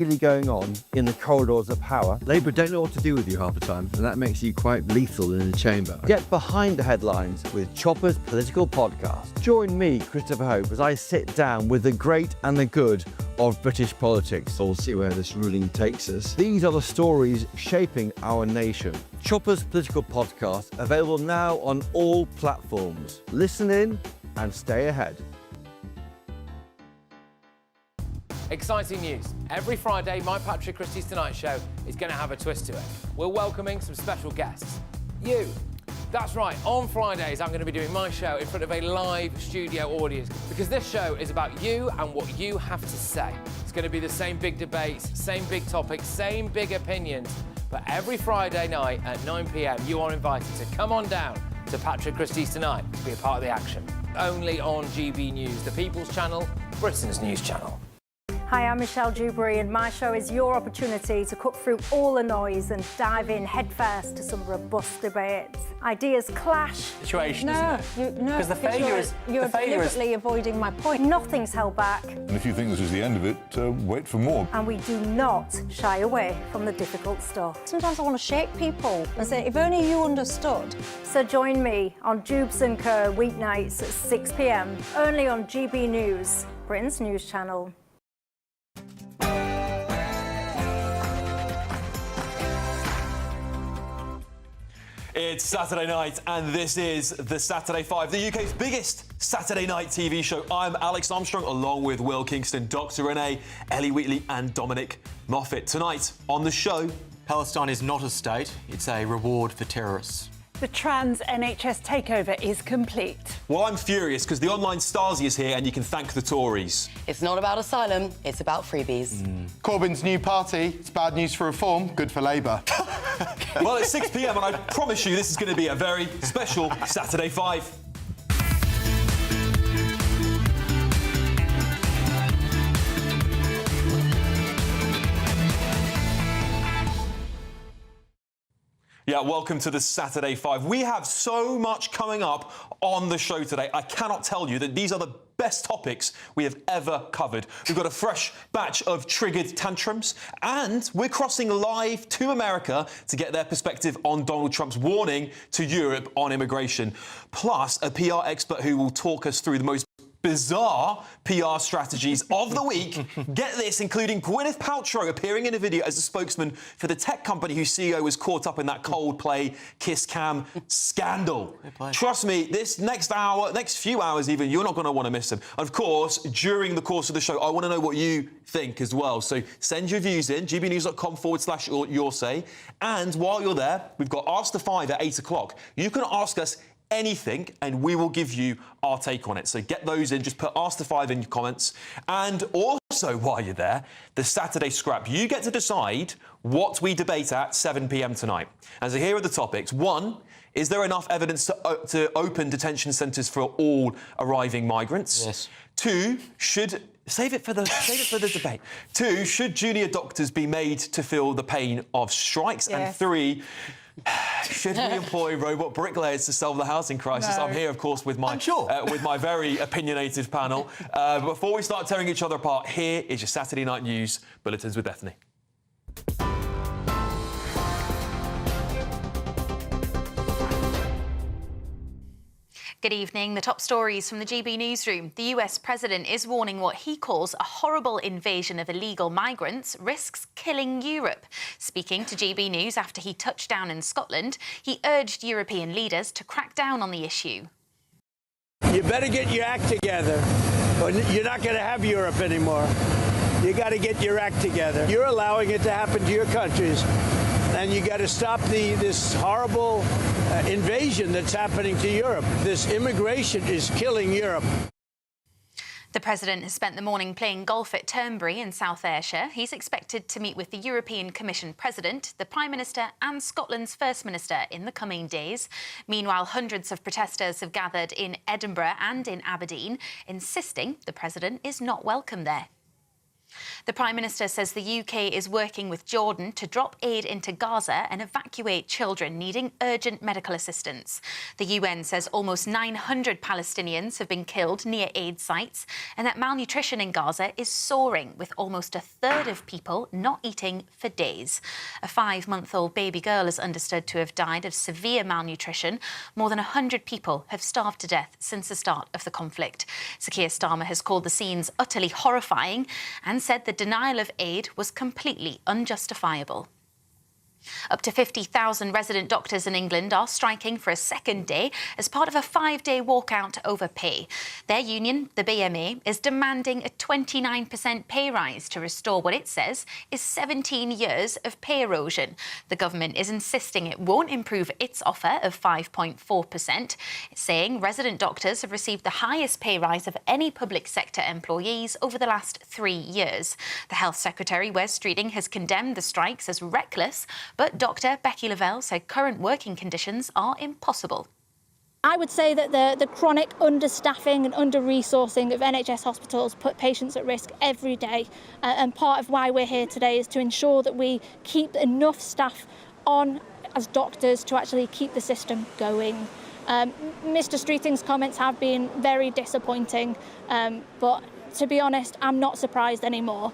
really going on in the corridors of power. Labour don't know what to do with you half the time, and that makes you quite lethal in the chamber. Get behind the headlines with Chopper's Political Podcast. Join me, Christopher Hope, as I sit down with the great and the good of British politics. We'll see where this ruling takes us. These are the stories shaping our nation. Chopper's Political Podcast, available now on all platforms. Listen in and stay ahead. Exciting news. Every Friday, my Patrick Christie's Tonight Show is going to have a twist to it. We're welcoming some special guests. You. That's right, on Fridays, I'm going to be doing my show in front of a live studio audience because this show is about you and what you have to say. It's going to be the same big debates, same big topics, same big opinions. But every Friday night at 9 p.m, you are invited to come on down to Patrick Christie's Tonight to be a part of the action. Only on GB News, the People's Channel, Britain's news channel. Hi, I'm Michelle Dewberry and my show is your opportunity to cut through all the noise and dive in headfirst to some robust debates. Ideas clash. Situation, isn't it? Because the failure is... You're deliberately avoiding my point. Nothing's held back. And if you think this is the end of it, wait for more. And we do not shy away from the difficult stuff. Sometimes I want to shake people and say, if only you understood. So join me on Jubes & Kerr weeknights at 6 p.m, only on GB News, Britain's news channel. It's Saturday night, and this is the Saturday Five, the UK's biggest Saturday night TV show. I'm Alex Armstrong, along with Will Kingston, Dr. Renee, Ellie Wheatley and Dominic Moffat. Tonight on the show... Palestine is not a state, it's a reward for terrorists. The trans NHS takeover is complete. Well, I'm furious because the online Stasi is here and you can thank the Tories. It's not about asylum, it's about freebies. Corbyn's new party, it's bad news for reform, good for Labour. Well, it's 6 p.m. and I promise you this is going to be a very special Saturday Five. Yeah, welcome to the Saturday Five. We have so much coming up on the show today. I cannot tell you that these are the best topics we have ever covered. We've got a fresh batch of triggered tantrums, and we're crossing live to America to get their perspective on Donald Trump's warning to Europe on immigration. Plus, a PR expert who will talk us through the most bizarre PR strategies of the week. Get this, including Gwyneth Paltrow appearing in a video as a spokesman for the tech company whose CEO was caught up in that Coldplay kiss cam scandal. Trust me, this next few hours even, you're not going to want to miss them. Of course, during the course of the show, I want to know what you think as well. So send your views in, gbnews.com/your say. And while you're there, we've got Ask the Five at 8 o'clock. You can ask us anything and we will give you our take on it. So get those in, just put Ask the Five in your comments. And also, while you're there, the Saturday Scrap. You get to decide what we debate at 7 p.m. tonight. And so here are the topics. 1, is there enough evidence to open detention centres for all arriving migrants? Yes. 2, Save it for the debate. 2, should junior doctors be made to feel the pain of strikes? Yes. And 3, should we employ robot bricklayers to solve the housing crisis? No. I'm here, of course, with my very opinionated panel. Before we start tearing each other apart, here is your Saturday Night News Bulletins with Bethany. Good evening. The top stories from the GB Newsroom. The US president is warning what he calls a horrible invasion of illegal migrants risks killing Europe. Speaking to GB News after he touched down in Scotland, he urged European leaders to crack down on the issue. You better get your act together, or you're not going to have Europe anymore. You got to get your act together. You're allowing it to happen to your countries, and you got to stop this horrible invasion that's happening to Europe. This immigration is killing Europe. The president has spent the morning playing golf at Turnberry in South Ayrshire. He's expected to meet with the European Commission President, the Prime Minister and Scotland's First Minister in the coming days. Meanwhile, hundreds of protesters have gathered in Edinburgh and in Aberdeen, insisting the president is not welcome there. The Prime Minister says the UK is working with Jordan to drop aid into Gaza and evacuate children needing urgent medical assistance. The UN says almost 900 Palestinians have been killed near aid sites and that malnutrition in Gaza is soaring, with almost a third of people not eating for days. A 5-month-old baby girl is understood to have died of severe malnutrition. More than 100 people have starved to death since the start of the conflict. Sir Keir Starmer has called the scenes utterly horrifying and said the denial of aid was completely unjustifiable. Up to 50,000 resident doctors in England are striking for a second day as part of a 5-day walkout over pay. Their union, the BMA, is demanding a 29% pay rise to restore what it says is 17 years of pay erosion. The government is insisting it won't improve its offer of 5.4%. It's saying resident doctors have received the highest pay rise of any public sector employees over the last 3 years. The Health Secretary, Wes Streeting, has condemned the strikes as reckless, but Dr. Becky Lavelle said current working conditions are impossible. I would say that the chronic understaffing and under-resourcing of NHS hospitals put patients at risk every day. And part of why we're here today is to ensure that we keep enough staff on as doctors to actually keep the system going. Mr. Streeting's comments have been very disappointing, but to be honest, I'm not surprised anymore.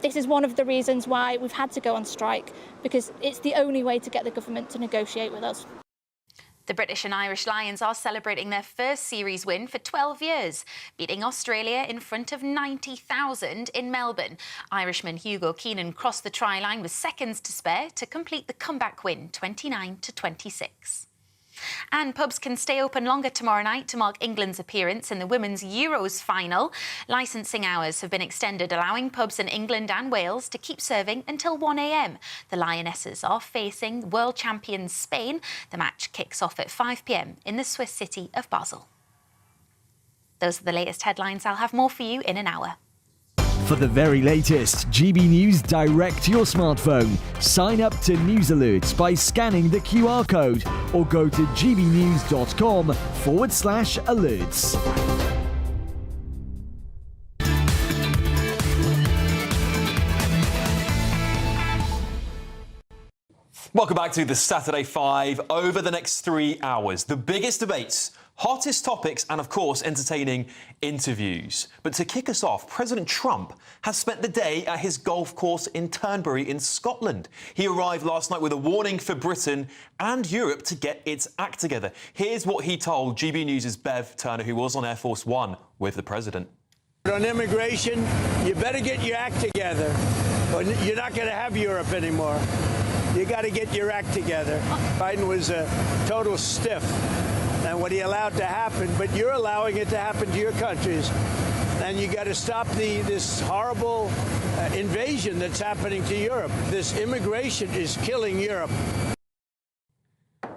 This is one of the reasons why we've had to go on strike, because it's the only way to get the government to negotiate with us. The British and Irish Lions are celebrating their first series win for 12 years, beating Australia in front of 90,000 in Melbourne. Irishman Hugo Keenan crossed the try line with seconds to spare to complete the comeback win, 29-26. And pubs can stay open longer tomorrow night to mark England's appearance in the Women's Euros final. Licensing hours have been extended, allowing pubs in England and Wales to keep serving until 1 a.m. The Lionesses are facing world champions Spain. The match kicks off at 5 p.m. in the Swiss city of Basel. Those are the latest headlines. I'll have more for you in an hour. For the very latest GB News direct to your smartphone, sign up to News Alerts by scanning the QR code or go to gbnews.com/alerts. Welcome back to the Saturday 5. Over the next 3 hours, the biggest debates, hottest topics and, of course, entertaining interviews. But to kick us off, President Trump has spent the day at his golf course in Turnberry in Scotland. He arrived last night with a warning for Britain and Europe to get its act together. Here's what he told GB News' Bev Turner, who was on Air Force One with the president. On immigration, you better get your act together, or you're not going to have Europe anymore. You got to get your act together. Biden was a total stiff, and what he allowed to happen, but you're allowing it to happen to your countries. And you got to stop this horrible invasion that's happening to Europe. This immigration is killing Europe.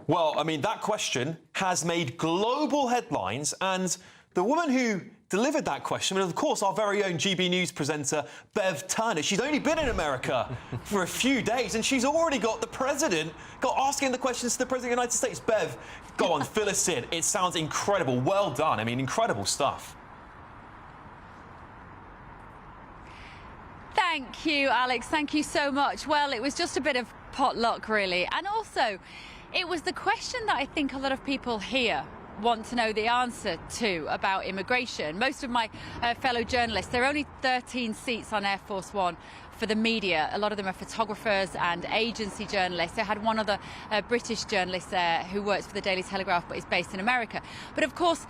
Well, I mean, that question has made global headlines, and the woman who delivered that question, and of course our very own GB News presenter, Bev Turner, she's only been in America for a few days and she's already got the president asking the questions to the President of the United States. Bev, go on, fill us in. It sounds incredible. Well done. I mean, incredible stuff. Thank you, Alex. Thank you so much. Well, it was just a bit of potluck, really. And also, it was the question that I think a lot of people here want to know the answer to about immigration. Most of my fellow journalists, there are only 13 seats on Air Force One for the media. A lot of them are photographers and agency journalists. I had one other British journalist there who works for the Daily Telegraph but is based in America. But of course,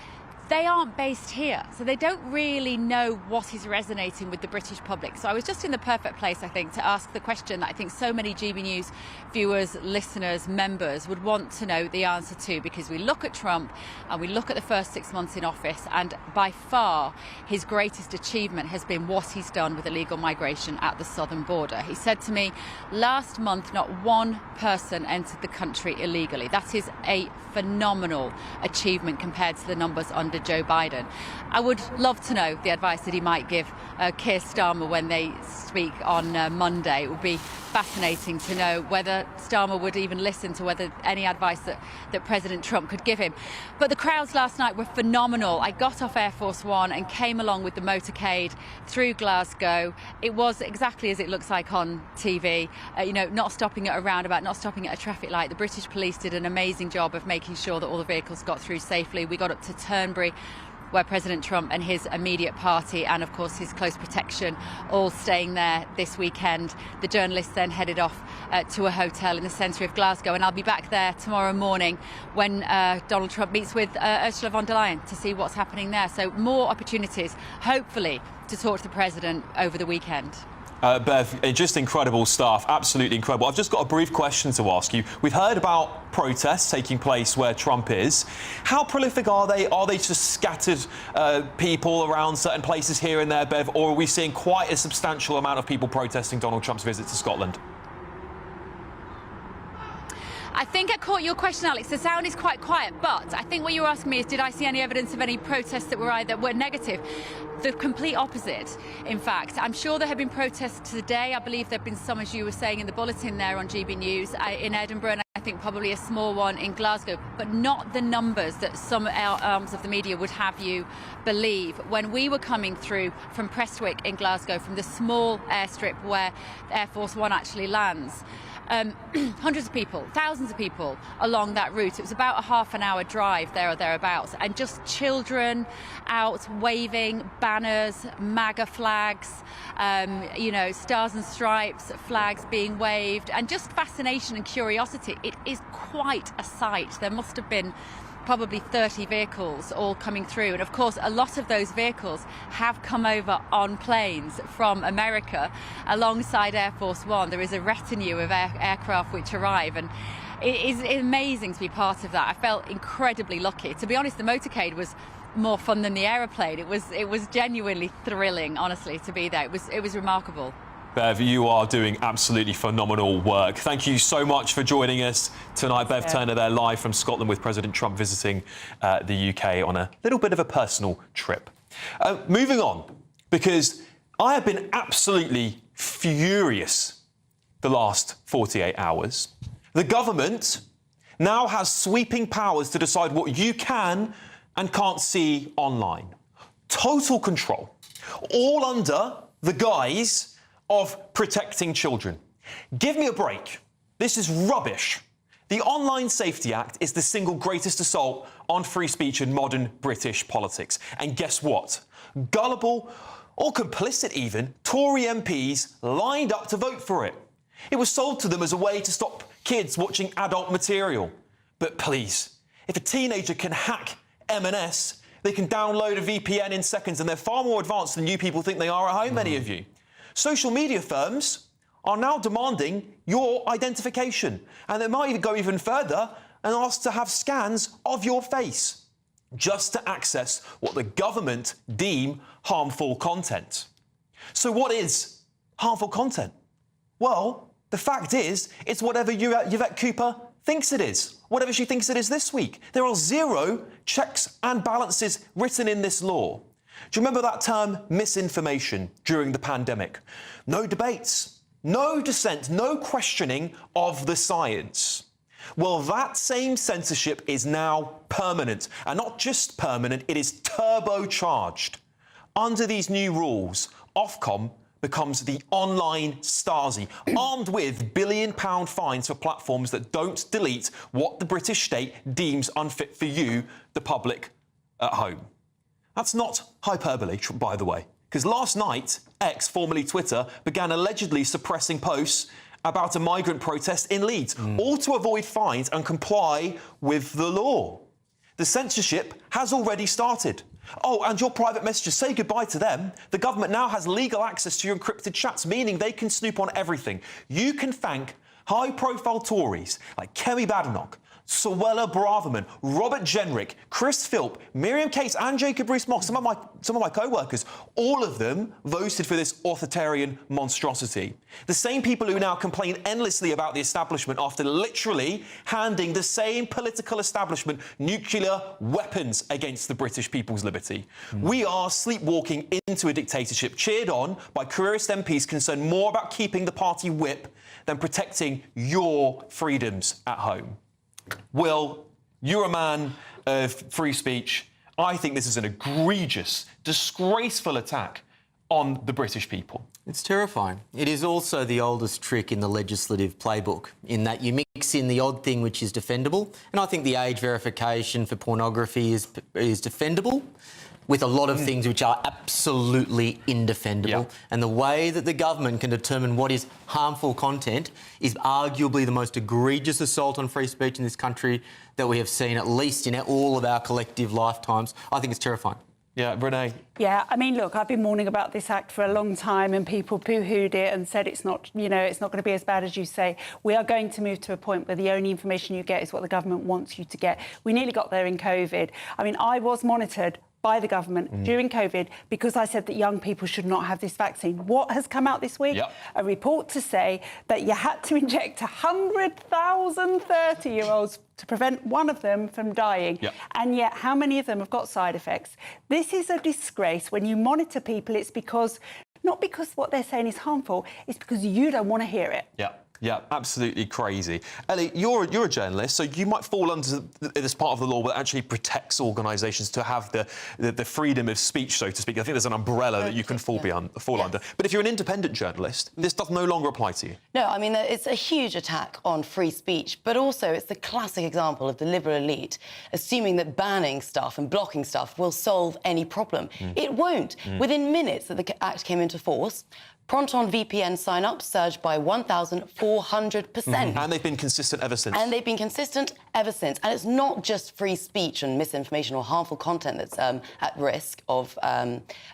they aren't based here, so they don't really know what is resonating with the British public. So I was just in the perfect place, I think, to ask the question that I think so many GB News viewers, listeners, members would want to know the answer to, because we look at Trump and we look at the first 6 months in office, and by far his greatest achievement has been what he's done with illegal migration at the southern border. He said to me last month, not one person entered the country illegally. That is a phenomenal achievement compared to the numbers under under Joe Biden. I would love to know the advice that he might give Keir Starmer when they speak on Monday. It would be fascinating to know whether Starmer would even listen to whether any advice that President Trump could give him. But the crowds last night were phenomenal. I got off Air Force One and came along with the motorcade through Glasgow. It was exactly as it looks like on TV, not stopping at a roundabout, not stopping at a traffic light. The British police did an amazing job of making sure that all the vehicles got through safely. We got up to Turnberry, where President Trump and his immediate party and, of course, his close protection all staying there this weekend. The journalists then headed off to a hotel in the centre of Glasgow, and I'll be back there tomorrow morning when Donald Trump meets with Ursula von der Leyen to see what's happening there. So more opportunities, hopefully, to talk to the President over the weekend. Bev, just incredible stuff, absolutely incredible. I've just got a brief question to ask you. We've heard about protests taking place where Trump is. How prolific are they? Are they just scattered people around certain places here and there, Bev, or are we seeing quite a substantial amount of people protesting Donald Trump's visit to Scotland? I think I caught your question, Alex. The sound is quite quiet, but I think what you were asking me is, did I see any evidence of any protests that were negative? The complete opposite, in fact. I'm sure there have been protests today. I believe there have been some, as you were saying in the bulletin there on GBNews, in Edinburgh, and I think probably a small one in Glasgow, but not the numbers that some arms of the media would have you believe. When we were coming through from Prestwick in Glasgow, from the small airstrip where Air Force One actually lands, hundreds of people, thousands of people along that route. It was about a half-an-hour drive there or thereabouts, and just children out waving banners, MAGA flags, Stars and Stripes flags being waved, and just fascination and curiosity. It is quite a sight. There must have been probably 30 vehicles all coming through, and of course a lot of those vehicles have come over on planes from America alongside Air Force One. There is a retinue of aircraft which arrive, and it is amazing to be part of that. I felt incredibly lucky. To be honest, the motorcade was more fun than the aeroplane. It was genuinely thrilling, honestly, to be there. It was remarkable. Bev, you are doing absolutely phenomenal work. Thank you so much for joining us tonight. Bev Turner there, live from Scotland with President Trump visiting the UK on a little bit of a personal trip. Moving on, because I have been absolutely furious the last 48 hours. The government now has sweeping powers to decide what you can and can't see online. Total control, all under the guise of protecting children. Give me a break. This is rubbish. The Online Safety Act is the single greatest assault on free speech in modern British politics. And guess what? Gullible, or complicit even, Tory MPs lined up to vote for it. It was sold to them as a way to stop kids watching adult material. But please, if a teenager can hack M&S, they can download a VPN in seconds, and they're far more advanced than you people think they are at home, many of you. Social media firms are now demanding your identification, and they might even go even further and ask to have scans of your face just to access what the government deem harmful content. So what is harmful content? Well, the fact is, it's whatever Yvette Cooper thinks it is, whatever she thinks it is this week. There are zero checks and balances written in this law. Do you remember that term misinformation during the pandemic? No debates, no dissent, no questioning of the science. Well, that same censorship is now permanent. And not just permanent, it is turbocharged. Under these new rules, Ofcom becomes the online Stasi, armed with billion-pound fines for platforms that don't delete what the British state deems unfit for you, the public, at home. That's not hyperbole, by the way, because last night, X, formerly Twitter, began allegedly suppressing posts about a migrant protest in Leeds, all to avoid fines and comply with the law. The censorship has already started. Oh, and your private messages, say goodbye to them. The government now has legal access to your encrypted chats, meaning they can snoop on everything. You can thank high-profile Tories like Kemi Badenoch, Suella Braverman, Robert Jenrick, Chris Philp, Miriam Cates and Jacob Rees-Mogg, some of my co-workers, all of them voted for this authoritarian monstrosity. The same people who now complain endlessly about the establishment after literally handing the same political establishment nuclear weapons against the British people's liberty. We are sleepwalking into a dictatorship cheered on by careerist MPs concerned more about keeping the party whip than protecting your freedoms at home. Will, you're a man of free speech. I think this is an egregious, disgraceful attack on the British people. It's terrifying. It is also the oldest trick in the legislative playbook, in that you mix in the odd thing which is defendable, and I think the age verification for pornography is defendable, with a lot of things which are absolutely indefendable. And the way that the government can determine what is harmful content is arguably the most egregious assault on free speech in this country that we have seen, at least in all of our collective lifetimes. I think it's terrifying. Yeah, Renee. Yeah, I mean, look, I've been mourning about this act for a long time, and people poo-hooed it and said it's not, you know, it's not going to be as bad as you say. We are going to move to a point where the only information you get is what the government wants you to get. We nearly got there in COVID. I mean, I was monitored by the government during COVID because I said that young people should not have this vaccine. What has come out this week? A report to say that you had to inject 100,000 30-year-olds to prevent one of them from dying. And yet, how many of them have got side effects? This is a disgrace. When you monitor people, it's because, not because what they're saying is harmful, it's because you don't want to hear it. Yeah, absolutely crazy. Ellie, you're a journalist, so you might fall under this part of the law that actually protects organisations to have the freedom of speech, so to speak. I think there's an umbrella that you can fall under. But if you're an independent journalist, this does no longer apply to you. No, I mean, it's a huge attack on free speech, but also it's the classic example of the liberal elite assuming that banning stuff and blocking stuff will solve any problem. It won't. Within minutes that the Act came into force, Proton VPN sign-ups surged by 1,400%. And they've been consistent ever since. And it's not just free speech and misinformation or harmful content that's at risk of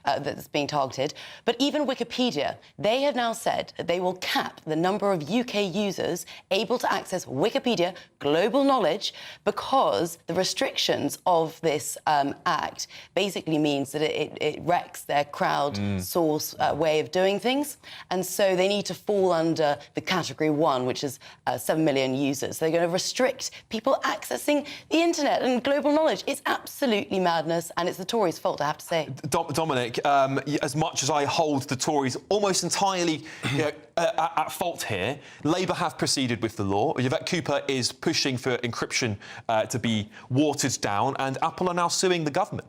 that's being targeted, but even Wikipedia. They have now said that they will cap the number of UK users able to access Wikipedia global knowledge because the restrictions of this act basically means that it wrecks their crowd-source way of doing things. And so they need to fall under the category 1, which is 7 million users. So they're going to restrict people accessing the internet and global knowledge. It's absolutely madness, and it's the Tories' fault, I have to say. Dominic, as much as I hold the Tories almost entirely at fault here, Labour have proceeded with the law. Yvette Cooper is pushing for encryption to be watered down, and Apple are now suing the government.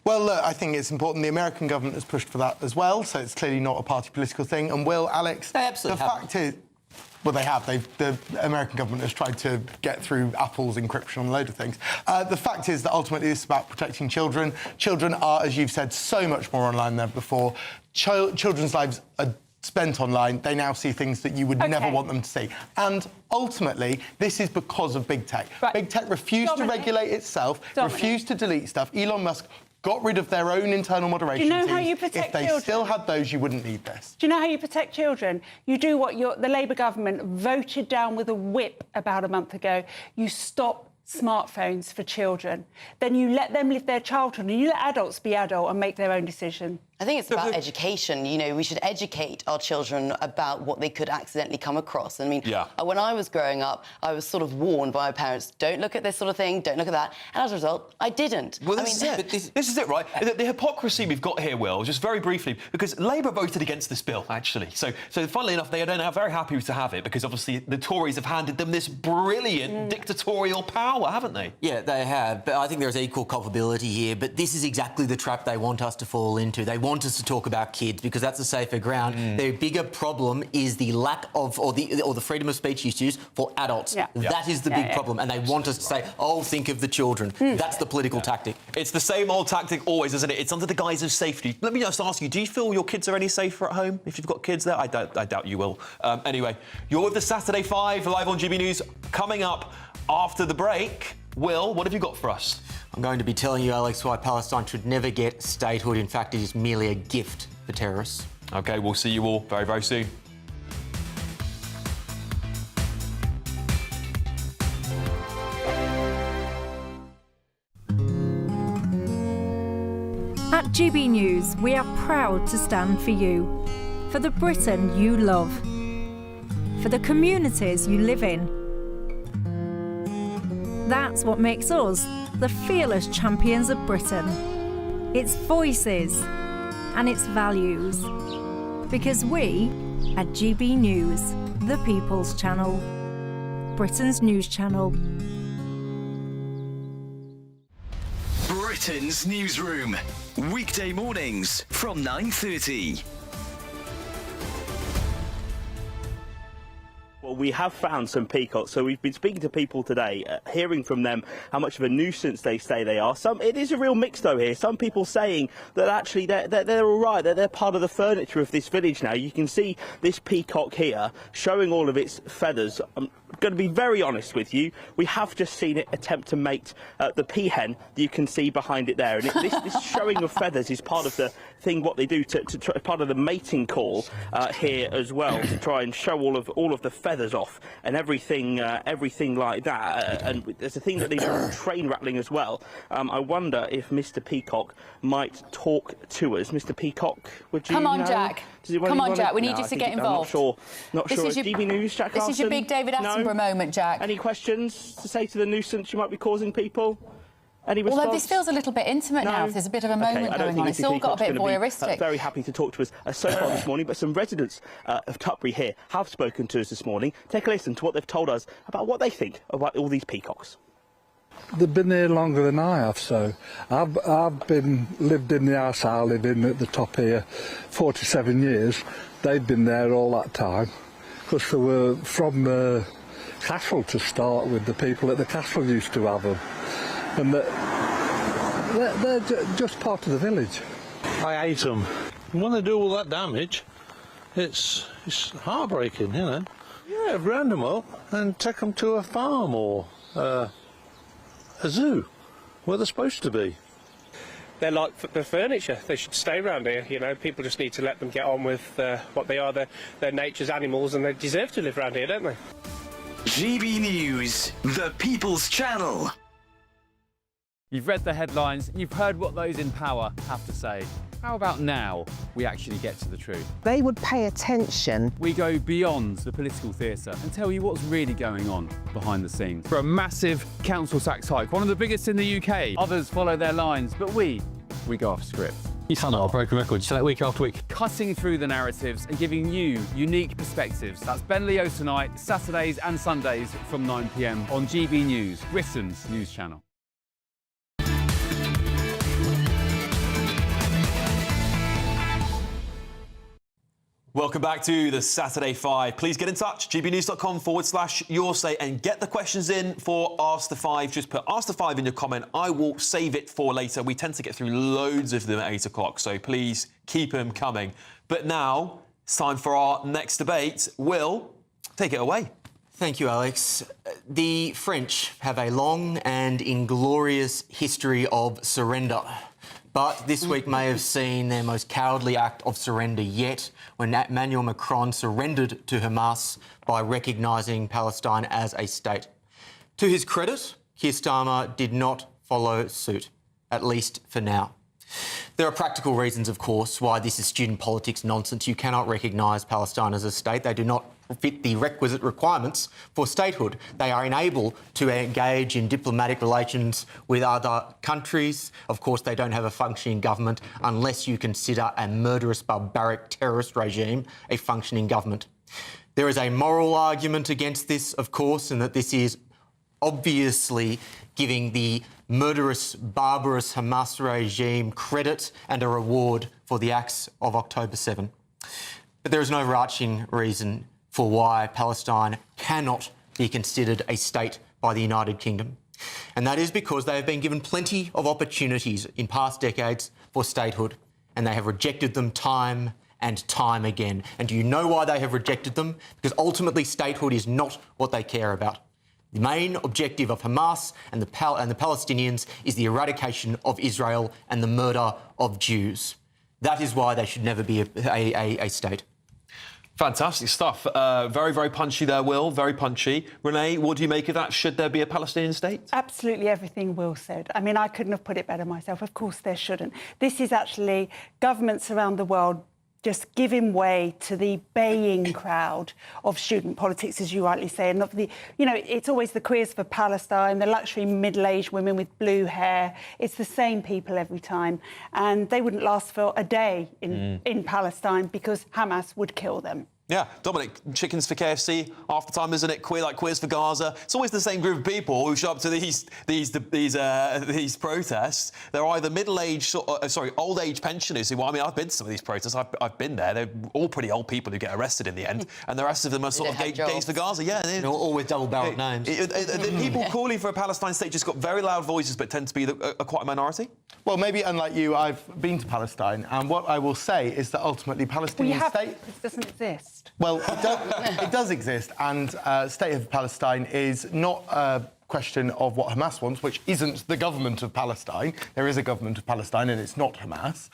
Well, look, I think it's important. The American government has pushed for that as well, so it's clearly not a party political thing. And Will, Alex, they absolutely the fact is, well, they have. The American government has tried to get through Apple's encryption on a load of things. The fact is that ultimately it's about protecting children. Children are, as you've said, so much more online than before. Children's lives are spent online. They now see things that you would never want them to see. And ultimately, this is because of big tech. Big tech refused to regulate itself, refused to delete stuff. Elon Musk got rid of their own internal moderation Do you know teams. how you protect children? If they still had those, you wouldn't need this. Do you know how you protect children? You do what the Labour government voted down with a whip about a month ago. You stop smartphones for children. Then you let them live their childhood, and you let adults be adult and make their own decision. I think it's about education. You know, we should educate our children about what they could accidentally come across. I mean, when I was growing up, I was sort of warned by my parents, don't look at this sort of thing, don't look at that. And as a result, I didn't. Well, this is it, right? The hypocrisy we've got here, Will, just very briefly, because Labour voted against this bill, actually. So funnily enough, they are very happy to have it, because obviously the Tories have handed them this brilliant dictatorial power, haven't they? Yeah, they have. But I think there's equal culpability here. But this is exactly the trap they want us to fall into. They want us to talk about kids because that's a safer ground. Their bigger problem is the lack of, or the freedom of speech issues for adults. That is the big problem, and they want us to say, oh, think of the children. That's the political tactic. It's the same old tactic always, isn't it? It's under the guise of safety. Let me just ask you, do you feel your kids are any safer at home if you've got kids there? I doubt you will. Anyway, you're with the Saturday 5 live on GB News. Coming up after the break, Will, what have you got for us? I'm going to be telling you, Alex, why Palestine should never get statehood. In fact, it is merely a gift for terrorists. OK, we'll see you all very, very soon. At GB News, we are proud to stand for you, for the Britain you love, for the communities you live in. That's what makes us the fearless champions of Britain. Its voices and its values. Because we, at GB News, the People's Channel, Britain's news channel. Britain's Newsroom, weekday mornings from 9:30. Well, we have found some peacocks, so we've been speaking to people today, hearing from them how much of a nuisance they say they are. It is a real mix, though, here. Some people saying that actually they're all right, that they're part of the furniture of this village now. You can see this peacock here showing all of its feathers. I'm going to be very honest with you. We have just seen it attempt to mate the peahen that you can see behind it there. And this showing of feathers is part of the thing, what they do to try, part of the mating call here as well, to try and show all of the feathers off and everything like that. And there's a thing that they do train rattling as well. I wonder if Mr. Peacock might talk to us. Mr. Peacock, would you? Come on, Jack. Come on, Jack. We need you to get involved. Not sure. GB News, Jack This is your big David Attenborough moment, Jack. Any questions to say to the nuisance you might be causing people? Any response? Although this feels a little bit intimate now. There's a bit of a moment going on. It's all got a bit voyeuristic. Very happy to talk to us so far this morning, but some residents of Tutbury here have spoken to us this morning. Take a listen to what they've told us about what they think about all these peacocks. They've been here longer than I have, so I've lived in the house I live in at the top here 47 years. They've been there all that time, because they were from the castle to start with. The people at the castle used to have them. And they're just part of the village. I hate them. When they do all that damage, it's heartbreaking, you know. Yeah, round them up and take them to a farm or a zoo, where they're supposed to be. They're like the furniture. They should stay around here, you know. People just need to let them get on with what they are. They're nature's animals and they deserve to live around here, don't they? GB News, the People's Channel. You've read the headlines, you've heard what those in power have to say. How about now we actually get to the truth? They would pay attention. We go beyond the political theatre and tell you what's really going on behind the scenes. For a massive council tax hike, one of the biggest in the UK. Others follow their lines, but we go off script. You sound like a broken record. You say that week after week. Cutting through the narratives and giving you unique perspectives. That's Ben Leo tonight, Saturdays and Sundays from 9 p.m. on GB News, Britain's news channel. Welcome back to the Saturday 5. Please get in touch, gbnews.com/yoursay, and get the questions in for Ask the 5. Just put Ask the 5 in your comment. I will save it for later. We tend to get through loads of them at 8 o'clock, so please keep them coming. But now, it's time for our next debate. Will, take it away. Thank you, Alex. The French have a long and inglorious history of surrender. But this week may have seen their most cowardly act of surrender yet, when Emmanuel Macron surrendered to Hamas by recognising Palestine as a state. To his credit, Keir Starmer did not follow suit, at least for now. There are practical reasons, of course, why this is student politics nonsense. You cannot recognise Palestine as a state. They do not fit the requisite requirements for statehood. They are unable to engage in diplomatic relations with other countries. Of course, they don't have a functioning government unless you consider a murderous, barbaric terrorist regime a functioning government. There is a moral argument against this, of course, and that this is obviously giving the murderous, barbarous Hamas regime credit and a reward for the acts of October 7. But there is no overarching reason for why Palestine cannot be considered a state by the United Kingdom. And that is because they have been given plenty of opportunities in past decades for statehood, and they have rejected them time and time again. And do you know why they have rejected them? Because ultimately statehood is not what they care about. The main objective of Hamas and the Palestinians is the eradication of Israel and the murder of Jews. That is why they should never be a state. Fantastic stuff. Very, very punchy there, Will. Very punchy. Renee, what do you make of that? Should there be a Palestinian state? Absolutely everything Will said. I mean, I couldn't have put it better myself. Of course there shouldn't. This is actually governments around the world just giving way to the baying crowd of student politics, as you rightly say. And it's always the queers for Palestine, the luxury middle-aged women with blue hair. It's the same people every time. And they wouldn't last for a day in Palestine because Hamas would kill them. Yeah, Dominic, chickens for KFC, half the time, isn't it? Queers for Gaza. It's always the same group of people who show up to these protests. They're either middle-aged, old-age pensioners who, I've been to some of these protests. I've been there. They're all pretty old people who get arrested in the end, and the rest of them are sort of gays for Gaza. Yeah, all with double-barreled names. The people calling for a Palestine state just got very loud voices, but tend to be quite a minority. Well, maybe unlike you, I've been to Palestine, and what I will say is that ultimately Palestinian state... It doesn't exist. Well, it does exist, and State of Palestine is not a question of what Hamas wants, which isn't the government of Palestine. There is a government of Palestine, and it's not Hamas.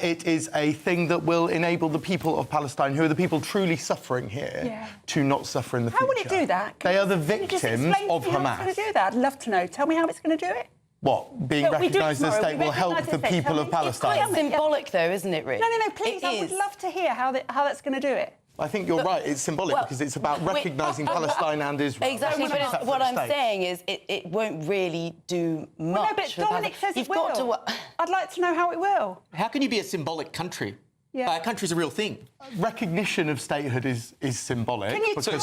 It is a thing that will enable the people of Palestine, who are the people truly suffering here, to not suffer in the future. How will it do that? They are the victims of Hamas. How it's going to do that? I'd love to know. Tell me how it's going to do it. What? Being recognised as a state will help the people of Palestine? It's quite symbolic, though, isn't it, Rick? No, please. I would love to hear how that's going to do it. I think you're right. It's symbolic because it's about recognising Palestine and Israel. Exactly, but what I'm saying is it won't really do much. Well, no, but Dominic says it will. I'd like to know how it will. How can you be a symbolic country? Yeah. A country's a real thing. Recognition of statehood is symbolic. So,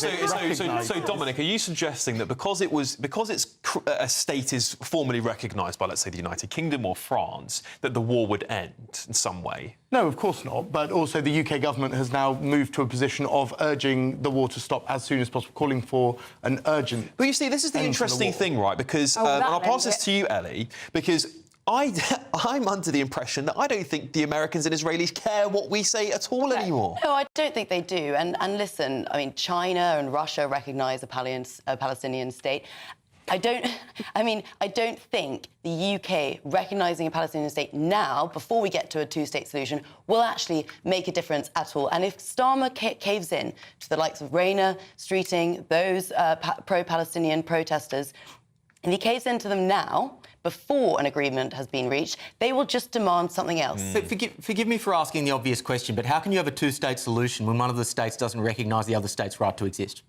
Dominic, are you suggesting that because a state is formally recognised by, let's say, the United Kingdom or France, that the war would end in some way? No, of course not. But also the UK government has now moved to a position of urging the war to stop as soon as possible, calling for an urgent... But you see, this is the interesting thing, right? Because, and I'll pass this to you, Ellie, because... I'm under the impression that I don't think the Americans and Israelis care what we say at all anymore. No, I don't think they do. And listen, I mean, China and Russia recognise a Palestinian state. I don't think the UK recognising a Palestinian state now, before we get to a two-state solution, will actually make a difference at all. And if Starmer caves in to the likes of Rayner, Streeting, those pro-Palestinian protesters, and he caves into them now, before an agreement has been reached, they will just demand something else. So forgive me for asking the obvious question, but how can you have a two-state solution when one of the states doesn't recognise the other state's right to exist?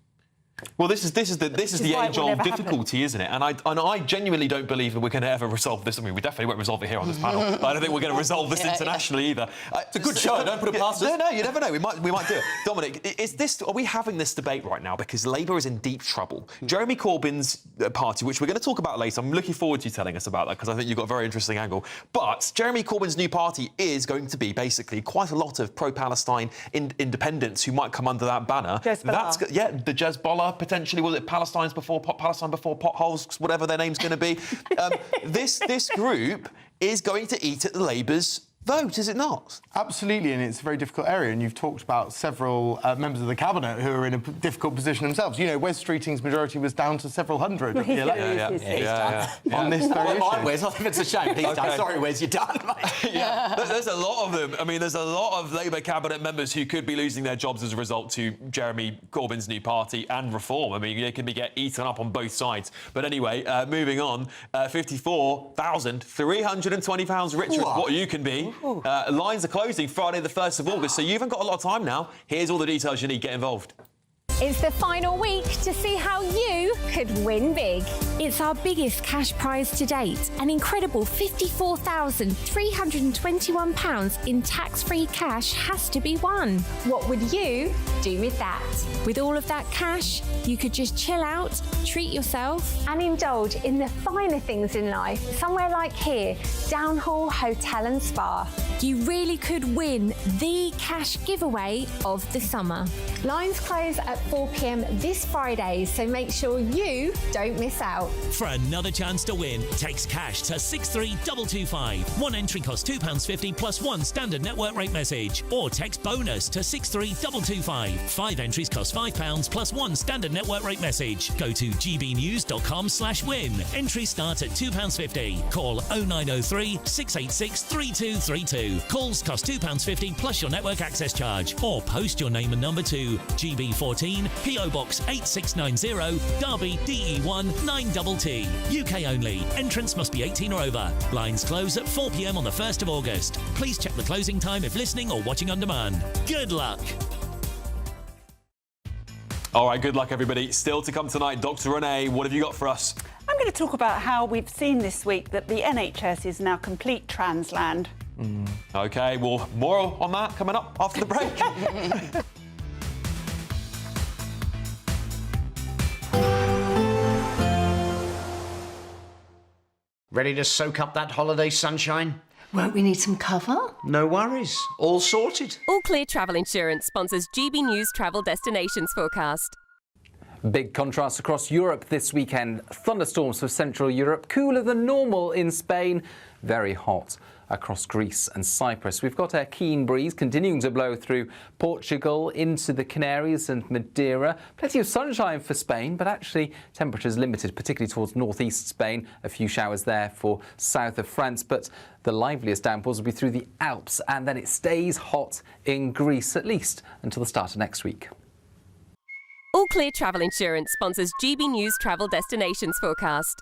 Well, this is the age-old difficulty, isn't it? And I genuinely don't believe that we're going to ever resolve this. I mean, we definitely won't resolve it here on this panel. But I don't think we're going to resolve this internationally either. It's a good show. Don't put it past us. No, you never know. We might do it. Dominic, are we having this debate right now because Labour is in deep trouble? Jeremy Corbyn's party, which we're going to talk about later. I'm looking forward to you telling us about that because I think you've got a very interesting angle. But Jeremy Corbyn's new party is going to be basically quite a lot of pro-Palestine independents who might come under that banner. The Jezbollah. Potentially, was it Palestine before potholes, whatever their name's going to be. This group is going to eat at the Labour's vote, is it not? Absolutely, and it's a very difficult area, and you've talked about several members of the Cabinet who are in a difficult position themselves. You know, Wes Streeting's majority was down to several hundred at the election. On this very issue. Wes, I think it's a shame. He's done. Sorry, Wes, you're done, mate. There's a lot of them. I mean, there's a lot of Labour Cabinet members who could be losing their jobs as a result to Jeremy Corbyn's new party and reform. I mean, they could get eaten up on both sides. But anyway, moving on, £54,320 richer is what you can be. Lines are closing Friday the 1st of August, so you haven't got a lot of time now. Here's all the details you need. Get involved. It's the final week to see how you could win big. It's our biggest cash prize to date, an incredible £54,321 in tax-free cash has to be won. What would you do with that? With all of that cash, you could just chill out, treat yourself and indulge in the finer things in life, somewhere like here, Downhall Hotel and Spa. You really could win the cash giveaway of the summer. Lines close at 4 p.m. this Friday, so make sure you don't miss out. For another chance to win, text cash to 63225. One entry costs £2.50 plus one standard network rate message. Or text bonus to 63225. 5 entries cost £5 plus one standard network rate message. Go to gbnews.com/win. Entries start at £2.50. Call 0903 686 3232. 2. Calls cost £2.50 plus your network access charge. Or post your name and number to GB14 PO Box 8690 Derby DE1 9TT. UK only. Entrance must be 18 or over. Blinds close at 4 p.m. on the 1st of August. Please check the closing time if listening or watching on demand. Good luck. All right, good luck, everybody. Still to come tonight, Dr. Renee, what have you got for us? I'm going to talk about how we've seen this week that the NHS is now complete trans land. OK, well, more on that coming up after the break. Ready to soak up that holiday sunshine? Won't we need some cover? No worries. All sorted. All Clear Travel Insurance sponsors GB News Travel Destinations Forecast. Big contrast across Europe this weekend. Thunderstorms for Central Europe, cooler than normal in Spain, very hot across Greece and Cyprus. We've got a keen breeze continuing to blow through Portugal into the Canaries and Madeira. Plenty of sunshine for Spain, but actually temperatures limited, particularly towards northeast Spain. A few showers there for south of France, but the liveliest downpours will be through the Alps, and then it stays hot in Greece, at least until the start of next week. All Clear Travel Insurance sponsors GB News Travel Destinations Forecast.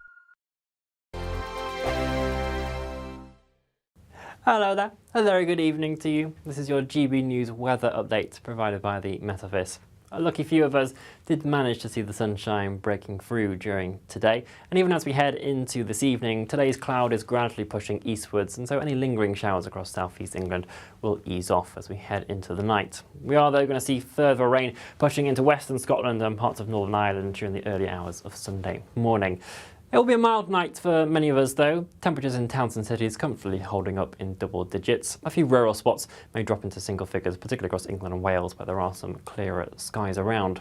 Hello there, a very good evening to you. This is your GB News weather update provided by the Metaverse. A lucky few of us did manage to see the sunshine breaking through during today, and even as we head into this evening, today's cloud is gradually pushing eastwards, and so any lingering showers across southeast England will ease off as we head into the night. We are though going to see further rain pushing into western Scotland and parts of Northern Ireland during the early hours of Sunday morning. It will be a mild night for many of us though. Temperatures in towns and cities comfortably holding up in double digits. A few rural spots may drop into single figures, particularly across England and Wales, where there are some clearer skies around.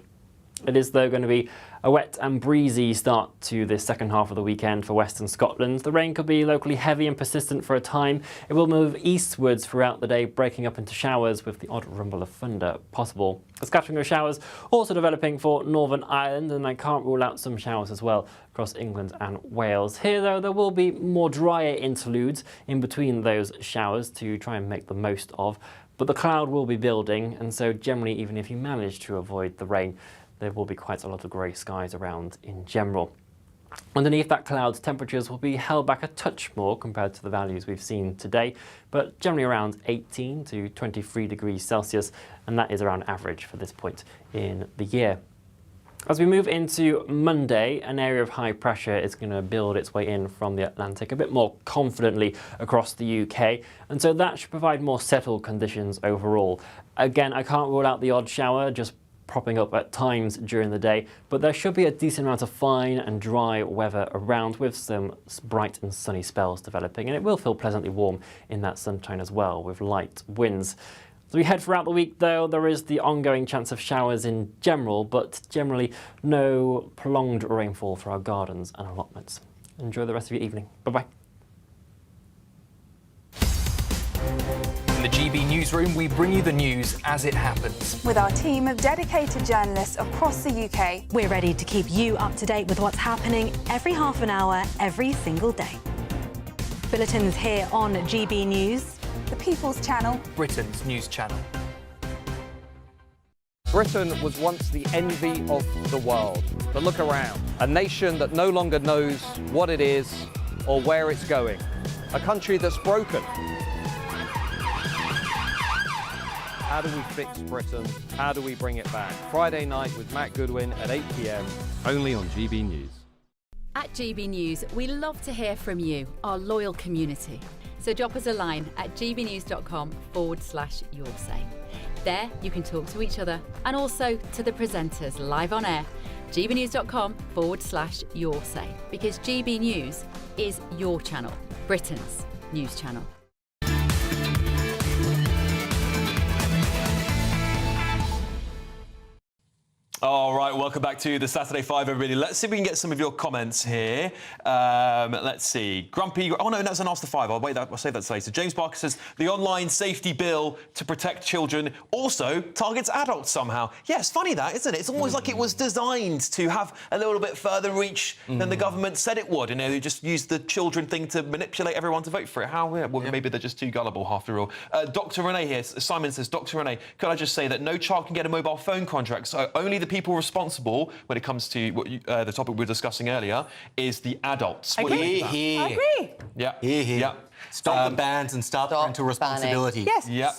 It is though going to be a wet and breezy start to the second half of the weekend for western Scotland. The rain could be locally heavy and persistent for a time. It will move eastwards throughout the day, breaking up into showers with the odd rumble of thunder possible. A scattering of showers also developing for Northern Ireland, and I can't rule out some showers as well across England and Wales. Here though, there will be more drier interludes in between those showers to try and make the most of, but the cloud will be building, and so generally, even if you manage to avoid the rain, there will be quite a lot of grey skies around in general. Underneath that cloud, temperatures will be held back a touch more compared to the values we've seen today, but generally around 18 to 23 degrees Celsius, and that is around average for this point in the year. As we move into Monday, an area of high pressure is going to build its way in from the Atlantic a bit more confidently across the UK, and so that should provide more settled conditions overall. Again, I can't rule out the odd shower, just propping up at times during the day, but there should be a decent amount of fine and dry weather around with some bright and sunny spells developing, and it will feel pleasantly warm in that sunshine as well with light winds. As we head throughout the week though, there is the ongoing chance of showers in general, but generally no prolonged rainfall for our gardens and allotments. Enjoy the rest of your evening. Bye-bye. In the GB Newsroom, we bring you the news as it happens. With our team of dedicated journalists across the UK, we're ready to keep you up to date with what's happening every half an hour, every single day. Bulletins here on GB News, the People's Channel, Britain's news channel. Britain was once the envy of the world. But look around, a nation that no longer knows what it is or where it's going. A country that's broken. How do we fix Britain? How do we bring it back? Friday night with Matt Goodwin at 8 p.m. only on GB News. At GB News, we love to hear from you, our loyal community. So drop us a line at gbnews.com/yoursay. There you can talk to each other and also to the presenters live on air. gbnews.com/yoursay, because GB News is your channel, Britain's news channel. All right. Right, welcome back to the Saturday 5, everybody. Let's see if we can get some of your comments here. Let's see. Grumpy... Oh, no, that's an Ask the 5. I'll save that later. James Barker says, the online safety bill to protect children also targets adults somehow. Yeah, it's funny that, isn't it? It's almost like it was designed to have a little bit further reach than the government said it would. You know, they just used the children thing to manipulate everyone to vote for it. How? Yeah, well, maybe they're just too gullible, after all. Dr. Renee here. Simon says, Dr. Renee, could I just say that no child can get a mobile phone contract, so only the people responsible when it comes to what the topic we were discussing earlier is the adults. I agree. I agree. Yeah. Yeah. Stop the bans and start parental responsibility. Yes. Yeah.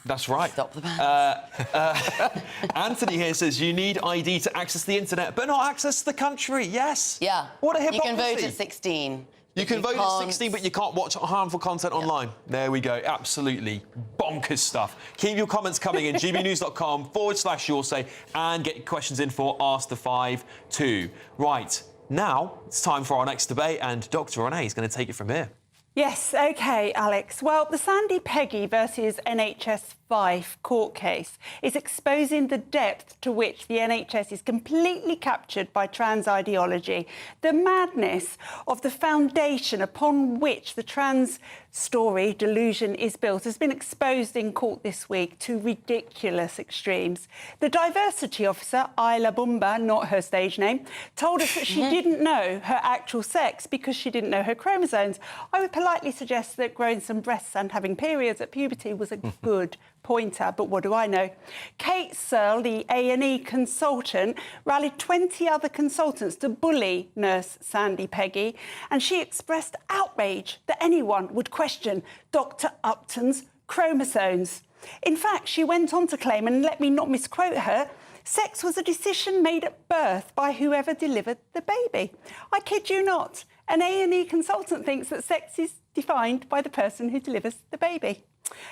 That's right. Stop the bans. Anthony here says you need ID to access the internet, but not access the country. Yes. Yeah. What a hypocrisy. You can vote at 16. You can vote at 16, but you can't watch harmful content online. There we go. Absolutely bonkers stuff. Keep your comments coming in. gbnews.com/your say and get your questions in for Ask the 5 too. Right. Now it's time for our next debate, and Dr. Renee is going to take it from here. Yes, OK, Alex. Well, the Sandy Peggy versus NHS Fife court case is exposing the depth to which the NHS is completely captured by trans ideology, the madness of the foundation upon which the trans story delusion is built has been exposed in court this week to ridiculous extremes. The diversity officer, Isla Bumba, not her stage name, told us that she didn't know her actual sex because she didn't know her chromosomes. I would politely suggest that growing some breasts and having periods at puberty was a good pointer, but what do I know? Kate Searle, the A&E consultant, rallied 20 other consultants to bully nurse Sandy Peggy, and she expressed outrage that anyone would question Dr. Upton's chromosomes. In fact, she went on to claim, and let me not misquote her, sex was a decision made at birth by whoever delivered the baby. I kid you not. An A&E consultant thinks that sex is defined by the person who delivers the baby.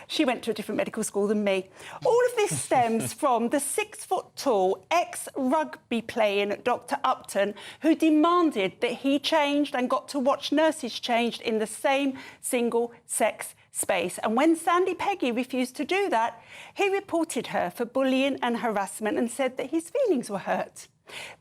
She went to a different medical school than me. All of this stems from the 6-foot-tall ex-rugby playing Dr. Upton, who demanded that he changed and got to watch nurses changed in the same single-sex space. And when Sandy Peggy refused to do that, he reported her for bullying and harassment and said that his feelings were hurt.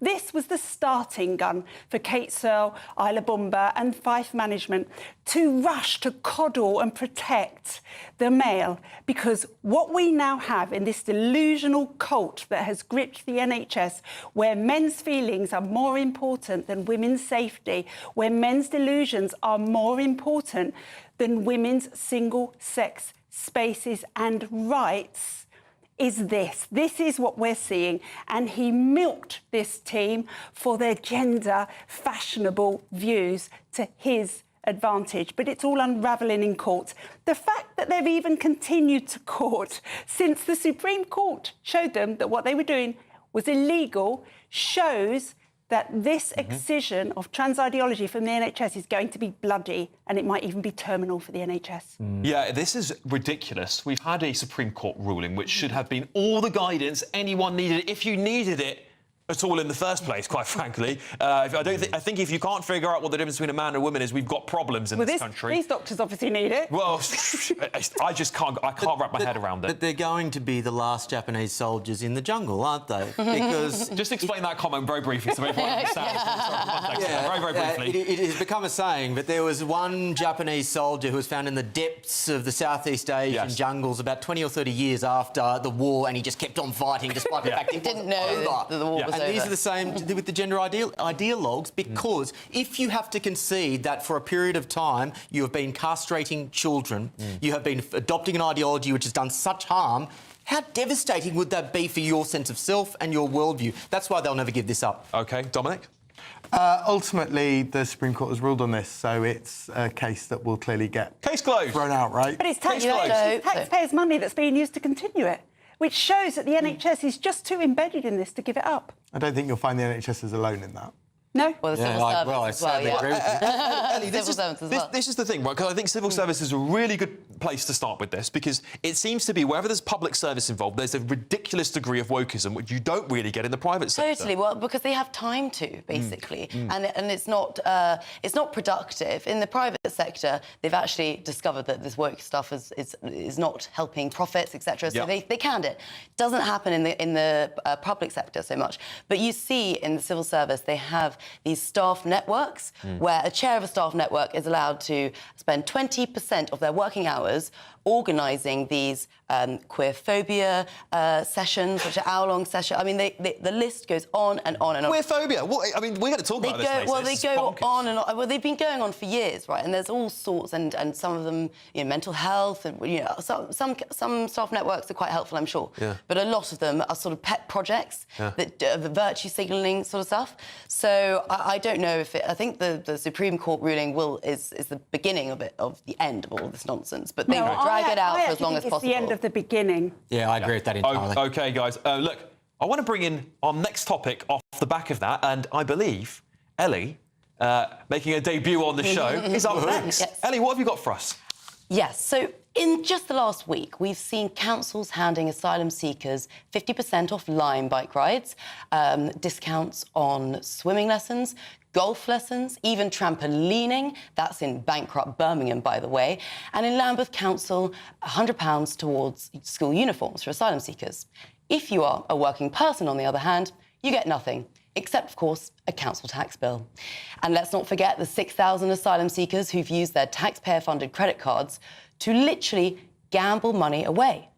This was the starting gun for Kate Searle, Isla Bumba and Fife management to rush to coddle and protect the male, because what we now have in this delusional cult that has gripped the NHS, where men's feelings are more important than women's safety, where men's delusions are more important than women's single-sex spaces and rights, is this. This is what we're seeing. And he milked this team for their gender fashionable views to his advantage. But it's all unravelling in court. The fact that they've even continued to court since the Supreme Court showed them that what they were doing was illegal shows that this excision of trans ideology from the NHS is going to be bloody, and it might even be terminal for the NHS. Yeah, this is ridiculous. We've had a Supreme Court ruling which should have been all the guidance anyone needed, if you needed it at all in the first place, quite frankly. I think if you can't figure out what the difference between a man and a woman is, we've got problems in this country. These doctors obviously need it. Well, I just can't wrap my head around it. But they're going to be the last Japanese soldiers in the jungle, aren't they? Because just explain that comment very briefly so everyone understands. Very briefly. It has become a saying, but there was one Japanese soldier who was found in the depths of the Southeast Asian jungles about 20 or 30 years after the war, and he just kept on fighting despite the fact he didn't know that the war was and these are the same with the gender ideologues, because if you have to concede that for a period of time you have been castrating children, you have been adopting an ideology which has done such harm, how devastating would that be for your sense of self and your worldview? That's why they'll never give this up. OK, Dominic? Ultimately, the Supreme Court has ruled on this, so it's a case that will clearly get case closed. Thrown out, right? But it's taxpayers' money that's being used to continue it, which shows that the NHS is just too embedded in this to give it up. I don't think you'll find the NHS is alone in that. No. Well, the civil service as well, Ellie, this is the thing, right? Because I think civil service is a really good place to start with this, because it seems to be wherever there's public service involved, there's a ridiculous degree of wokeism which you don't really get in the private sector. Totally. Well, because they have time to, basically, and it's not productive. In the private sector, they've actually discovered that this woke stuff is not helping profits, etc. So they canned it. Doesn't happen in the public sector so much, but you see in the civil service they have these staff networks where a chair of a staff network is allowed to spend 20% of their working hours organising these queerphobia sessions, which are hour-long sessions. I mean, the list goes on and on and on. Queerphobia? What, I mean, we're going to talk about this later. Well, they go on and on. Well, they've been going on for years, right? And there's all sorts, and some of them, mental health, and some staff networks are quite helpful, I'm sure. Yeah. But a lot of them are sort of pet projects, the virtue signalling sort of stuff. So I don't know if I think the Supreme Court ruling is the beginning of the end of all this nonsense. But they drag it out for as long as possible. It's the end of the beginning. Yeah, I agree with that entirely. OK, guys. Look, I want to bring in our next topic off the back of that, and I believe Ellie, making a debut on the show, is up next. Yes. Ellie, what have you got for us? Yes, so in just the last week, we've seen councils handing asylum seekers 50% off Lime bike rides, discounts on swimming lessons, golf lessons, even trampolining. That's in bankrupt Birmingham, by the way. And in Lambeth Council, £100 towards school uniforms for asylum seekers. If you are a working person, on the other hand, you get nothing, except, of course, a council tax bill. And let's not forget the 6,000 asylum seekers who've used their taxpayer-funded credit cards to literally gamble money away.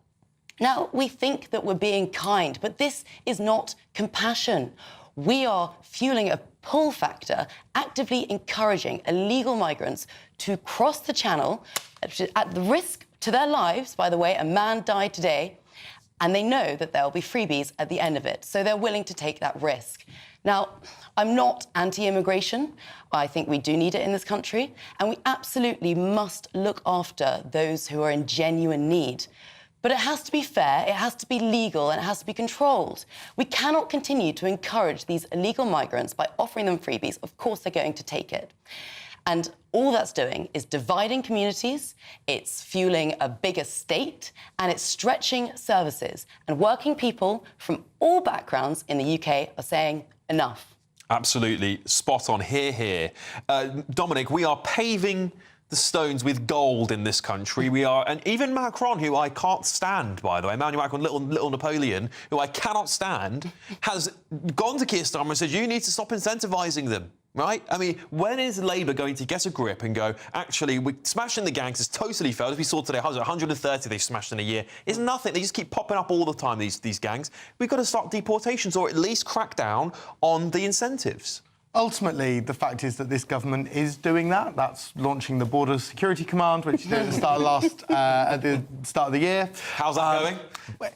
Now, we think that we're being kind, but this is not compassion. We are fueling a pull factor, actively encouraging illegal migrants to cross the channel at the risk to their lives. By the way, a man died today, and they know that there'll be freebies at the end of it, so they're willing to take that risk. Now, I'm not anti-immigration. I think we do need it in this country, and we absolutely must look after those who are in genuine need. But it has to be fair, it has to be legal, and it has to be controlled. We cannot continue to encourage these illegal migrants by offering them freebies. Of course, they're going to take it. And all that's doing is dividing communities, it's fueling a bigger state, and it's stretching services. And working people from all backgrounds in the UK are saying enough. Absolutely. Spot on. Here. Dominic, we are paving the stones with gold in this country. We are, and even Macron, who I can't stand, by the way, Emmanuel Macron, little Napoleon, who I cannot stand, has gone to Keir Starmer and said, you need to stop incentivising them. Right? I mean, when is Labour going to get a grip and go, actually, we're smashing the gangs has totally failed. As we saw today, 130 they've smashed in a year. It's nothing. They just keep popping up all the time, these gangs. We've got to start deportations or at least crack down on the incentives. Ultimately, the fact is that this government is doing that. That's launching the Border Security Command, which did at the start of the year. How's that going?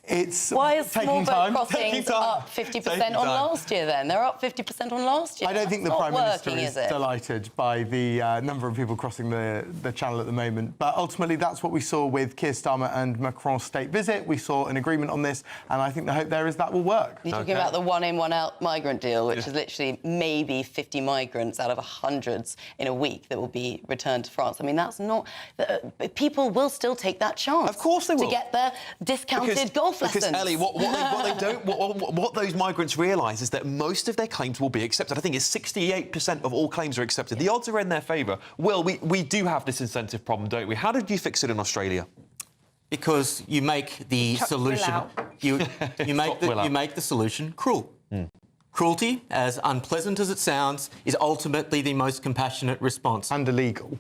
It's Why is taking small boat time. crossings up 50% on last year, then? They're up 50% on last year. I don't think the Prime Minister is it? delighted by the number of people crossing the channel at the moment. But ultimately, that's what we saw with Keir Starmer and Macron's state visit. We saw an agreement on this, and I think the hope there is that will work. You're talking about the one-in, one-out migrant deal, which is literally maybe 50 migrants out of hundreds in a week that will be returned to France. I mean, that's not... people will still take that chance. Of course they will. To get their discounted golf lessons. Because, Ellie, what those migrants realise is that most of their claims will be accepted. I think it's 68% of all claims are accepted. The odds are in their favour. Will, we do have this incentive problem, don't we? How did you fix it in Australia? Because you make the solution... You make the solution cruel. Cruelty, as unpleasant as it sounds, is ultimately the most compassionate response. And illegal.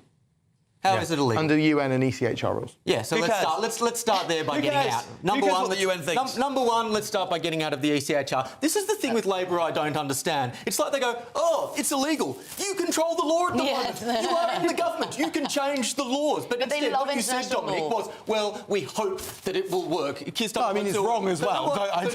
How is it illegal? Under UN and ECHR rules. Yeah, so let's start there by getting out. Number one, let's start by getting out of the ECHR. This is the thing with Labor I don't understand. It's like they go, oh, it's illegal. You control the law at the moment. You are in the government. You can change the laws. But instead, what you said, Dominic, was, well, we hope that it will work. I mean, it's wrong as well. So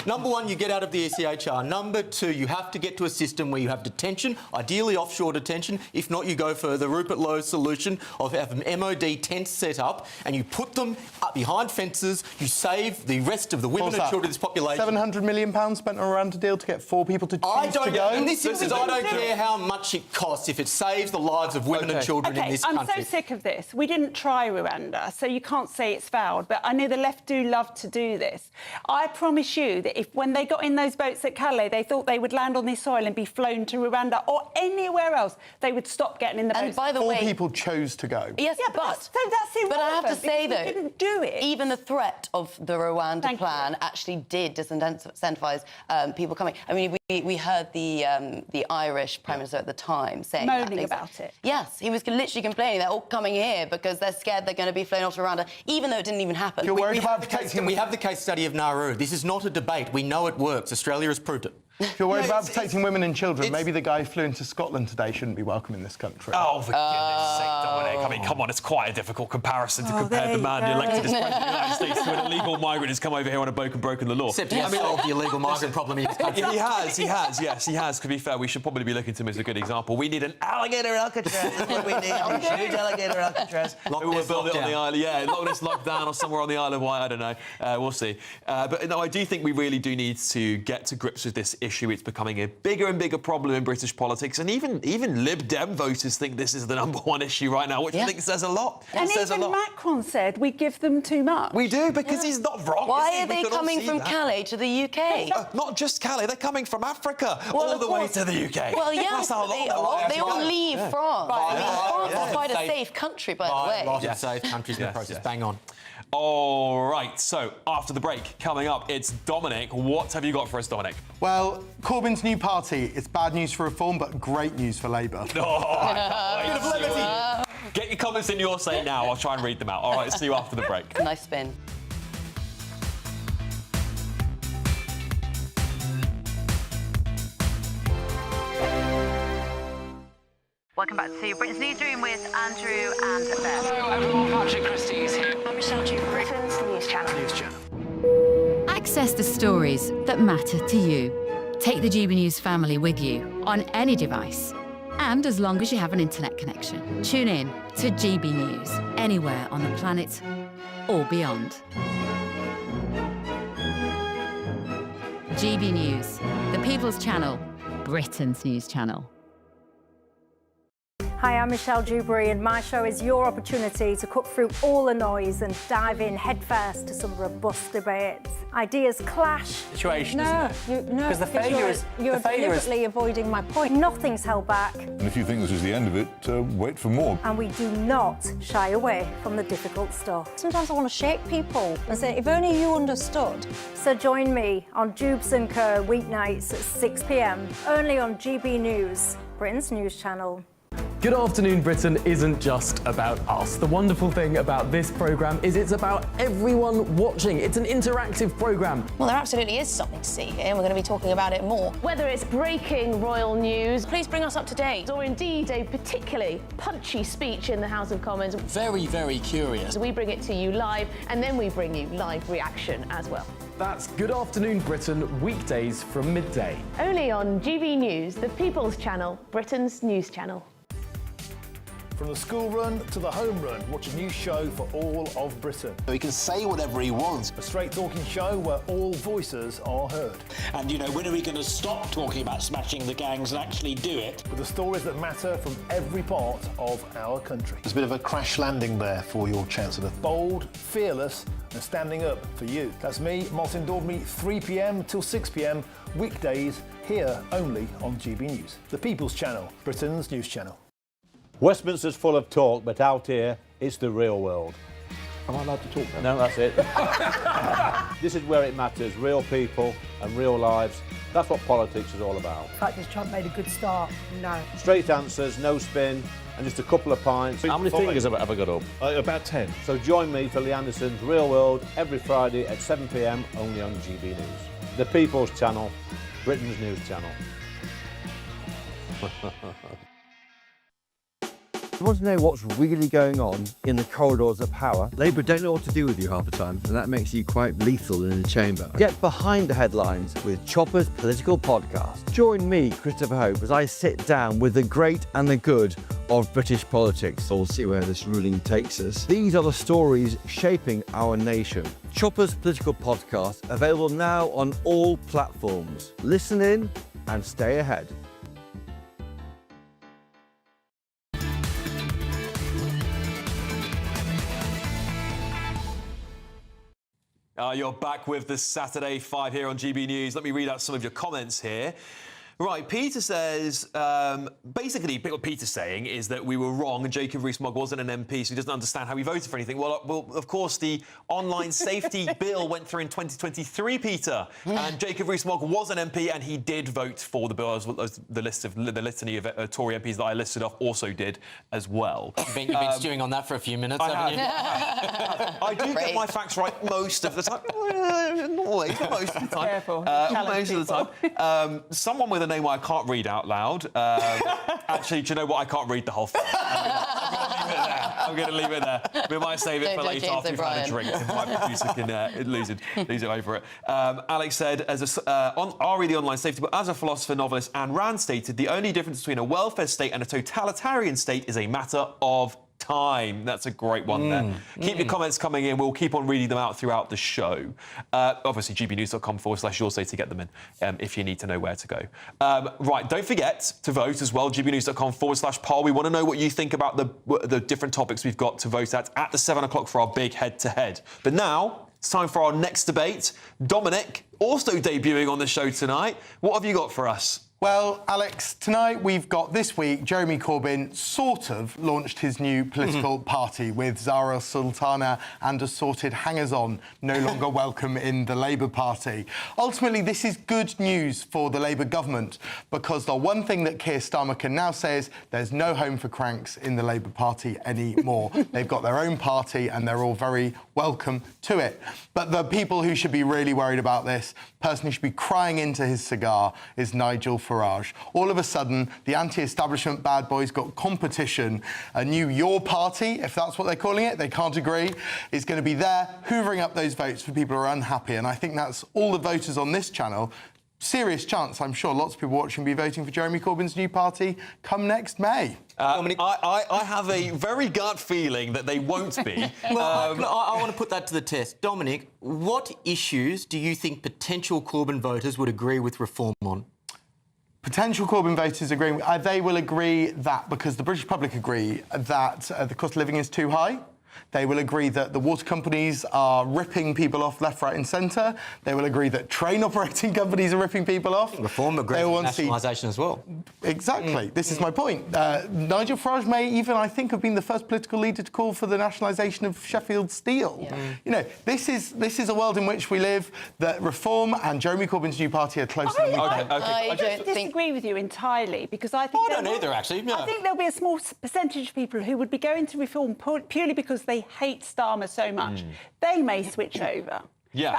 number one, you get out of the ECHR. Number two, you have to get to a system where you have detention, ideally offshore detention. If not, you go for the Rupert Lowe solution, solution of having MOD tents set up and you put them up behind fences, you save the rest of the women and children of this population. £700 million spent on a Rwanda deal to get 4 people to choose I to don't go? in this instance, I don't care how much it costs if it saves the lives of women and children in this country. I'm so sick of this. We didn't try Rwanda, so you can't say it's failed, but I know the left do love to do this. I promise you that if when they got in those boats at Calais, they thought they would land on this soil and be flown to Rwanda or anywhere else, they would stop getting in the boats. And by the way, 4 people chose to go. Yes, yeah, but that's irrelevant. But I have to say, though, we didn't do it. Even the threat of the Rwanda plan actually did disincentivize people coming. I mean, we heard the Irish Prime Minister at the time saying moaning about it. Yes, he was literally complaining they're all coming here because they're scared they're going to be flown off to Rwanda, even though it didn't even happen. We have the case study of Nauru. This is not a debate. We know it works. Australia has proved it. If you're worried about protecting women and children, maybe the guy who flew into Scotland today shouldn't be welcome in this country. Oh, for goodness sake, Dominic. I mean, come on, it's quite a difficult comparison to compare the man elected as President of the United States to an illegal migrant who's come over here on a boat and broken the law. Except he has solved the illegal migrant problem in his country. He has. To be fair, we should probably be looking to him as a good example. We need an alligator Alcatraz. That's what we need. A huge alligator Alcatraz. We will build it on the island. Yeah, Loch Ness lockdown or somewhere on the Isle of Wight. I don't know. We'll see. But no, I do think we really do need to get to grips with this issue. It's becoming a bigger and bigger problem in British politics, and even Lib Dem voters think this is the #1 issue right now, which I think says a lot. And even Macron said we give them too much. We do, because he's not wrong. Why are they coming from Calais to the UK? Not just Calais, they're coming from Africa all the way to the UK. Well, yeah, That's how long they all leave France. Right. I mean, France is quite a Safe. safe country, by the way. Lots of safe countries in the process. Bang on. All right, so after the break, coming up, it's Dominic. What have you got for us, Dominic? Well, Corbyn's new party. It's bad news for Reform, but great news for Labour. Get your comments in your say now. I'll try and read them out. All right, see you after the break. Nice spin. Welcome back to Britain's Newsroom with Andrew and Beth. Hello everyone, Patrick Christie's here. I'm Michelle Duke, Britain's News Channel. Access the stories that matter to you. Take the GB News family with you on any device. And as long as you have an internet connection. Tune in to GB News, anywhere on the planet or beyond. GB News, the People's Channel, Britain's News Channel. Hi, I'm Michelle Dewberry, and my show is your opportunity to cut through all the noise and dive in headfirst to some robust debates. Ideas clash. Situation, no, isn't it? No, because the failure is you're deliberately avoiding my point. Nothing's held back, And if you think this is the end of it, wait for more. and we do not shy away from the difficult stuff. Sometimes I want to shake people and say, if only you understood. So join me on Jubes and Co weeknights at 6 p.m. only on GB News, Britain's news channel. Good Afternoon Britain isn't just about us. The wonderful thing about this programme is it's about everyone watching. It's an interactive programme. Well, there absolutely is something to see here, and we're going to be talking about it more. Whether it's breaking royal news, please bring us up to date, or indeed a particularly punchy speech in the House of Commons. Very, very curious. We bring it to you live, and then we bring you live reaction as well. That's Good Afternoon Britain, weekdays from midday. Only on GB News, the People's Channel, Britain's news channel. From the school run to the home run, watch a new show for all of Britain. He can say whatever he wants. A straight talking show where all voices are heard. And, you know, when are we going to stop talking about smashing the gangs and actually do it? With the stories that matter from every part of our country. There's a bit of a crash landing there for your Chancellor. Bold, fearless and standing up for you. That's me, Martin Daubney, 3 p.m. till 6 p.m, weekdays, here only on GB News. The People's Channel, Britain's news channel. Westminster's full of talk, but out here, it's the real world. Am I allowed to talk then? No, that's it. This is where it matters, real people and real lives. That's what politics is all about. In fact, has Trump made a good start? No. Straight answers, no spin, and just a couple of pints. How many fingers have I got up? About 10. So join me for Lee Anderson's Real World every Friday at 7 p.m, only on GB News. The People's Channel, Britain's news channel. You want to know what's really going on in the corridors of power? Labour don't know what to do with you half the time, and that makes you quite lethal in the chamber. Get behind the headlines with Chopper's Political Podcast. Join me, Christopher Hope, as I sit down with the great and the good of British politics. We'll see where this ruling takes us. These are the stories shaping our nation. Chopper's political podcast, available now on all platforms. Listen in and stay ahead. You're back with the Saturday 5 here on GB News. Let me read out some of your comments here. Right, Peter says, basically, what Peter's saying is that we were wrong and Jacob Rees-Mogg wasn't an MP, so he doesn't understand how he voted for anything. Well, of course, the online safety bill went through in 2023, Peter, and Jacob Rees-Mogg was an MP and he did vote for the bill, as the litany of Tory MPs that I listed off also did as well. You've been stewing on that for a few minutes, haven't you? I do get my facts right most of the time. Not always, but most of the time. Careful. Most of the time. Someone with a name I can't read out loud. Actually, do you know what? I can't read the whole thing. I'm going to leave it there. We might save it for later after we've had a drink. My producer can lose it over it. Alex said, Ari, the online safety, but as a philosopher, novelist, Ayn Rand stated, the only difference between a welfare state and a totalitarian state is a matter of time. That's a great one there. Keep your comments coming in. We'll keep on reading them out throughout the show. Obviously, gbnews.com/yoursay to get them in if you need to know where to go. Right, don't forget to vote as well. gbnews.com/poll. We want to know what you think about the different topics we've got to vote at the 7 o'clock for our big head-to-head. But now, it's time for our next debate. Dominic, also debuting on the show tonight. What have you got for us? Well, Alex, tonight we've got this week Jeremy Corbyn sort of launched his new political party with Zara Sultana and assorted hangers-on no longer welcome in the Labour Party. Ultimately, this is good news for the Labour government because the one thing that Keir Starmer can now say is there's no home for cranks in the Labour Party anymore. They've got their own party and they're all very welcome to it. But the people who should be really worried about this, person who should be crying into his cigar, is Nigel Farage. All of a sudden, the anti-establishment bad boys got competition. A new Your Party, if that's what they're calling it, they can't agree, is going to be there hoovering up those votes for people who are unhappy. And I think that's all the voters on this channel. Serious chance, I'm sure lots of people watching will be voting for Jeremy Corbyn's new party come next May. I have a very gut feeling that they won't be. I want to put that to the test. Dominic, what issues do you think potential Corbyn voters would agree with reform on? Potential Corbyn voters agree. They will agree that because the British public agree that the cost of living is too high. They will agree that the water companies are ripping people off left, right and centre. They will agree that train operating companies are ripping people off. Reform agrees with nationalisation as well. Exactly. This is my point. Nigel Farage may even, I think, have been the first political leader to call for the nationalisation of Sheffield Steel. Yeah. You know, this is a world in which we live, that reform and Jeremy Corbyn's new party are closer than we think. I don't disagree with you entirely because I think... I don't either, actually. Yeah. I think there'll be a small percentage of people who would be going to reform purely because they hate Starmer so much. They may switch over. Yeah,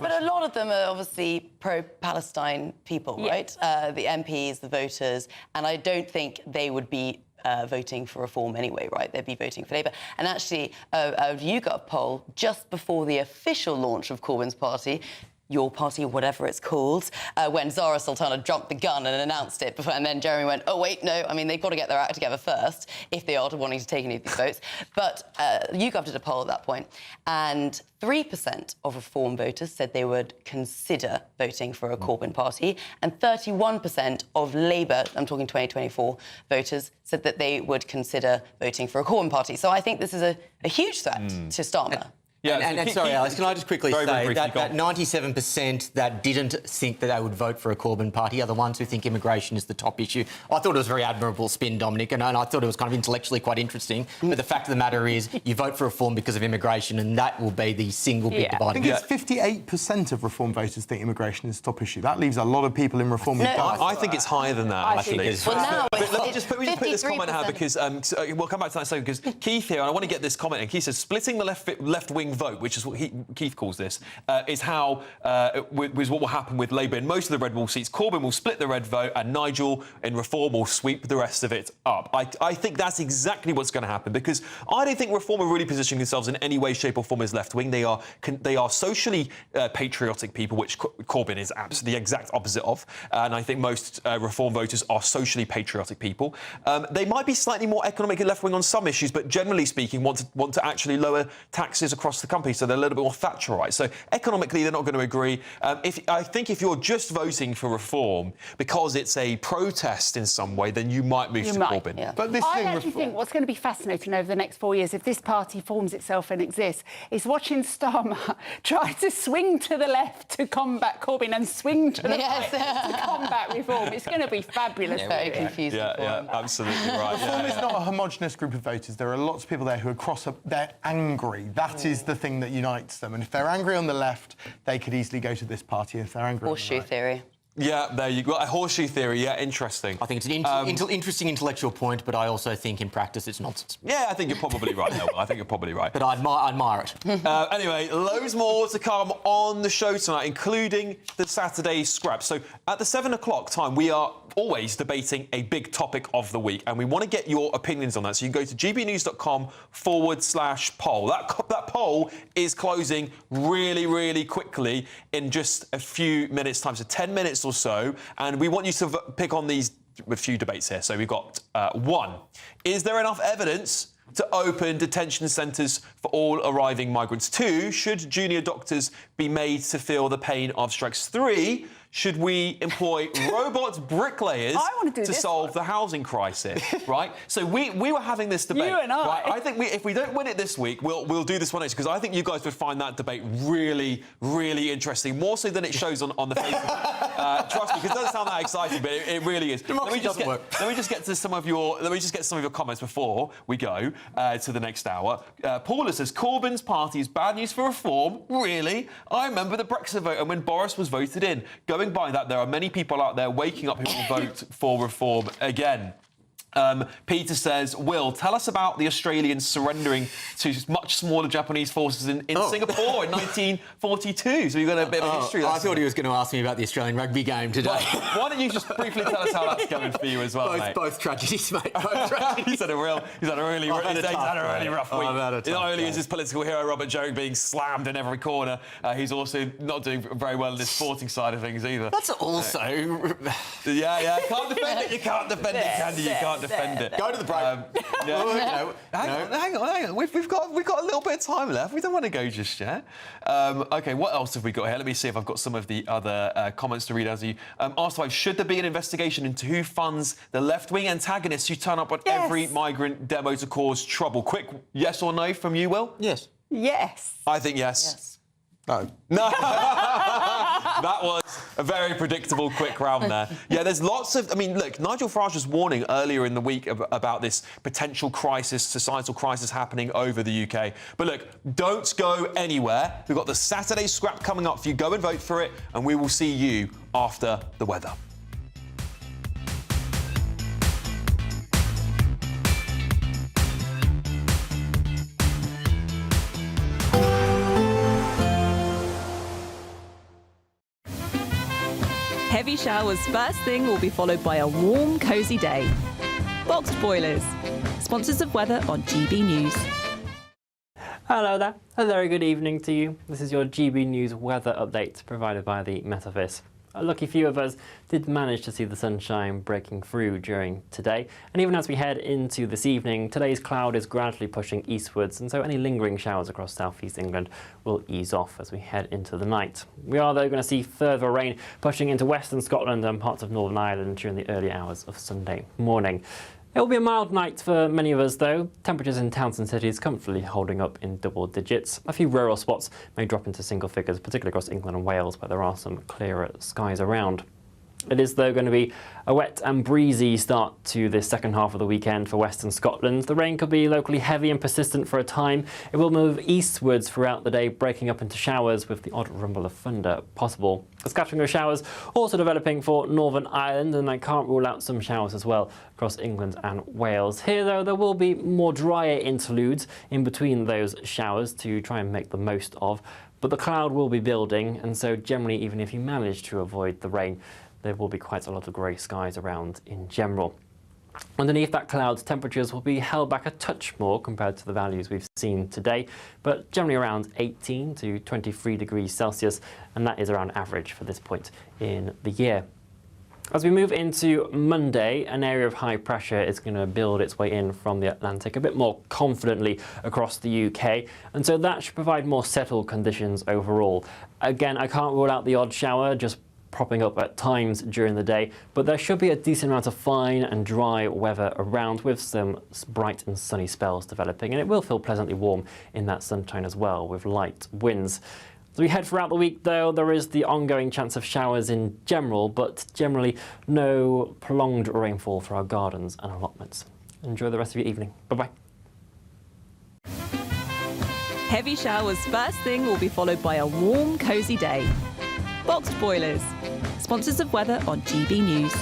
but a lot of them are obviously pro-Palestine people, right? The MPs, the voters, and I don't think they would be voting for reform anyway, right? They'd be voting for Labour. And actually, a YouGov poll just before the official launch of Corbyn's party, Your Party, whatever it's called, when Zara Sultana jumped the gun and announced it before, and then Jeremy went, oh, wait, no, I mean, they've got to get their act together first if they are wanting to take any of these votes. But YouGov did a poll at that point, and 3% of Reform voters said they would consider voting for a Corbyn party, and 31% of Labour, I'm talking 2024, voters said that they would consider voting for a Corbyn party. So I think this is a huge threat to Starmer. Yeah, and sorry, Alex, can I just quickly say that 97% that didn't think that they would vote for a Corbyn party are the ones who think immigration is the top issue. I thought it was a very admirable spin, Dominic, and I thought it was kind of intellectually quite interesting. But the fact of the matter is, you vote for reform because of immigration, and that will be the single big dividing. I think it's 58% of reform voters think immigration is the top issue. That leaves a lot of people in reform. I think it's higher than that, actually. Well, we just put this comment out because we'll come back to that soon. Because Keith here, and I want to get this comment. And Keith says, splitting the left wing vote, which is what Keith calls this, is how was what will happen with Labour in most of the red wall seats. Corbyn will split the red vote, and Nigel in Reform will sweep the rest of it up. I think that's exactly what's going to happen, because I don't think Reform are really positioning themselves in any way, shape or form as left-wing. They are socially patriotic people, which Corbyn is absolutely the exact opposite of, and I think most Reform voters are socially patriotic people. They might be slightly more economically left-wing on some issues, but generally speaking want to actually lower taxes across the country, so they're a little bit more Thatcherite. So economically, they're not going to agree. I think if you're just voting for Reform because it's a protest in some way, then you might move to Corbyn. Yeah. But I actually think what's going to be fascinating over the next 4 years, if this party forms itself and exists, is watching Starmer try to swing to the left to combat Corbyn and swing to the right to combat Reform. It's going to be fabulous. Very confusing. Yeah, absolutely right. Reform is not a homogenous group of voters. There are lots of people there who are they're angry. That is the thing that unites them. And if they're angry on the left, they could easily go to this party. If they're angry Horseshoe theory. Yeah, there you go. A horseshoe theory, yeah, interesting. I think it's an interesting intellectual point, but I also think in practice it's nonsense. Yeah, I think you're probably right, Noel. I think you're probably right. But I admire it. Anyway, loads more to come on the show tonight, including the Saturday scrap. So at the 7 o'clock time, we are always debating a big topic of the week, and we want to get your opinions on that. So you can go to gbnews.com/poll. That poll is closing really, really quickly in just a few minutes' time, so 10 minutes or so, and we want you to pick on these a few debates here. So we've got one: is there enough evidence to open detention centres for all arriving migrants? 2, should junior doctors be made to feel the pain of strikes? 3, should we employ robot bricklayers to solve the housing crisis? Right? So we were having this debate. You and I. Right? I think if we don't win it this week, we'll do this one next, because I think you guys would find that debate really, really interesting, more so than it shows on the Facebook. Trust me, because it doesn't sound that exciting, but it really is. Let me just get to some of your comments before we go to the next hour. Paula says Corbyn's party is bad news for Reform. Really? I remember the Brexit vote and when Boris was voted in. Going by that, there are many people out there waking up who will vote for Reform again. Peter says, Will, tell us about the Australians surrendering to much smaller Japanese forces in Singapore in 1942. So you've got a bit of a history lesson. I thought he was going to ask me about the Australian rugby game today. Why don't you just briefly tell us how that's going for you as well, mate? Both tragedies, mate. Both tragedies. He's had a really rough week. Not only is his political hero Robert Jones being slammed in every corner, he's also not doing very well in the sporting side of things either. That's also... Yeah. Can't defend it. You can't defend it, can you? You can't defend it. Go to the break. Hang on. We've got a little bit of time left. We don't want to go just yet. OK, what else have we got here? Let me see if I've got some of the other comments to read out to you. Asked, should there be an investigation into who funds the left-wing antagonists who turn up on every migrant demo to cause trouble? Quick yes or no from you, Will? Yes. Yes. I think yes. No. That was a very predictable quick round there. Yeah, there's lots of... I mean, look, Nigel Farage was warning earlier in the week about this potential crisis, societal crisis happening over the UK. But look, don't go anywhere. We've got the Saturday scrap coming up for you. Go and vote for it, and we will see you after the weather. Heavy showers first thing will be followed by a warm, cosy day. Boxed boilers, sponsors of weather on GB News. Hello there, a very good evening to you. This is your GB News weather update provided by the Metaverse. A lucky few of us did manage to see the sunshine breaking through during today, and even as we head into this evening, today's cloud is gradually pushing eastwards, and so any lingering showers across southeast England will ease off as we head into the night. We are though going to see further rain pushing into western Scotland and parts of Northern Ireland during the early hours of Sunday morning. It will be a mild night for many of us though, temperatures in towns and cities comfortably holding up in double digits. A few rural spots may drop into single figures, particularly across England and Wales where there are some clearer skies around. It is, though, going to be a wet and breezy start to the second half of the weekend for Western Scotland. The rain could be locally heavy and persistent for a time. It will move eastwards throughout the day, breaking up into showers with the odd rumble of thunder possible. A scattering of showers also developing for Northern Ireland, and I can't rule out some showers as well across England and Wales. Here, though, there will be more drier interludes in between those showers to try and make the most of. But the cloud will be building, and so generally, even if you manage to avoid the rain, there will be quite a lot of grey skies around in general. Underneath that cloud, temperatures will be held back a touch more compared to the values we've seen today, but generally around 18 to 23 degrees Celsius, and that is around average for this point in the year. As we move into Monday, an area of high pressure is going to build its way in from the Atlantic a bit more confidently across the UK, and so that should provide more settled conditions overall. Again, I can't rule out the odd shower just propping up at times during the day, but there should be a decent amount of fine and dry weather around with some bright and sunny spells developing, and it will feel pleasantly warm in that sunshine as well with light winds. As we head throughout the week, though, there is the ongoing chance of showers in general, but generally no prolonged rainfall for our gardens and allotments. Enjoy the rest of your evening. Bye-bye. Heavy showers first thing will be followed by a warm, cosy day. Boxed Boilers, sponsors of weather on GB News.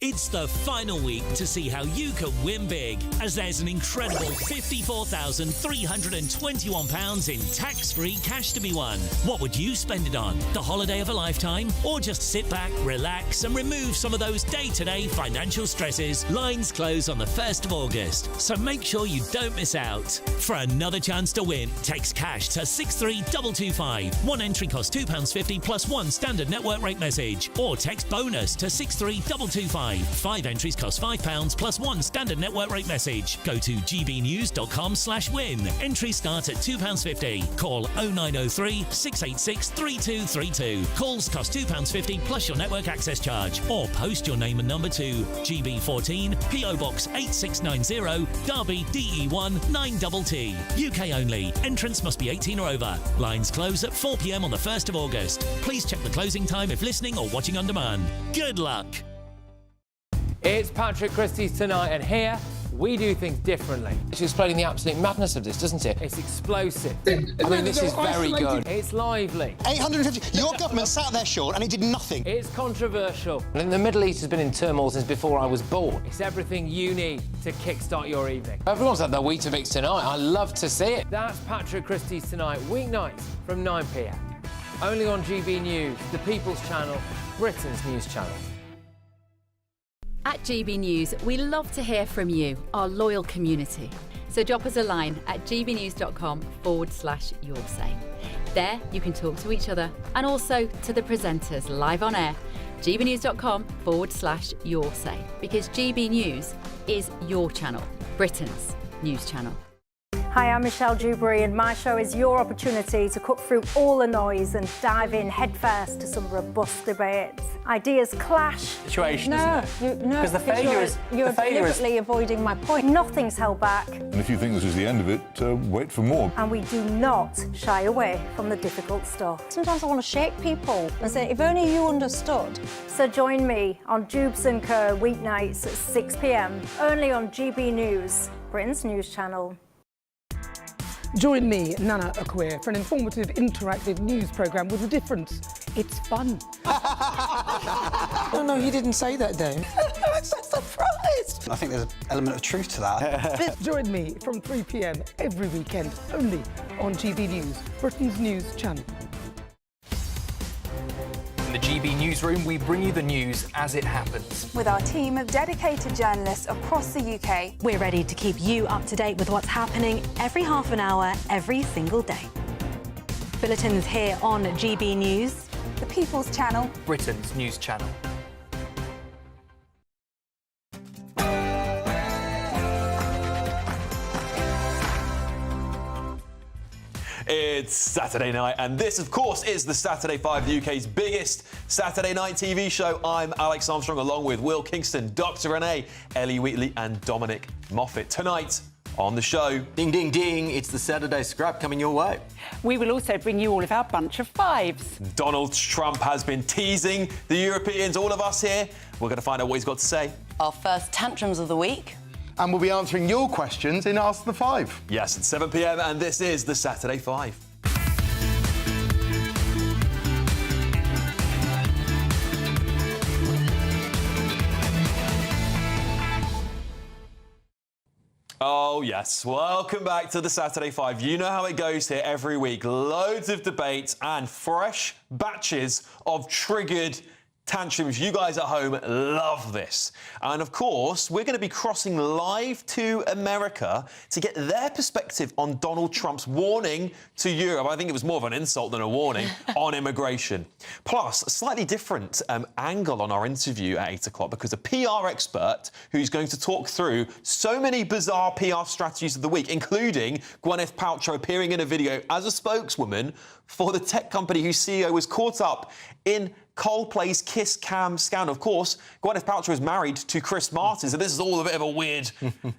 It's the final week to see how you can win big, as there's an incredible £54,321 in tax-free cash to be won. What would you spend it on? The holiday of a lifetime? Or just sit back, relax and remove some of those day-to-day financial stresses? Lines close on the 1st of August, so make sure you don't miss out. For another chance to win, text cash to 63225. One entry costs £2.50 plus one standard network rate message, or text bonus to 63225. 5 entries cost £5 plus one standard network rate message. Go to gbnews.com/win. Entries start at £2.50. Call 0903 686 3232. Calls cost £2.50 plus your network access charge. Or post your name and number to GB14 PO Box 8690 Derby DE1 9TT. UK only. Entrance must be 18 or over. Lines close at 4 p.m. on the 1st of August. Please check the closing time if listening or watching on demand. Good luck. It's Patrick Christie's Tonight, and here we do things differently. It's explaining the absolute madness of this, doesn't it? It's explosive. I mean, this is very good. It's lively. 850. Your government sat there, Sean, and it did nothing. It's controversial. And the Middle East has been in turmoil since before I was born. It's everything you need to kickstart your evening. Everyone's had their Weetabix tonight. I love to see it. That's Patrick Christie's Tonight, weeknights from 9 p.m. Only on GB News, the People's Channel, Britain's news channel. At GB News, we love to hear from you, our loyal community. So drop us a line at gbnews.com/yoursay. There you can talk to each other and also to the presenters live on air. gbnews.com/yoursay, because GB News is your channel, Britain's news channel. Hi, I'm Michelle Dewberry, and my show is your opportunity to cut through all the noise and dive in headfirst to some robust debates. Ideas clash. Situation, No, Because the failure is... You're deliberately avoiding my point. Nothing's held back. And if you think this is the end of it, wait for more. And we do not shy away from the difficult stuff. Sometimes I want to shake people and say, if only you understood. So join me on Jubes & Co weeknights at 6 p.m, only on GB News, Britain's news channel. Join me, Nana Okoye, for an informative, interactive news programme with a difference. It's fun. No, he didn't say that, Dave. I'm so surprised. I think there's an element of truth to that. Join me from 3 p.m. every weekend, only on GB News, Britain's news channel. In the GB Newsroom, we bring you the news as it happens. With our team of dedicated journalists across the UK, we're ready to keep you up to date with what's happening every half an hour, every single day. Bulletins here on GB News, the People's Channel, Britain's news channel. It's Saturday night, and this, of course, is the Saturday 5, the UK's biggest Saturday night TV show. I'm Alex Armstrong, along with Will Kingston, Dr. Renee, Ellie Wheatley and Dominic Moffat. Tonight, on the show. Ding, ding, ding. It's the Saturday Scrap coming your way. We will also bring you all of our bunch of fives. Donald Trump has been teasing the Europeans, all of us here. We're going to find out what he's got to say. Our first tantrums of the week. And we'll be answering your questions in Ask the Five. Yes, at 7 p.m, and this is the Saturday Five. Oh, yes. Welcome back to the Saturday Five. You know how it goes here every week. Loads of debates and fresh batches of triggered tantrums. You guys at home love this. And of course, we're going to be crossing live to America to get their perspective on Donald Trump's warning to Europe. I think it was more of an insult than a warning on immigration. Plus, a slightly different angle on our interview at 8 o'clock because a PR expert who's going to talk through so many bizarre PR strategies of the week, including Gwyneth Paltrow appearing in a video as a spokeswoman for the tech company whose CEO was caught up in Coldplay's Kiss Cam scandal. Of course, Gwyneth Paltrow is married to Chris Martin, so this is all a bit of a weird...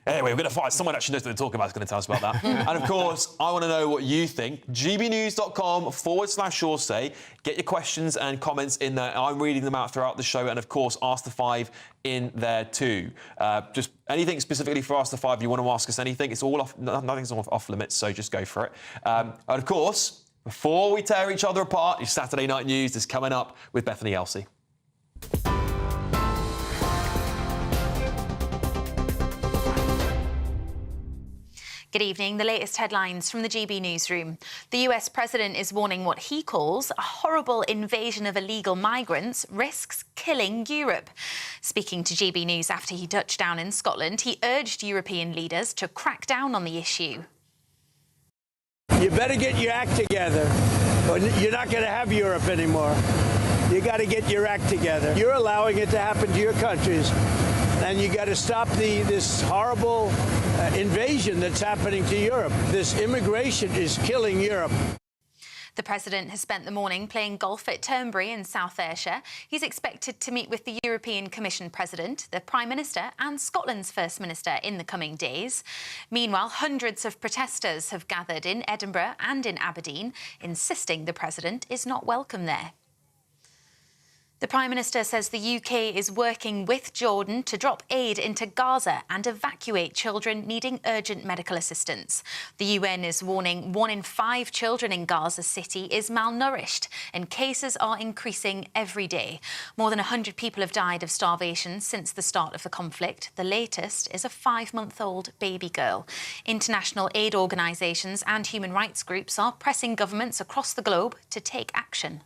Anyway, we're going to find someone actually knows what they're talking about is going to tell us about that. And of course, I want to know what you think. gbnews.com/yoursay. Get your questions and comments in there. I'm reading them out throughout the show, and of course, Ask the Five in there too. Just anything specifically for Ask the Five, you want to ask us anything, it's all off, nothing's off limits, so just go for it. And of course, before we tear each other apart, your Saturday Night News is coming up with Bethany Elsey. Good evening. The latest headlines from the GB Newsroom. The US president is warning what he calls a horrible invasion of illegal migrants risks killing Europe. Speaking to GB News after he touched down in Scotland, he urged European leaders to crack down on the issue. You better get your act together, or you're not going to have Europe anymore. You got to get your act together. You're allowing it to happen to your countries, and you got to stop this horrible invasion that's happening to Europe. This immigration is killing Europe. The president has spent the morning playing golf at Turnberry in South Ayrshire. He's expected to meet with the European Commission President, the Prime Minister and Scotland's First Minister in the coming days. Meanwhile, hundreds of protesters have gathered in Edinburgh and in Aberdeen, insisting the president is not welcome there. The Prime Minister says the UK is working with Jordan to drop aid into Gaza and evacuate children needing urgent medical assistance. The UN is warning 1 in 5 children in Gaza City is malnourished, and cases are increasing every day. More than 100 people have died of starvation since the start of the conflict. The latest is a 5-month-old baby girl. International aid organisations and human rights groups are pressing governments across the globe to take action.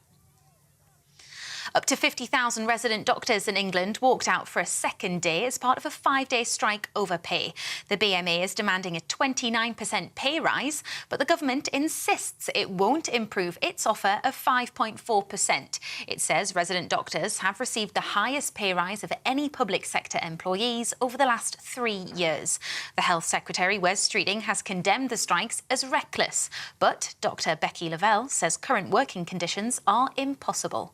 Up to 50,000 resident doctors in England walked out for a second day as part of a 5-day strike over pay. The BMA is demanding a 29% pay rise, but the government insists it won't improve its offer of 5.4%. It says resident doctors have received the highest pay rise of any public sector employees over the last 3 years. The Health Secretary, Wes Streeting, has condemned the strikes as reckless, but Dr Becky Lavelle says current working conditions are impossible.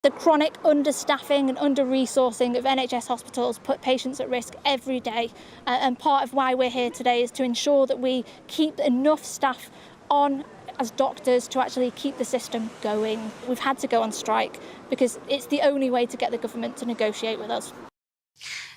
The chronic understaffing and under-resourcing of NHS hospitals put patients at risk every day. And part of why we're here today is to ensure that we keep enough staff on as doctors to actually keep the system going. We've had to go on strike because it's the only way to get the government to negotiate with us.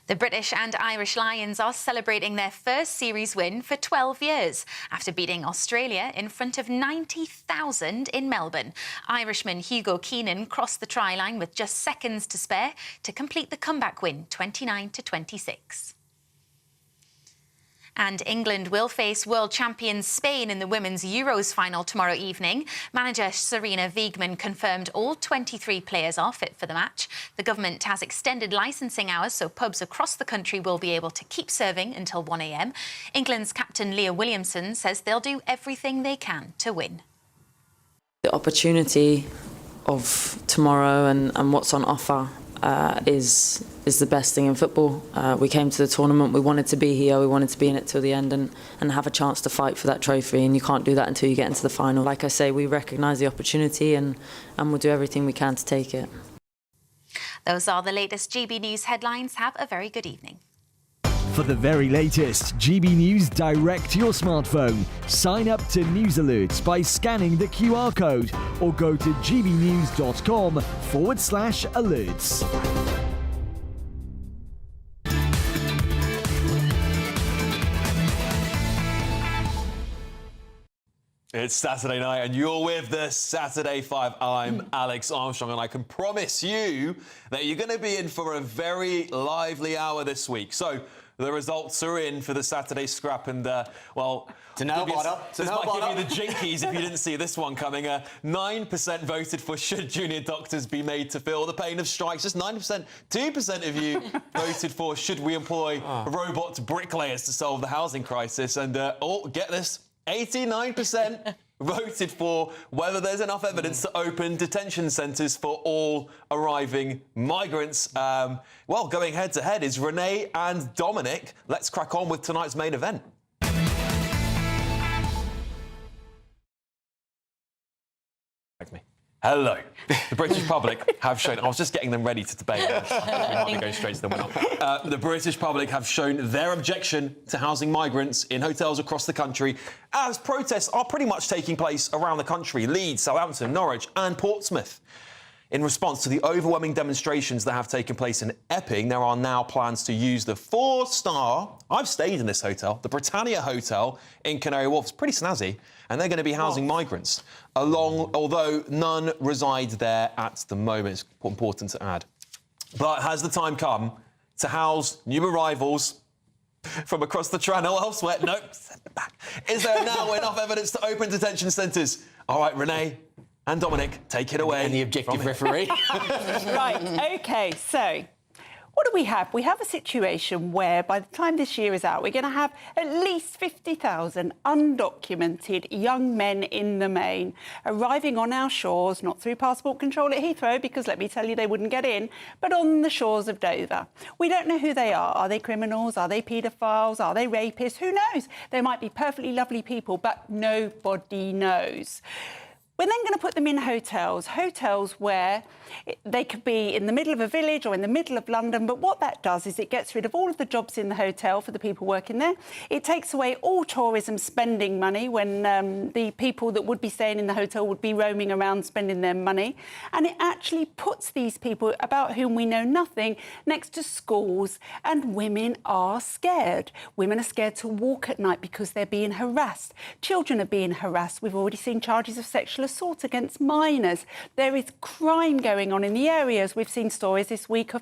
The British and Irish Lions are celebrating their first series win for 12 years after beating Australia in front of 90,000 in Melbourne. Irishman Hugo Keenan crossed the try line with just seconds to spare to complete the comeback win, 29-26. And England will face world champions Spain in the Women's Euros final tomorrow evening. Manager Sarina Wiegman confirmed all 23 players are fit for the match. The government has extended licensing hours, so pubs across the country will be able to keep serving until 1 a.m. England's captain Leah Williamson says they'll do everything they can to win. The opportunity of tomorrow and what's on offer is the best thing in football. We came to the tournament, we wanted to be here, we wanted to be in it till the end and have a chance to fight for that trophy, and you can't do that until you get into the final. Like I say, we recognise the opportunity and we'll do everything we can to take it. Those are the latest GB News headlines. Have a very good evening. For the very latest GB News direct to your smartphone, sign up to News Alerts by scanning the QR code or go to gbnews.com/alerts. It's Saturday night and you're with the Saturday 5. I'm Alex Armstrong and I can promise you that you're going to be in for a very lively hour this week. So the results are in for the Saturday scrap and, well... To know butter. This might give you the jinkies if you didn't see this one coming. 9% voted for should junior doctors be made to feel the pain of strikes. Just 9%. 2% of you voted for should we employ robot bricklayers to solve the housing crisis. And, get this, 89% voted for whether there's enough evidence to open detention centres for all arriving migrants. Well, going head-to-head is Renee and Dominic. Let's crack on with tonight's main event. Hello. The British public have shown... I was just getting them ready to debate. We might be going straight to the winner. The British public have shown their objection to housing migrants in hotels across the country as protests are pretty much taking place around the country. Leeds, Southampton, Norwich and Portsmouth. In response to the overwhelming demonstrations that have taken place in Epping, there are now plans to use the 4-star... I've stayed in this hotel, the Britannia Hotel in Canary Wharf. It's pretty snazzy. And they're going to be housing migrants, although none reside there at the moment. It's important to add. But has the time come to house new arrivals from across the Channel elsewhere? No, send them back. Is there now enough evidence to open detention centres? All right, Renee and Dominic, take it away. And the objective referee. Right, OK, so... what do we have? We have a situation where by the time this year is out, we're going to have at least 50,000 undocumented young men in the main arriving on our shores, not through passport control at Heathrow, because let me tell you, they wouldn't get in, but on the shores of Dover. We don't know who they are. Are they criminals? Are they paedophiles? Are they rapists? Who knows? They might be perfectly lovely people, but nobody knows. We're then going to put them in hotels where they could be in the middle of a village or in the middle of London, but what that does is it gets rid of all of the jobs in the hotel for the people working there. It takes away all tourism spending money when the people that would be staying in the hotel would be roaming around spending their money. And it actually puts these people, about whom we know nothing, next to schools, and women are scared. Women are scared to walk at night because they're being harassed. Children are being harassed. We've already seen charges of sexual assault against minors. There is crime going on in the areas. We've seen stories this week of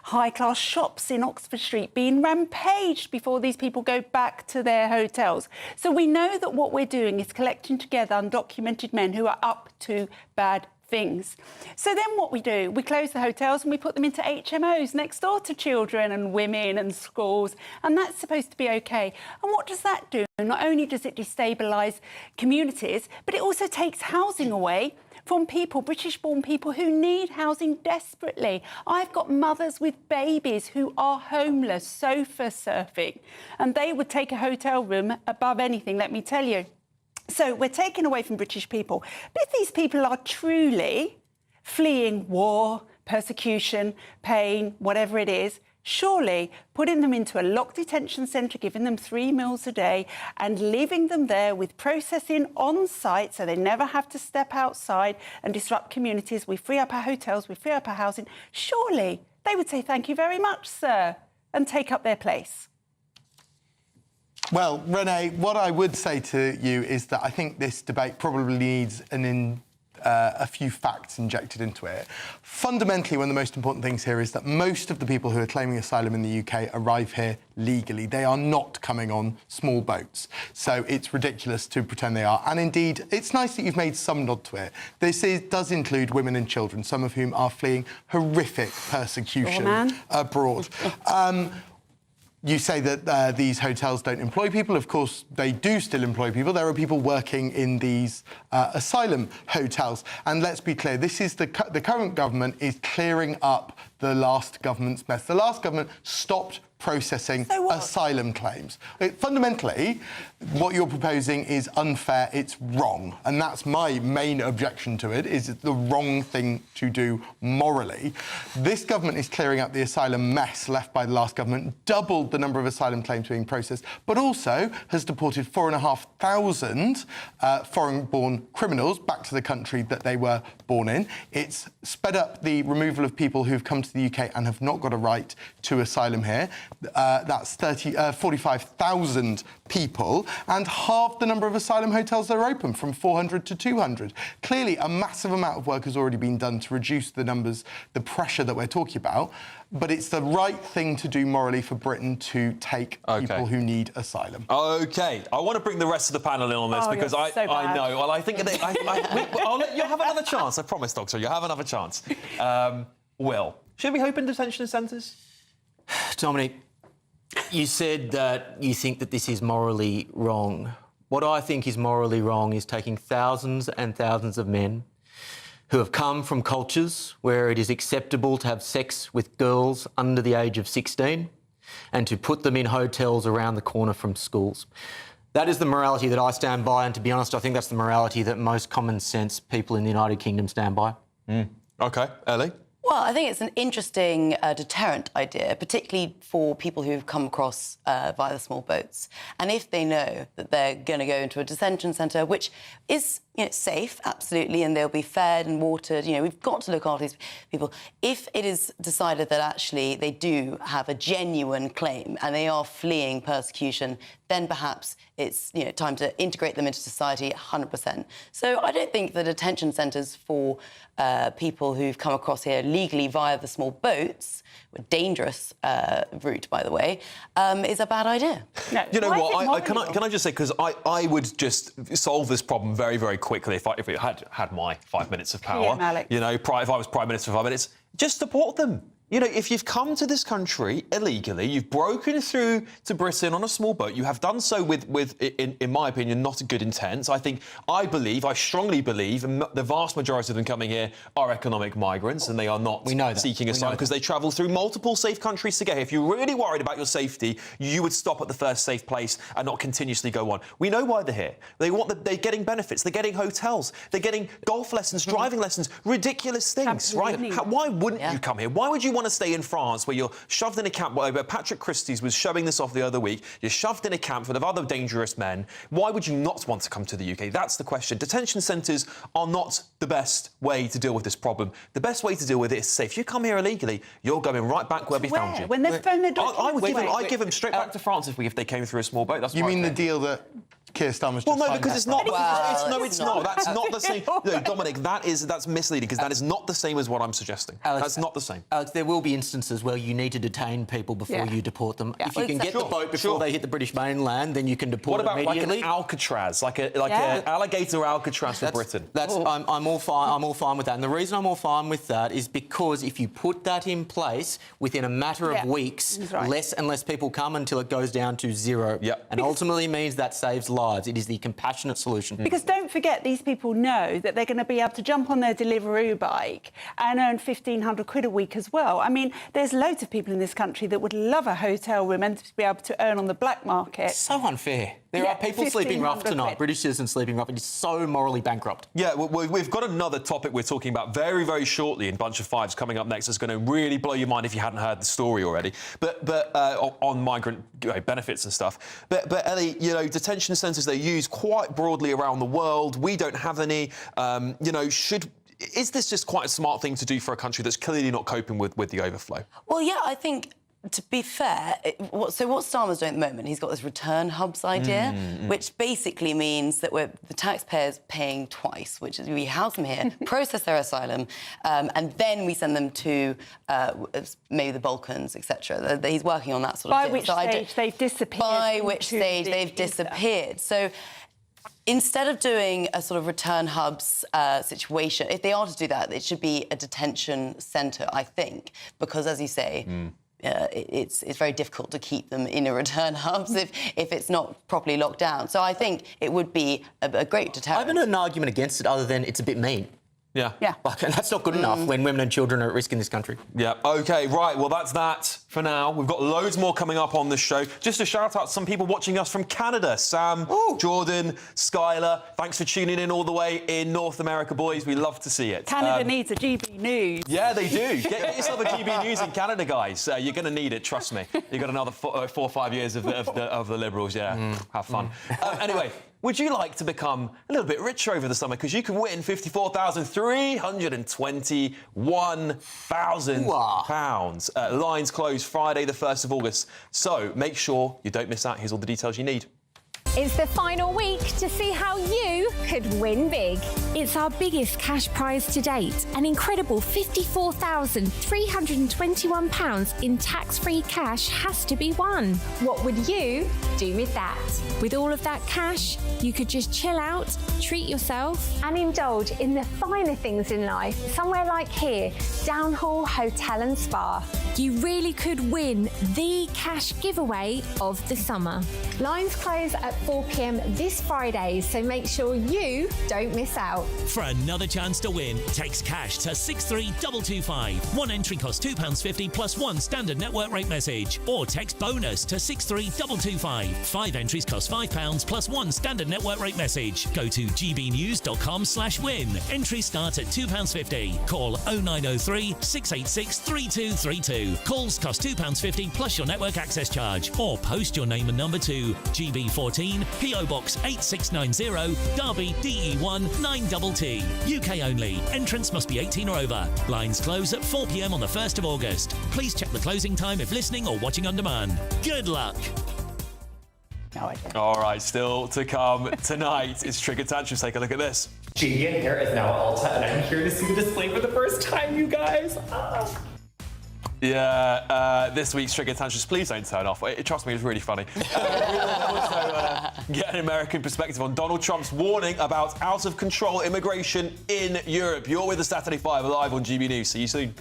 high-class shops in Oxford Street being rampaged before these people go back to their hotels. So we know that what we're doing is collecting together undocumented men who are up to bad things. So then what we do, we close the hotels and we put them into HMOs next door to children and women and schools, and that's supposed to be OK. And what does that do? Not only does it destabilise communities, but it also takes housing away from people, British-born people who need housing desperately. I've got mothers with babies who are homeless, sofa surfing, and they would take a hotel room above anything, let me tell you. So we're taking away from British people. But if these people are truly fleeing war, persecution, pain, whatever it is, surely putting them into a locked detention centre, giving them 3 meals a day and leaving them there with processing on site so they never have to step outside and disrupt communities. We free up our hotels, we free up our housing. Surely they would say, thank you very much, sir, and take up their place. Well, Renee, what I would say to you is that I think this debate probably needs a few facts injected into it. Fundamentally, one of the most important things here is that most of the people who are claiming asylum in the UK arrive here legally. They are not coming on small boats. So it's ridiculous to pretend they are. And indeed, it's nice that you've made some nod to it. This does include women and children, some of whom are fleeing horrific persecution abroad. You say that these hotels don't employ people. Of course, they do still employ people. There are people working in these asylum hotels. And let's be clear, this is the current government is clearing up the last government's mess. The last government stopped processing asylum claims. Fundamentally, what you're proposing is unfair, it's wrong. And that's my main objection to it, is it's the wrong thing to do morally. This government is clearing up the asylum mess left by the last government, doubled the number of asylum claims being processed, but also has deported 4,500 foreign-born criminals back to the country that they were born in. It's sped up the removal of people who've come to the UK and have not got a right to asylum here. That's 45,000 people, and half the number of asylum hotels that are open, from 400 to 200. Clearly, a massive amount of work has already been done to reduce the numbers, the pressure that we're talking about, but it's the right thing to do morally for Britain to take people who need asylum. OK, I want to bring the rest of the panel in on this because I know. Well, I think I'll let you have another chance. I promise, Doctor, you'll have another chance. Will, should we open detention centres? Dominic, you said that you think that this is morally wrong. What I think is morally wrong is taking thousands and thousands of men who have come from cultures where it is acceptable to have sex with girls under the age of 16 and to put them in hotels around the corner from schools. That is the morality that I stand by, and to be honest, I think that's the morality that most common sense people in the United Kingdom stand by. OK, Ellie? Well, I think it's an interesting deterrent idea, particularly for people who've come across via the small boats. And if they know that they're going to go into a detention centre, which is safe, absolutely, and they'll be fed and watered, we've got to look after these people. If it is decided that actually they do have a genuine claim and they are fleeing persecution, then perhaps it's time to integrate them into society 100%. So I don't think the detention centres for people who've come across here legally via the small boats, a dangerous route, by the way, is a bad idea. No, you know what? Can I just say, because I would just solve this problem very, very quickly if it had my 5 minutes of power. If I was Prime Minister for 5 minutes, just deport them. If you've come to this country illegally, you've broken through to Britain on a small boat, you have done so with in my opinion, not a good intent. I strongly believe, and the vast majority of them coming here are economic migrants, and they are not seeking asylum because they travel through multiple safe countries to get here. If you're really worried about your safety, you would stop at the first safe place and not continuously go on. We know why they're here. They're getting benefits, they're getting hotels, they're getting golf lessons, driving lessons, ridiculous things, right? Why wouldn't you come here? Why would you want to stay in France where you're shoved in a camp? Patrick Christie's was showing this off the other week. You're shoved in a camp full of other dangerous men. Why would you not want to come to the UK? That's the question. Detention centres are not the best way to deal with this problem. The best way to deal with it is to say, if you come here illegally, you're going right back where we found you. When they've thrown their documents I'd give them straight back to France if they came through a small boat. That's you mean the deal that Keir Starmer's just no, because it's not. It's not. That's not the same. No, Dominic, that's misleading because that is not the same as what I'm suggesting. Alex, that's not the same. Alex, there will be instances where you need to detain people before you deport them. If you can get the boat before they hit the British mainland, then you can deport them immediately. What about like an Alcatraz, like an alligator Alcatraz for Britain? I'm all fine with that. And the reason I'm all fine with that is because if you put that in place within a matter of weeks, less and less people come until it goes down to zero. And ultimately means that saves lives. It is the compassionate solution. Because don't forget, these people know that they're going to be able to jump on their Deliveroo bike and earn 1,500 quid a week as well. I mean, there's loads of people in this country that would love a hotel room and to be able to earn on the black market. So unfair. There are people sleeping rough tonight, British citizens sleeping rough. It is so morally bankrupt. Yeah, we've got another topic we're talking about very, very shortly in Bunch of Fives coming up next. That's going to really blow your mind if you hadn't heard the story already. But on migrant benefits and stuff. But Ellie, detention centres, they're used quite broadly around the world. We don't have any. Is this just quite a smart thing to do for a country that's clearly not coping with the overflow? Well, yeah, I think, to be fair, what Starmer's doing at the moment, he's got this return hubs idea, which basically means that the taxpayers paying twice, which is we house them here, process their asylum, and then we send them to maybe the Balkans, etc. He's working on that sort of thing. By which stage they've disappeared. By which stage they've disappeared. So instead of doing a sort of return hubs situation, if they are to do that, it should be a detention centre, I think, because, as you say, it's very difficult to keep them in a return hubs if it's not properly locked down. So I think it would be a great deterrent. I haven't heard an argument against it other than it's a bit mean. Yeah. Like, and that's not good enough when women and children are at risk in this country. Yeah. OK, right. Well, that's that for now. We've got loads more coming up on this show. Just to shout out some people watching us from Canada. Sam, Jordan, Skylar, thanks for tuning in all the way in North America, boys. We love to see it. Canada needs a GB News. Yeah, they do. Get yourself a GB News in Canada, guys. You're going to need it, trust me. You've got another 4 or 5 years of the Liberals, yeah. Have fun. Anyway, would you like to become a little bit richer over the summer? Because you can win £54,321,000. Lines close Friday, the 1st of August. So make sure you don't miss out. Here's all the details you need. It's the final week to see how you could win big. It's our biggest cash prize to date, an incredible £54,321 in tax-free cash has to be won. What would you do with that? With all of that cash, you could just chill out, treat yourself, and indulge in the finer things in life, somewhere like here, Downhall Hotel and Spa. You really could win the cash giveaway of the summer. Lines close at 4 p.m. this Friday, so make sure you don't miss out. For another chance to win, text cash to 63225. One entry costs £2.50 plus one standard network rate message. Or text bonus to 63225. 5 entries cost £5 plus one standard network rate message. Go to gbnews.com/win. Entries start at £2.50. Call 0903 686 3232. Calls cost £2.50 plus your network access charge. Or post your name and number to GB14 PO Box 8690 Derby DE1 9TT. UK only. Entrance must be 18 or over. Lines close at 4 p.m. on the 1st of August. Please check the closing time if listening or watching on demand. Good luck. All right, still to come tonight is Trigger Tantrums. Take a look at this. GBN hair is now Alta, and I'm here to see the display for the first time, you guys. Yeah, this week's Trigger Tantrums, please don't turn off. Trust me, it's really funny. We'll also get an American perspective on Donald Trump's warning about out-of-control immigration in Europe. You're with us Saturday 5 live on GB News. See you soon.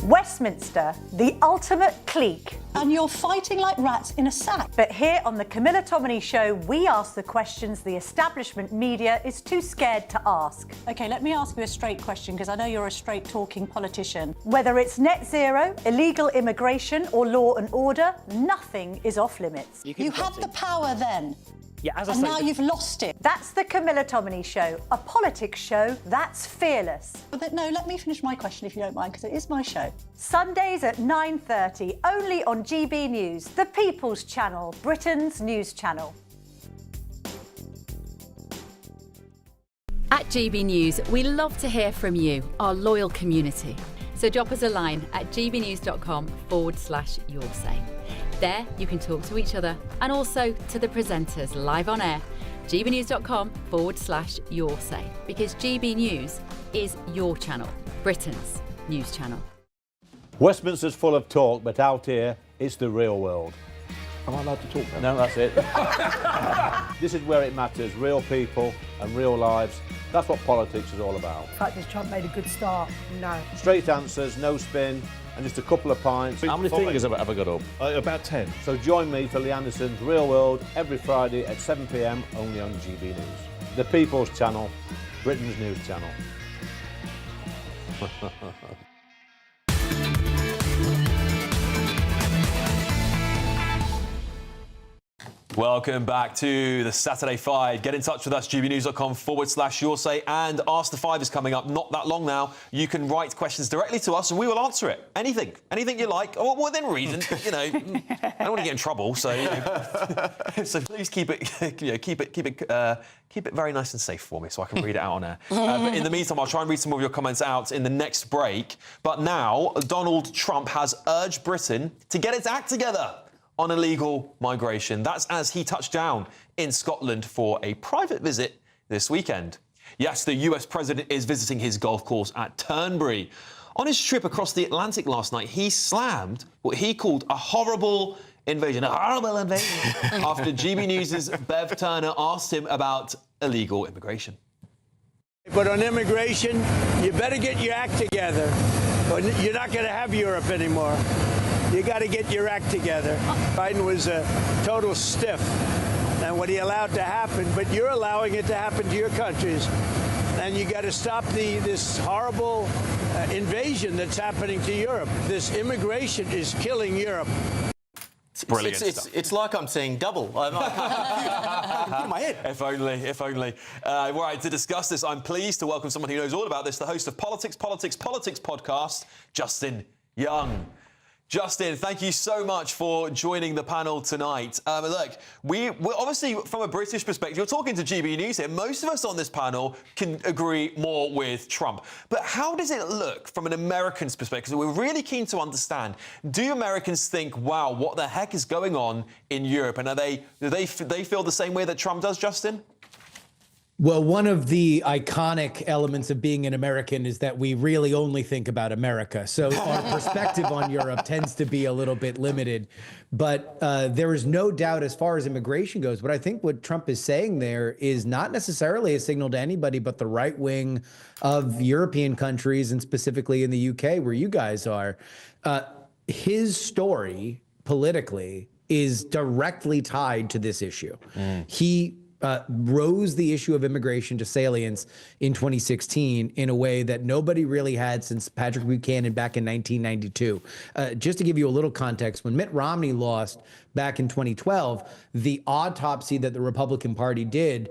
Westminster, the ultimate clique. And you're fighting like rats in a sack. But here on the Camilla Tominey Show, we ask the questions the establishment media is too scared to ask. OK, let me ask you a straight question, because I know you're a straight-talking politician. Whether it's net zero, illegal immigration or law and order, nothing is off-limits. You had the power then. Yeah, as I say, now you've lost it. That's the Camilla Tominey Show, a politics show that's fearless. No, let me finish my question if you don't mind, because it is my show. Sundays at 9:30, only on GB News, the People's Channel, Britain's news channel. At GB News, we love to hear from you, our loyal community. So drop us a line at gbnews.com/yoursay. There, you can talk to each other and also to the presenters live on air. gbnews.com/yoursay, because GB News is your channel, Britain's news channel. Westminster's full of talk, but out here, it's the real world. Am I allowed to talk now? No, that's it. This is where it matters, real people and real lives. That's what politics is all about. The fact is Trump made a good start. No. Straight answers, no spin, and just a couple of pints. How many fingers have I got up? About 10. So join me for Lee Anderson's Real World every Friday at 7 p.m. only on GB News. The People's Channel, Britain's news channel. Welcome back to the Saturday Five. Get in touch with us, gbnews.com/yoursay, and Ask the Five is coming up not that long now. You can write questions directly to us and we will answer it. Anything you like, or within reason. You know, I don't want to get in trouble, so so please keep it very nice and safe for me, so I can read it out on air. But in the meantime, I'll try and read some of your comments out in the next break. But now, Donald Trump has urged Britain to get its act together on illegal migration. That's as he touched down in Scotland for a private visit this weekend. Yes, the US president is visiting his golf course at Turnberry. On his trip across the Atlantic last night, he slammed what he called a horrible invasion, after GB News' Bev Turner asked him about illegal immigration. But on immigration, you better get your act together, or you're not going to have Europe anymore. You got to get your act together. Biden was a total stiff, and what he allowed to happen, but you're allowing it to happen to your countries. And you got to stop this horrible invasion that's happening to Europe. This immigration is killing Europe. It's brilliant It's like I'm seeing double. I can't compute in my head. If only. Right, to discuss this, I'm pleased to welcome someone who knows all about this, the host of Politics podcast, Justin Young. Justin, thank you so much for joining the panel tonight. Look, we're obviously, from a British perspective, you're talking to GB News here. Most of us on this panel can agree more with Trump. But how does it look from an American's perspective? We're really keen to understand. Do Americans think, wow, what the heck is going on in Europe? And do they feel the same way that Trump does, Justin? Well, one of the iconic elements of being an American is that we really only think about America. So our perspective on Europe tends to be a little bit limited. But there is no doubt as far as immigration goes. But I think what Trump is saying there is not necessarily a signal to anybody but the right wing of European countries, and specifically in the UK, where you guys are. His story politically is directly tied to this issue. He rose the issue of immigration to salience in 2016 in a way that nobody really had since Patrick Buchanan back in 1992. Just to give you a little context, when Mitt Romney lost back in 2012, the autopsy that the Republican Party did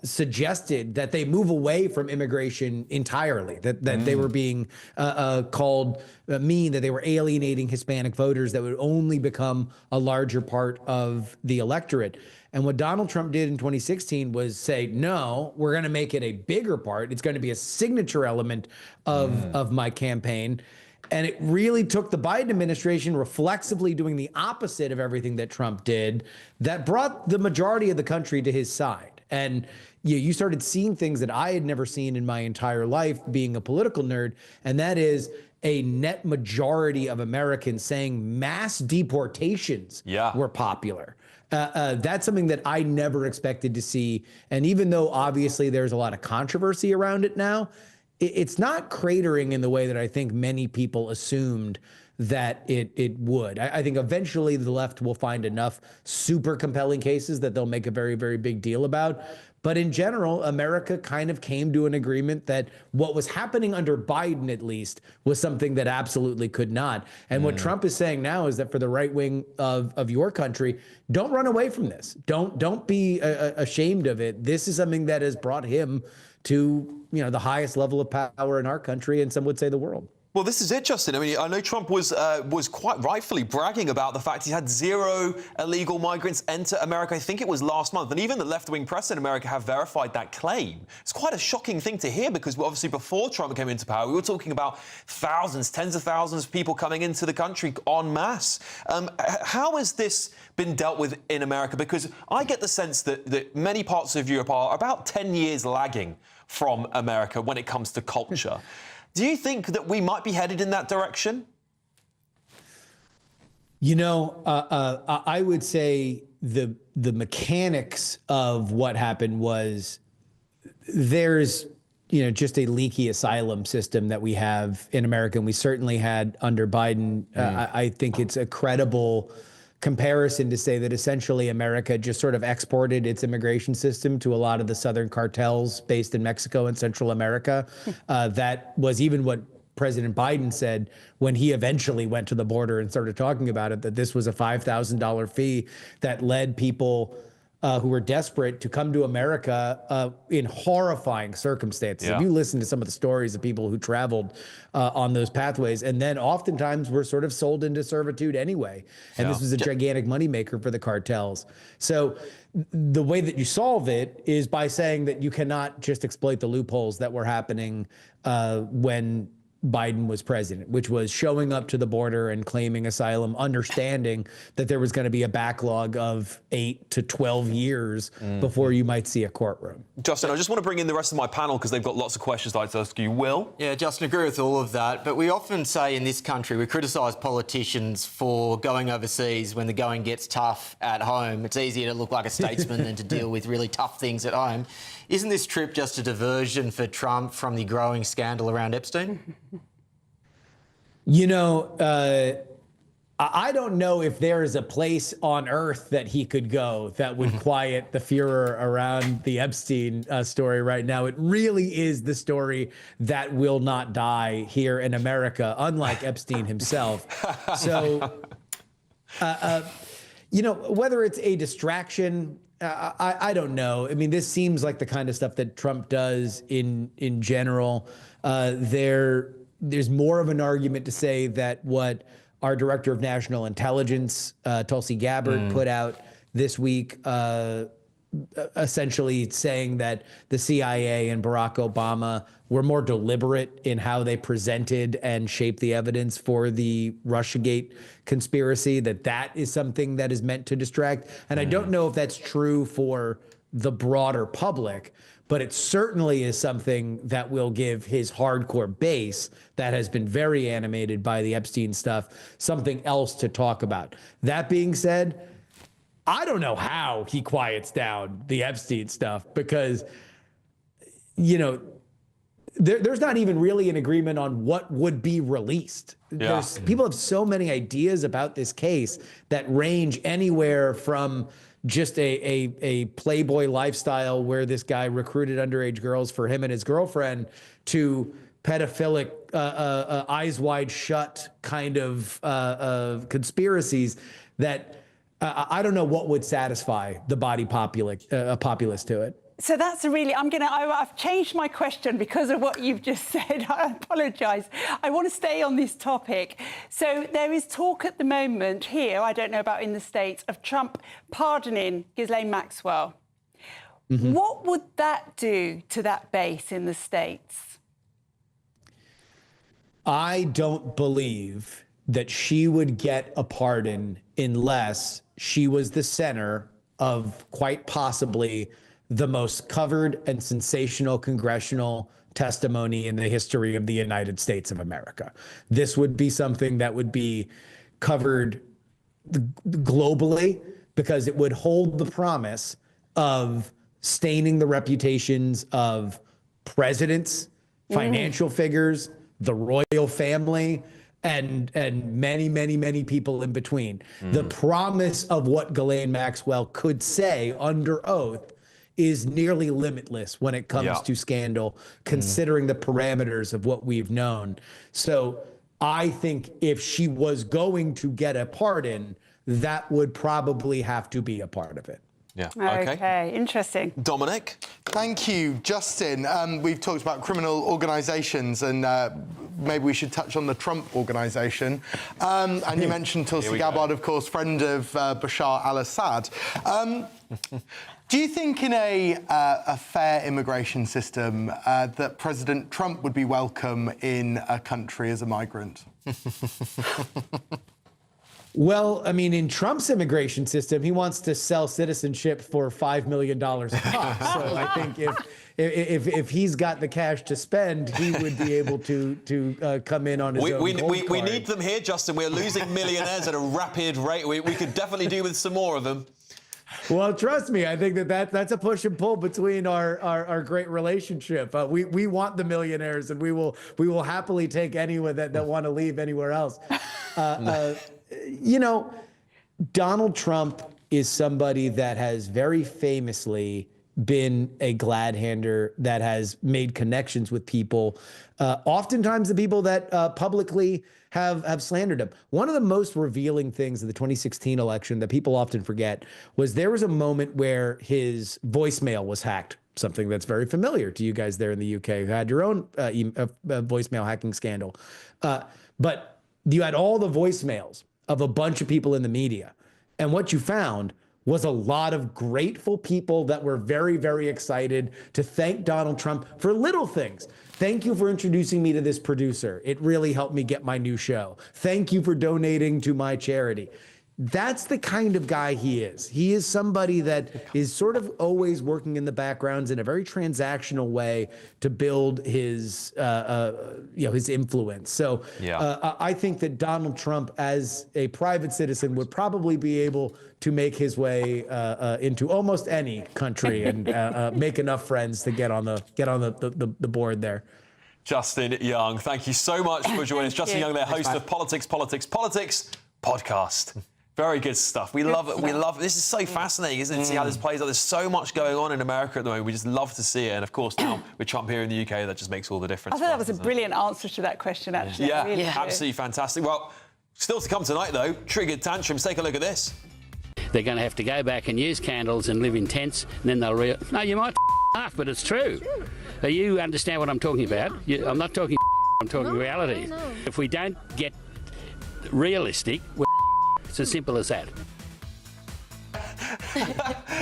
suggested that they move away from immigration entirely, that they were being called mean, that they were alienating Hispanic voters, that would only become a larger part of the electorate. And what Donald Trump did in 2016 was say, no, we're going to make it a bigger part. It's going to be a signature element of my campaign. And it really took the Biden administration reflexively doing the opposite of everything that Trump did that brought the majority of the country to his side. And you started seeing things that I had never seen in my entire life being a political nerd, and that is a net majority of Americans saying mass deportations were popular. That's something that I never expected to see. And even though obviously there's a lot of controversy around it now, it's not cratering in the way that I think many people assumed that it would. I think eventually the left will find enough super compelling cases that they'll make a very, very big deal about. But in general, America kind of came to an agreement that what was happening under Biden, at least, was something that absolutely could not. And what Trump is saying now is that for the right wing of your country, don't run away from this. Don't be ashamed of it. This is something that has brought him to the highest level of power in our country, and some would say the world. Well, this is it, Justin. I mean, I know Trump was quite rightfully bragging about the fact he had 0 illegal migrants enter America. I think it was last month. And even the left-wing press in America have verified that claim. It's quite a shocking thing to hear because, obviously, before Trump came into power, we were talking about thousands, tens of thousands of people coming into the country en masse. How has this been dealt with in America? Because I get the sense that many parts of Europe are about 10 years lagging from America when it comes to culture. Do you think that we might be headed in that direction? You know, I would say the mechanics of what happened was there's, just a leaky asylum system that we have in America, and we certainly had under Biden. I think it's a credible comparison to say that essentially America just sort of exported its immigration system to a lot of the southern cartels based in Mexico and Central America. That was even what President Biden said when he eventually went to the border and started talking about it, that this was a $5,000 fee that led people who were desperate to come to America in horrifying circumstances. Yeah. If you listen to some of the stories of people who traveled on those pathways, and then oftentimes were sort of sold into servitude anyway. And this was a gigantic moneymaker for the cartels. So the way that you solve it is by saying that you cannot just exploit the loopholes that were happening when Biden was president, which was showing up to the border and claiming asylum, understanding that there was going to be a backlog of 8 to 12 years before you might see a courtroom. Justin, I just want to bring in the rest of my panel because they've got lots of questions I'd like to ask you. Will? Yeah, Justin, agree with all of that. But we often say in this country, we criticise politicians for going overseas when the going gets tough at home. It's easier to look like a statesman than to deal with really tough things at home. Isn't this trip just a diversion for Trump from the growing scandal around Epstein? You know, I don't know if there is a place on earth that he could go that would quiet the furor around the Epstein story right now. It really is the story that will not die here in America, unlike Epstein himself. So, whether it's a distraction, I don't know. I mean, this seems like the kind of stuff that Trump does in general. There's more of an argument to say that what our Director of National Intelligence, Tulsi Gabbard, put out this week, essentially saying that the CIA and Barack Obama were more deliberate in how they presented and shaped the evidence for the Russiagate conspiracy, that is something that is meant to distract. And I don't know if that's true for the broader public, but it certainly is something that will give his hardcore base that has been very animated by the Epstein stuff something else to talk about. That being said, I don't know how he quiets down the Epstein stuff because, there's not even really an agreement on what would be released. Yeah. People have so many ideas about this case that range anywhere from just a Playboy lifestyle where this guy recruited underage girls for him and his girlfriend to pedophilic, eyes wide shut kind of conspiracies that I don't know what would satisfy the body populace to it. So that's I've changed my question because of what you've just said. I apologise. I want to stay on this topic. So there is talk at the moment here, I don't know about in the States, of Trump pardoning Ghislaine Maxwell. What would that do to that base in the States? I don't believe that she would get a pardon unless she was the center of quite possibly the most covered and sensational congressional testimony in the history of the United States of America. This would be something that would be covered globally because it would hold the promise of staining the reputations of presidents, financial figures, the royal family, and many, many, many people in between. The promise of what Ghislaine Maxwell could say under oath is nearly limitless when it comes to scandal, considering the parameters of what we've known. So I think if she was going to get a pardon, that would probably have to be a part of it. Yeah. Okay, interesting. Dominic? Thank you, Justin. We've talked about criminal organisations and maybe we should touch on the Trump organisation. And you mentioned Tulsi Gabbard, of course, friend of Bashar al-Assad. Do you think in a fair immigration system that President Trump would be welcome in a country as a migrant? Well, I mean, in Trump's immigration system, he wants to sell citizenship for $5 million a pop. So I think if he's got the cash to spend, he would be able to come in on his own. We need them here, Justin. We're losing millionaires at a rapid rate. We could definitely do with some more of them. Well, trust me, I think that's a push and pull between our great relationship. We want the millionaires, and we will happily take anyone that want to leave anywhere else. You know, Donald Trump is somebody that has very famously been a glad-hander that has made connections with people, oftentimes the people that publicly have slandered him. One of the most revealing things of the 2016 election that people often forget was there was a moment where his voicemail was hacked, something that's very familiar to you guys there in the UK who had your own voicemail hacking scandal. But you had all the voicemails of a bunch of people in the media. And what you found was a lot of grateful people that were very, very excited to thank Donald Trump for little things. Thank you for introducing me to this producer. It really helped me get my new show. Thank you for donating to my charity. That's the kind of guy he is. He is somebody that is sort of always working in the backgrounds in a very transactional way to build his, his influence. So I think that Donald Trump, as a private citizen, would probably be able to make his way into almost any country and make enough friends to get on the board there. Justin Young, thank you so much for joining us. Justin Young, there, host of Politics podcast. Very good stuff. We love it. We love it. This is so fascinating, isn't it, to see how this plays out. There's so much going on in America at the moment. We just love to see it. And, of course, now with Trump here in the UK, that just makes all the difference. I thought that was a brilliant answer to that question, actually. Yeah, really absolutely fantastic. Well, still to come tonight, though, triggered tantrums. Take a look at this. They're going to have to go back and use candles and live in tents, and then they'll no, you might laugh, but it's true. You understand what I'm talking about? I'm not talking I'm talking reality. No. If we don't get realistic, it's as simple as that.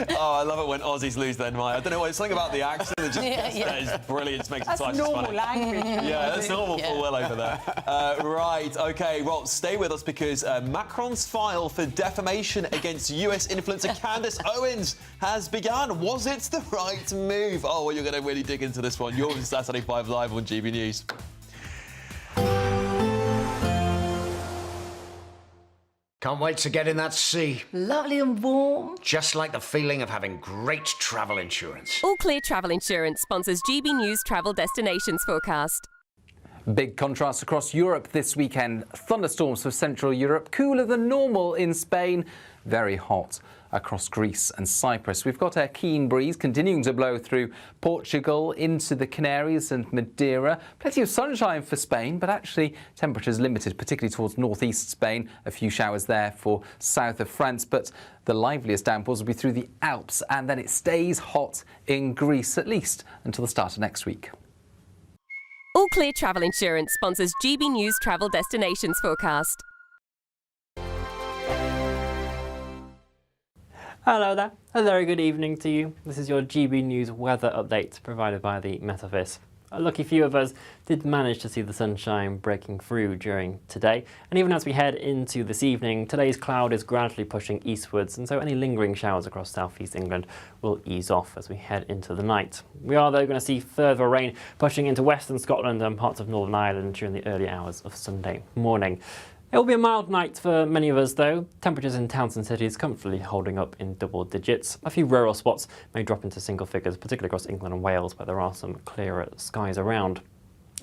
Oh, I love it when Aussies lose their mind. I don't know why, it's something about the accent that just is brilliant. It makes it twice as funny. Language. Yeah, that's normal for well over there. Right, OK, well, stay with us because Macron's file for defamation against US influencer Candace Owens has begun. Was it the right move? Oh, well, you're going to really dig into this one. You're on Saturday 5 Live on GB News. Can't wait to get in that sea. Lovely and warm. Just like the feeling of having great travel insurance. All Clear Travel Insurance sponsors GB News travel destinations forecast. Big contrast across Europe this weekend. Thunderstorms for Central Europe, cooler than normal in Spain, very hot across Greece and Cyprus. We've got a keen breeze continuing to blow through Portugal into the Canaries and Madeira. Plenty of sunshine for Spain, but actually temperatures limited, particularly towards northeast Spain. A few showers there for south of France, but the liveliest downpours will be through the Alps, and then it stays hot in Greece, at least until the start of next week. All Clear Travel Insurance sponsors GB News travel destinations forecast. Hello there, a very good evening to you. This is your GB News weather update provided by the Met Office. A lucky few of us did manage to see the sunshine breaking through during today, and even as we head into this evening, today's cloud is gradually pushing eastwards, and so any lingering showers across southeast England will ease off as we head into the night. We are though going to see further rain pushing into western Scotland and parts of Northern Ireland during the early hours of Sunday morning. It will be a mild night for many of us though, temperatures in towns and cities comfortably holding up in double digits. A few rural spots may drop into single figures, particularly across England and Wales, where there are some clearer skies around.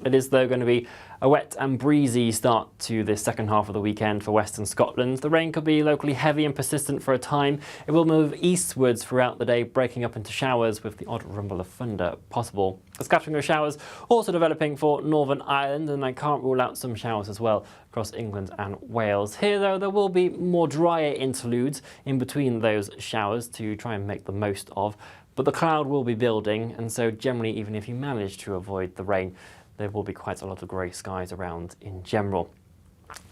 It is though going to be a wet and breezy start to the second half of the weekend for western Scotland. The rain could be locally heavy and persistent for a time. It will move eastwards throughout the day, breaking up into showers with the odd rumble of thunder possible. A scattering of showers also developing for Northern Ireland, and I can't rule out some showers as well across England and Wales. Here though, there will be more drier interludes in between those showers to try and make the most of, but the cloud will be building, and so generally even if you manage to avoid the rain, there will be quite a lot of grey skies around in general.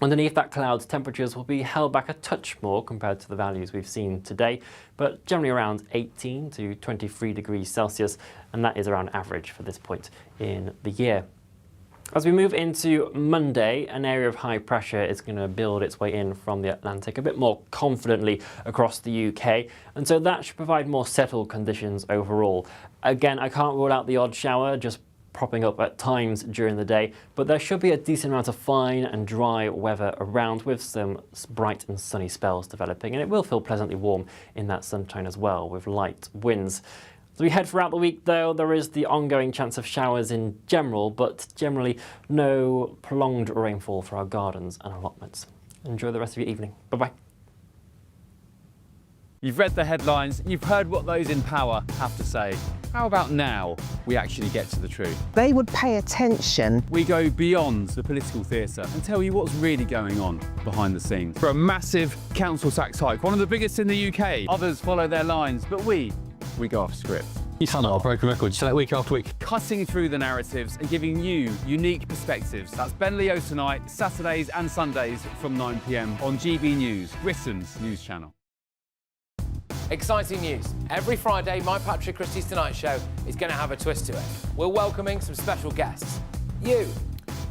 Underneath that cloud, temperatures will be held back a touch more compared to the values we've seen today, but generally around 18 to 23 degrees Celsius, and that is around average for this point in the year. As we move into Monday, an area of high pressure is going to build its way in from the Atlantic a bit more confidently across the UK, and so that should provide more settled conditions overall. Again, I can't rule out the odd shower just propping up at times during the day, but there should be a decent amount of fine and dry weather around with some bright and sunny spells developing, and it will feel pleasantly warm in that sunshine as well with light winds. As we head throughout the week, though, there is the ongoing chance of showers in general, but generally no prolonged rainfall for our gardens and allotments. Enjoy the rest of your evening. Bye-bye. You've read the headlines, you've heard what those in power have to say. How about now we actually get to the truth? They would pay attention. We go beyond the political theatre and tell you what's really going on behind the scenes. For a massive council tax hike, one of the biggest in the UK. Others follow their lines, but we go off script. You sound like a broken record, you say that week after week. Cutting through the narratives and giving you unique perspectives. That's Ben Leo tonight, Saturdays and Sundays from 9 p.m. on GB News, Britain's news channel. Exciting news. Every Friday, my Patrick Christie's Tonight Show is going to have a twist to it. We're welcoming some special guests. You.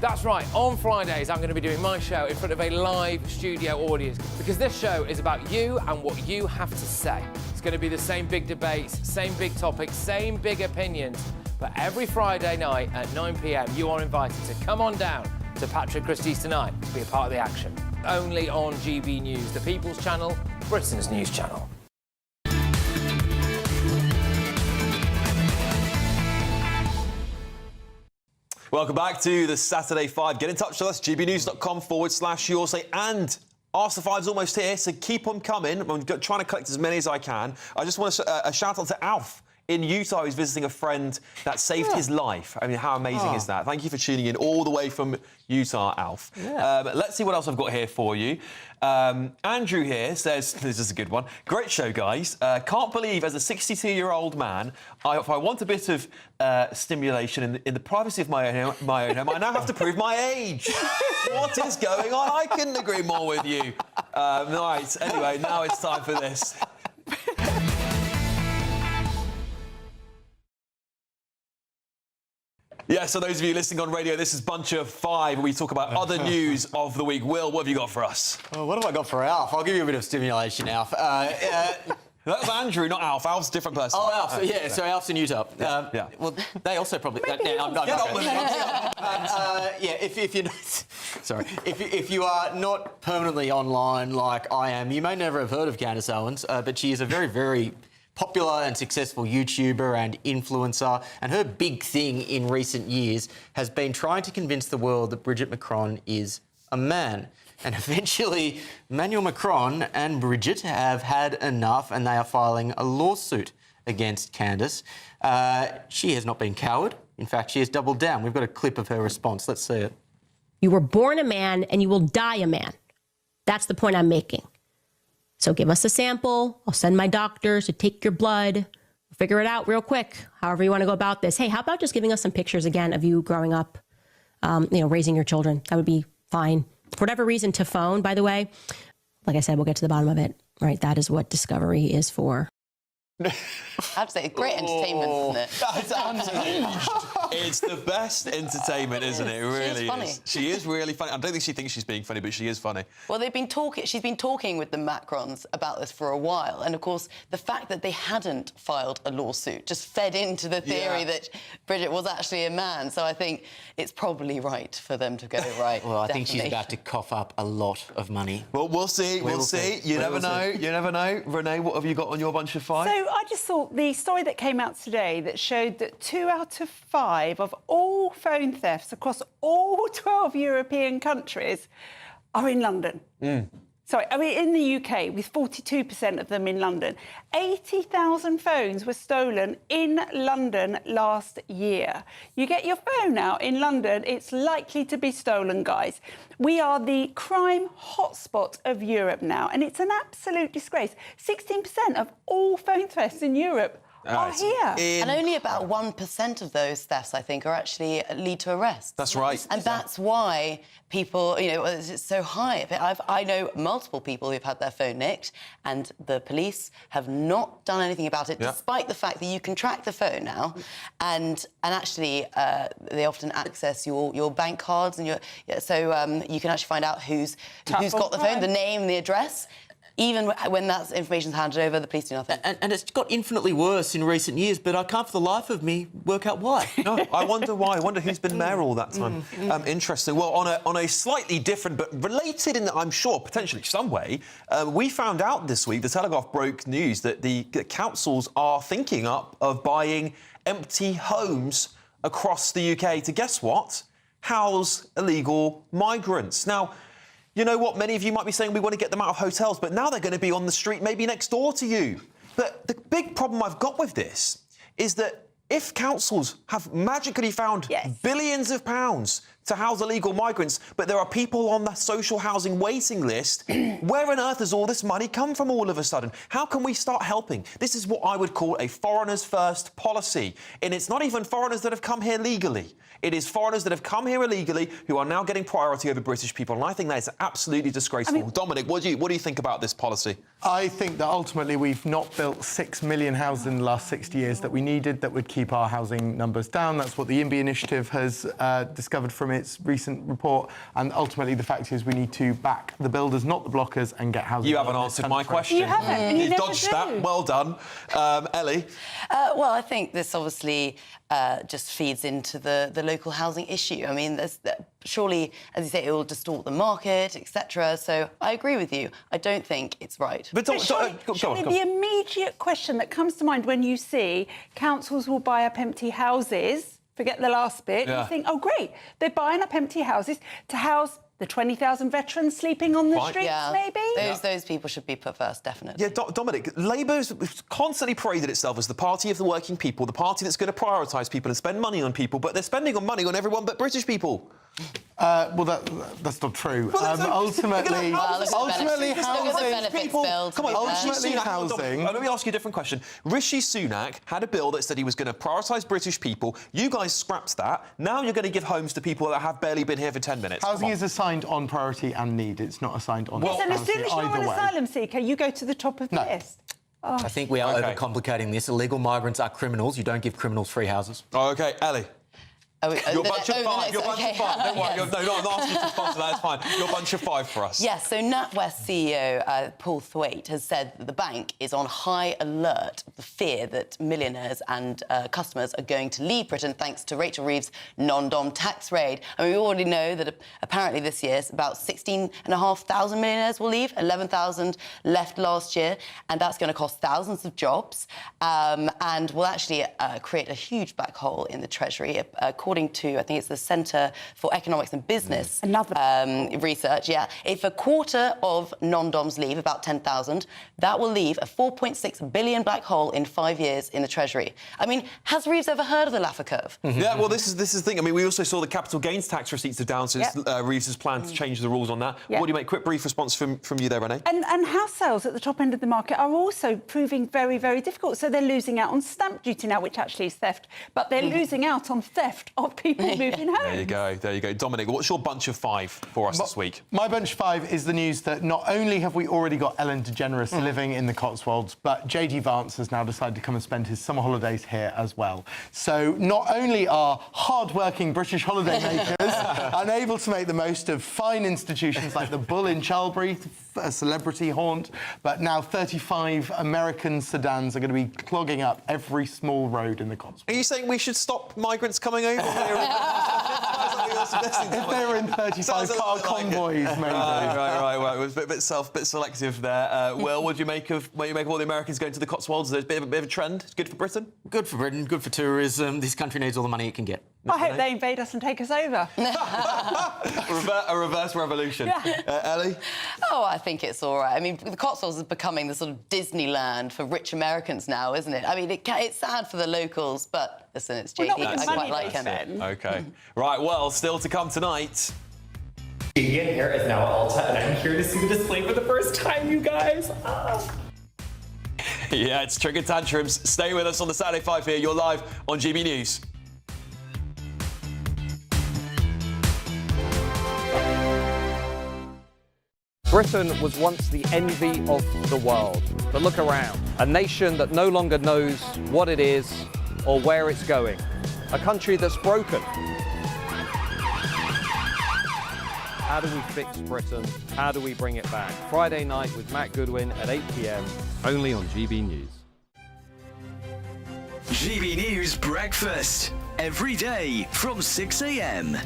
That's right, on Fridays I'm going to be doing my show in front of a live studio audience because this show is about you and what you have to say. It's going to be the same big debates, same big topics, same big opinions, but every Friday night at 9 p.m. you are invited to come on down to Patrick Christie's Tonight to be a part of the action. Only on GB News, the People's Channel, Britain's news channel. Welcome back to the Saturday 5. Get in touch with us, gbnews.com/YourSay, and Ask the Five's almost here, so keep them coming. I'm trying to collect as many as I can. I just want to a shout out to Alf in Utah, who's visiting a friend that saved his life. I mean, how amazing is that? Thank you for tuning in all the way from Utah, Alf. Let's see what else I've got here for you. Andrew here says, this is a good one, great show, guys. Can't believe, as a 62-year-old man, if I want a bit of stimulation in the privacy of my own home, I now have to prove my age. What is going on? I couldn't agree more with you. Right, anyway, now it's time for this. Yeah, so those of you listening on radio, this is Bunch of Five, where we talk about other news of the week. Will, what have you got for us? Oh, what have I got for Alf? I'll give you a bit of stimulation, Alf. That was Andrew, not Alf. Alf's a different person. Oh, Alf. Yeah, so Alf's in Utah. Yeah. Well, they also probably... if you're not... Sorry. If you are not permanently online like I am, you may never have heard of Candace Owens, but she is a very, very popular and successful YouTuber and influencer, and her big thing in recent years has been trying to convince the world that Brigitte Macron is a man. And eventually, Emmanuel Macron and Brigitte have had enough, and they are filing a lawsuit against Candace. She has not been coward. In fact, she has doubled down. We've got a clip of her response. Let's see it. You were born a man and you will die a man. That's the point I'm making. So give us a sample. I'll send my doctors to take your blood. We'll figure it out real quick, however you want to go about this. Hey, how about just giving us some pictures again of you growing up, raising your children? That would be fine. For whatever reason, to phone, by the way, like I said, we'll get to the bottom of it. Right, that is what Discovery is for. Absolutely. Great entertainment, isn't it? That's absolutely. It's the best entertainment, isn't it? It really is. She is really funny. I don't think she thinks she's being funny, but she is funny. Well, she's been talking with the Macrons about this for a while. And, of course, the fact that they hadn't filed a lawsuit just fed into the theory that Brigitte was actually a man. So I think it's probably right for them to get it right. Well, I think she's about to cough up a lot of money. Well, we'll see. We'll see. You never know. You never know. Renee, what have you got on your bunch of five? So I just thought the story that came out today that showed that 2 out of 5 of all phone thefts across all 12 European countries are in London. Sorry, I mean, in the UK, with 42% of them in London. 80,000 phones were stolen in London last year. You get your phone out in London, it's likely to be stolen, guys. We are the crime hotspot of Europe now, and it's an absolute disgrace. 16% of all phone thefts in Europe are here. And only about 1% of those thefts, I think, are actually lead to arrests. That's right. And that's why people, you know, it's so high. I know multiple people who've had their phone nicked, and the police have not done anything about it, despite the fact that you can track the phone now, and actually they often access your bank cards and so you can actually find out who's got the phone, the name, the address. Even when that information's handed over, the police do nothing. And it's got infinitely worse in recent years, but I can't for the life of me work out why. No, I wonder why. I wonder who's been mayor all that time. Interesting. Well, on a slightly different but related in, I'm sure, potentially some way, we found out this week, the Telegraph broke news that the councils are thinking up of buying empty homes across the UK to, guess what, house illegal migrants. Now, you know what? Many of you might be saying we want to get them out of hotels, but now they're going to be on the street, maybe next door to you. But the big problem I've got with this is that if councils have magically found billions of pounds to house illegal migrants, but there are people on the social housing waiting list, where on earth has all this money come from all of a sudden? How can we start helping? This is what I would call a foreigners first policy. And it's not even foreigners that have come here legally. It is foreigners that have come here illegally who are now getting priority over British people. And I think that is absolutely disgraceful. Dominic, what do you think about this policy? I think that ultimately we've not built 6 million houses in the last 60 years that we needed that would keep our housing numbers down. That's what the YIMBY initiative has discovered from its recent report. And ultimately the fact is we need to back the builders, not the blockers, and get housing. You haven't answered my question. You haven't, and you never dodged that. Well done. Ellie? Well, I think this obviously just feeds into the local housing issue. I mean, surely, as you say, it will distort the market, etc. So I agree with you. I don't think it's right. But surely the immediate question that comes to mind when you see councils will buy up empty houses, forget the last bit, you think, oh, great, they're buying up empty houses to house the 20,000 veterans sleeping on the streets, maybe? Those people should be put first, definitely. Yeah, Dominic, Labour's constantly paraded itself as the party of the working people, the party that's going to prioritise people and spend money on people, but they're spending money on everyone but British people. Well, that's not true. Ultimately, housing. Let me ask you a different question. Rishi Sunak had a bill that said he was going to prioritise British people. You guys scrapped that. Now you're going to give homes to people that have barely been here for 10 minutes. Housing is assigned on priority and need. It's not assigned on Yes, and as soon as you're an asylum seeker, you go to the top of the list. Oh. I think we are overcomplicating this. Illegal migrants are criminals. You don't give criminals free houses. Oh, OK, Ellie. You're a bunch of five. You're a bunch of five. Don't worry. No, I'm not asking you to sponsor that. It's fine. You're a bunch of five for us. Yes, so NatWest CEO Paul Thwaite has said that the bank is on high alert of the fear that millionaires and customers are going to leave Britain thanks to Rachel Reeves' non-dom tax raid. And we already know that apparently this year about 16,500 millionaires will leave, 11,000 left last year, and that's going to cost thousands of jobs and will actually create a huge black hole in the Treasury, according to, I think it's the Centre for Economics and Business research, if a quarter of non-doms leave, about 10,000, that will leave a 4.6 billion black hole in 5 years in the Treasury. I mean, has Reeves ever heard of the Laffer curve? Yeah, well, this is the thing. I mean, we also saw the capital gains tax receipts are down since Reeves has planned to change the rules on that. What do you make? Quick, brief response from you there, Renee. And house sales at the top end of the market are also proving very, very difficult. So they're losing out on stamp duty now, which actually is theft, but they're losing out on theft of people moving home. There you go. Dominic, what's your bunch of five for us this week? My bunch of five is the news that not only have we already got Ellen DeGeneres living in the Cotswolds, but JD Vance has now decided to come and spend his summer holidays here as well. So not only are hard-working British holidaymakers unable to make the most of fine institutions like the Bull in Chalbury, a celebrity haunt, but now 35 American sedans are going to be clogging up every small road in the Cotswolds. Are you saying we should stop migrants coming over here? If they were in 35-car convoys, maybe. Right. Well, it was a bit selective there. Will, what do you make of all the Americans going to the Cotswolds? There's a bit of a trend. It's good for Britain? Good for Britain, good for tourism. This country needs all the money it can get. I hope they invade us and take us over. A reverse revolution. Ellie? Oh, I think it's all right. I mean, the Cotswolds is becoming the sort of Disneyland for rich Americans now, isn't it? I mean, it's sad for the locals, but listen, it's JD. I quite like him. OK. Right, well, still to come tonight. GBN here is now Alta, and I'm here to see the display for the first time, you guys. Yeah, it's Triggered Tantrums. Stay with us on the Saturday 5 here. You're live on GB News. Britain was once the envy of the world. But look around. A nation that no longer knows what it is or where it's going. A country that's broken. How do we fix Britain? How do we bring it back? Friday night with Matt Goodwin at 8 p.m. Only on GB News. GB News Breakfast. Every day from 6 a.m.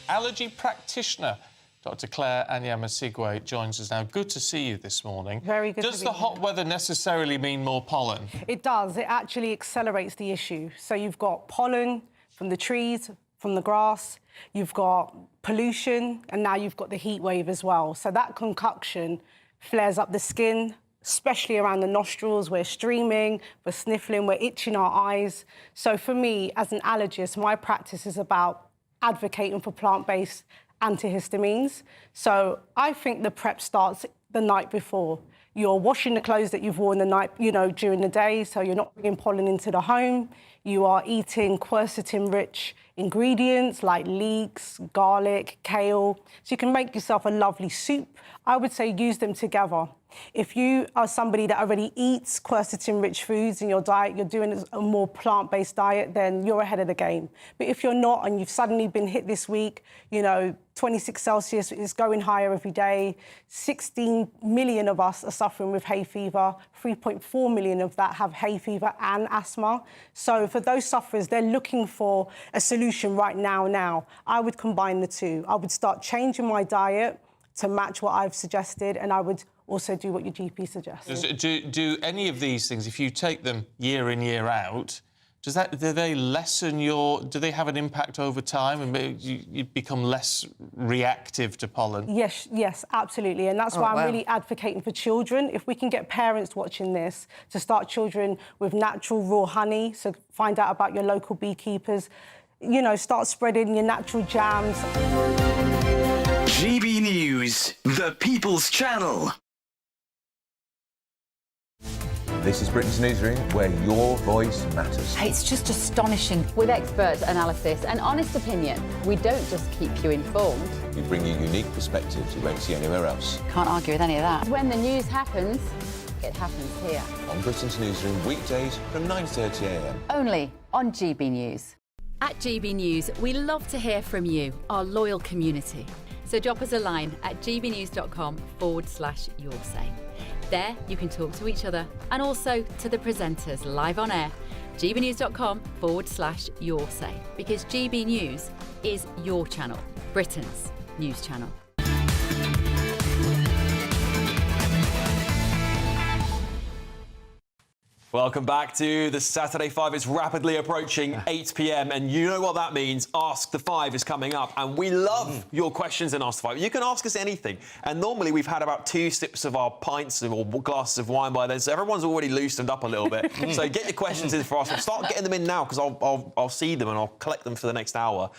Allergy practitioner Dr. Claire Anyamasigwe joins us now. Good to see you this morning. Very good. Does the hot weather necessarily mean more pollen? It does. It actually accelerates the issue. So you've got pollen from the trees, from the grass, you've got pollution, and now you've got the heat wave as well. So that concoction flares up the skin, especially around the nostrils. We're streaming, we're sniffling, we're itching our eyes. So for me, as an allergist, my practice is about advocating for plant-based antihistamines. So I think the prep starts the night before. You're washing the clothes that you've worn the night, during the day, so you're not bringing pollen into the home. You are eating quercetin-rich ingredients like leeks, garlic, kale. So you can make yourself a lovely soup. I would say use them together. If you are somebody that already eats quercetin-rich foods in your diet, you're doing a more plant-based diet, then you're ahead of the game. But if you're not and you've suddenly been hit this week, 26 Celsius is going higher every day. 16 million of us are suffering with hay fever. 3.4 million of that have hay fever and asthma. So for those sufferers, they're looking for a solution right now. I would combine the two. I would start changing my diet to match what I've suggested, and I would also do what your GP suggests. Do any of these things, if you take them year in, year out, do they lessen do they have an impact over time and you become less reactive to pollen? Yes, absolutely. And that's why I'm really advocating for children. If we can get parents watching this to start children with natural raw honey, so find out about your local beekeepers, start spreading your natural jams. GB News, the People's Channel. This is Britain's Newsroom, where your voice matters. It's just astonishing. With expert analysis and honest opinion, we don't just keep you informed. We bring you unique perspectives you won't see anywhere else. Can't argue with any of that. When the news happens, it happens here. On Britain's Newsroom, weekdays from 9:30 a.m. Only on GB News. At GB News, we love to hear from you, our loyal community. So drop us a line at gbnews.com/yoursay. There, you can talk to each other and also to the presenters live on air. gbnews.com/yoursay, because GB News is your channel, Britain's news channel. Welcome back to the Saturday 5. It's rapidly approaching 8 p.m. and you know what that means. Ask the 5 is coming up and we love your questions in Ask the 5. You can ask us anything. And normally we've had about 2 sips of our pints or glasses of wine by then, so everyone's already loosened up a little bit. So get your questions in for us. We'll start getting them in now because I'll see them and I'll collect them for the next hour.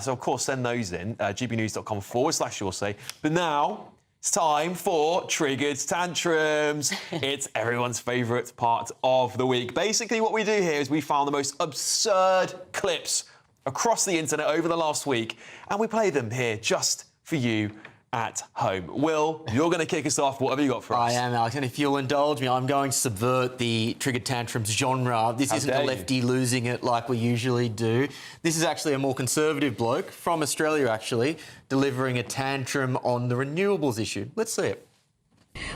So, of course, send those in, gbnews.com/yoursay. But now it's time for Triggered Tantrums. It's everyone's favourite part of the week. Basically, what we do here is we found the most absurd clips across the internet over the last week, and we play them here just for you at home. Will, you're going to kick us off. What have you got for us? I am, Alex, and if you'll indulge me, I'm going to subvert the Triggered Tantrums genre. This isn't the lefty losing it like we usually do. This is actually a more conservative bloke from Australia, actually, delivering a tantrum on the renewables issue. Let's see it.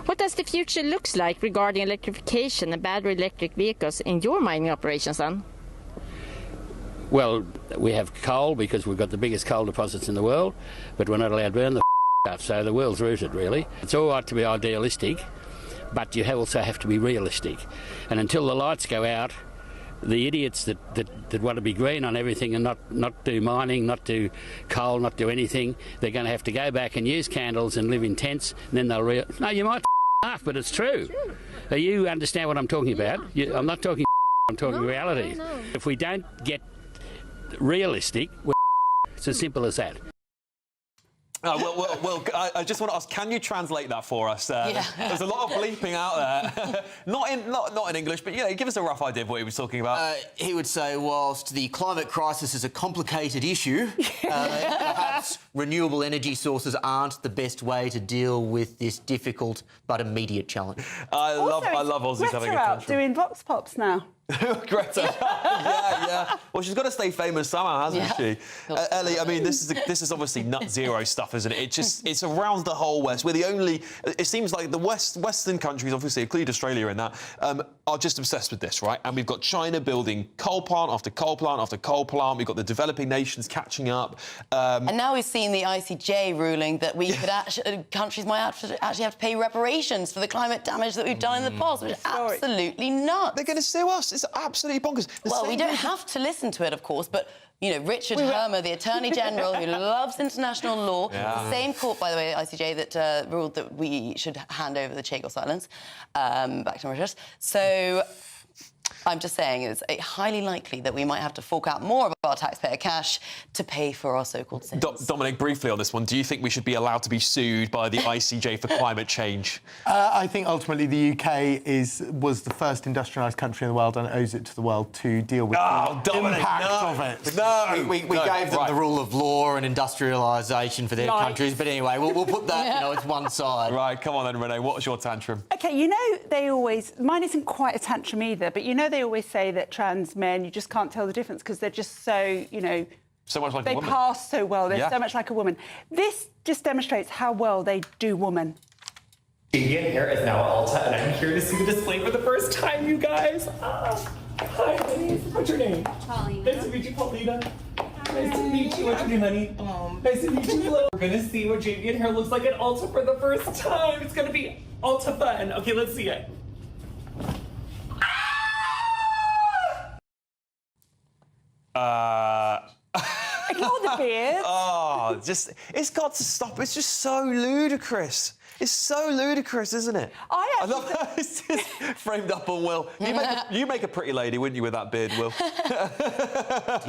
What does the future look like regarding electrification and battery electric vehicles in your mining operations, then? Well, we have coal because we've got the biggest coal deposits in the world, but we're not allowed to burn the stuff, so the world's rooted, really. It's all right to be idealistic, but you also have to be realistic. And until the lights go out, the idiots that want to be green on everything and not do mining, not do coal, not do anything, they're going to have to go back and use candles and live in tents, and then they'll no, you might laugh, but it's true. You understand what I'm talking about? I'm not talking I'm talking reality. No. If we don't get realistic, it's as simple as that. Well, I just want to ask, can you translate that for us? There's a lot of bleeping out there. not in English, but give us a rough idea of what he was talking about. He would say, whilst the climate crisis is a complicated issue, perhaps renewable energy sources aren't the best way to deal with this difficult but immediate challenge. I love Aussies having a tantrum. Doing vox pops now. Greta. yeah. Well, she's got to stay famous somehow, hasn't she? Ellie, I mean, this is obviously nut zero stuff, isn't it? It's around the whole West. We're the only. It seems like the Western countries, obviously, including Australia in that, are just obsessed with this, right? And we've got China building coal plant after coal plant after coal plant. We've got the developing nations catching up. And now we've seen the ICJ ruling that we could countries might actually have to pay reparations for the climate damage that we've done in the past, which is absolutely nuts. They're going to sue us. It's absolutely bonkers. Well, we don't have to listen to it, of course, but, Richard Hermer, the Attorney General, who loves international law, the same court, by the way, the ICJ, that ruled that we should hand over the Chagos Islands back to Mauritius. So I'm just saying it's highly likely that we might have to fork out more of our taxpayer cash to pay for our so-called sins. Dominic, briefly on this one, do you think we should be allowed to be sued by the ICJ for climate change? I think ultimately the UK was the first industrialised country in the world and owes it to the world to deal with the impact of it. No, we gave them the rule of law and industrialisation for their countries, but anyway, we'll put that, to one side. Right, come on then, Renee, what's your tantrum? OK, they always... Mine isn't quite a tantrum either, but they always say that trans men, you just can't tell the difference because they're just so, so much like a woman. They pass so well. They're so much like a woman. This just demonstrates how well they do woman. GBN here is now at Ulta, and I'm here to see the display for the first time, you guys. Hi, honey. What's your name? Paulina. Nice to meet you, Paulina. Nice to meet you. What's your name, honey? Nice to meet you, Flo. We're going to see what GBN hair looks like at Ulta for the first time. It's going to be Ulta fun. OK, let's see it. Ignore the beard. It's got to stop. It's just so ludicrous. It's so ludicrous, isn't it? I love that. It's just framed up on Will. You make a pretty lady, wouldn't you, with that beard, Will?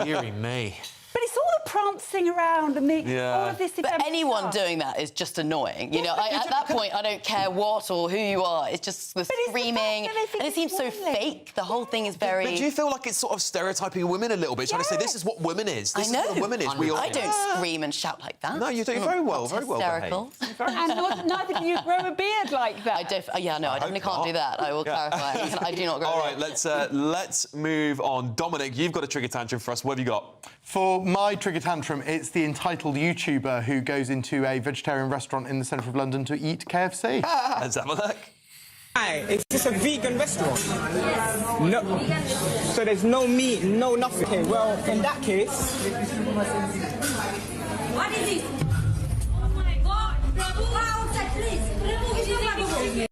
Deary me. But it's all the prancing around and all of this... But anyone doing that is just annoying. At that point, I don't care what or who you are. It's just the screaming, and it seems so fake. The whole thing is very... But do you feel like it's sort of stereotyping women a little bit, trying to say this is what women is? This is what a woman is. I don't scream and shout like that. No, you do very well, very well hysterical. And neither do you grow a beard like that. I definitely can't do that. I will clarify. I do not grow a beard. All right, let's move on. Dominic, you've got a trigger tantrum for us. What have you got? For my trigger tantrum, it's the entitled YouTuber who goes into a vegetarian restaurant in the centre of London to eat KFC. Let's have a look. Hi, is this a vegan restaurant? Yes. No. So there's no meat, no nothing. Okay, well, in that case... What is it? Oh my God! Go outside, please! Remove your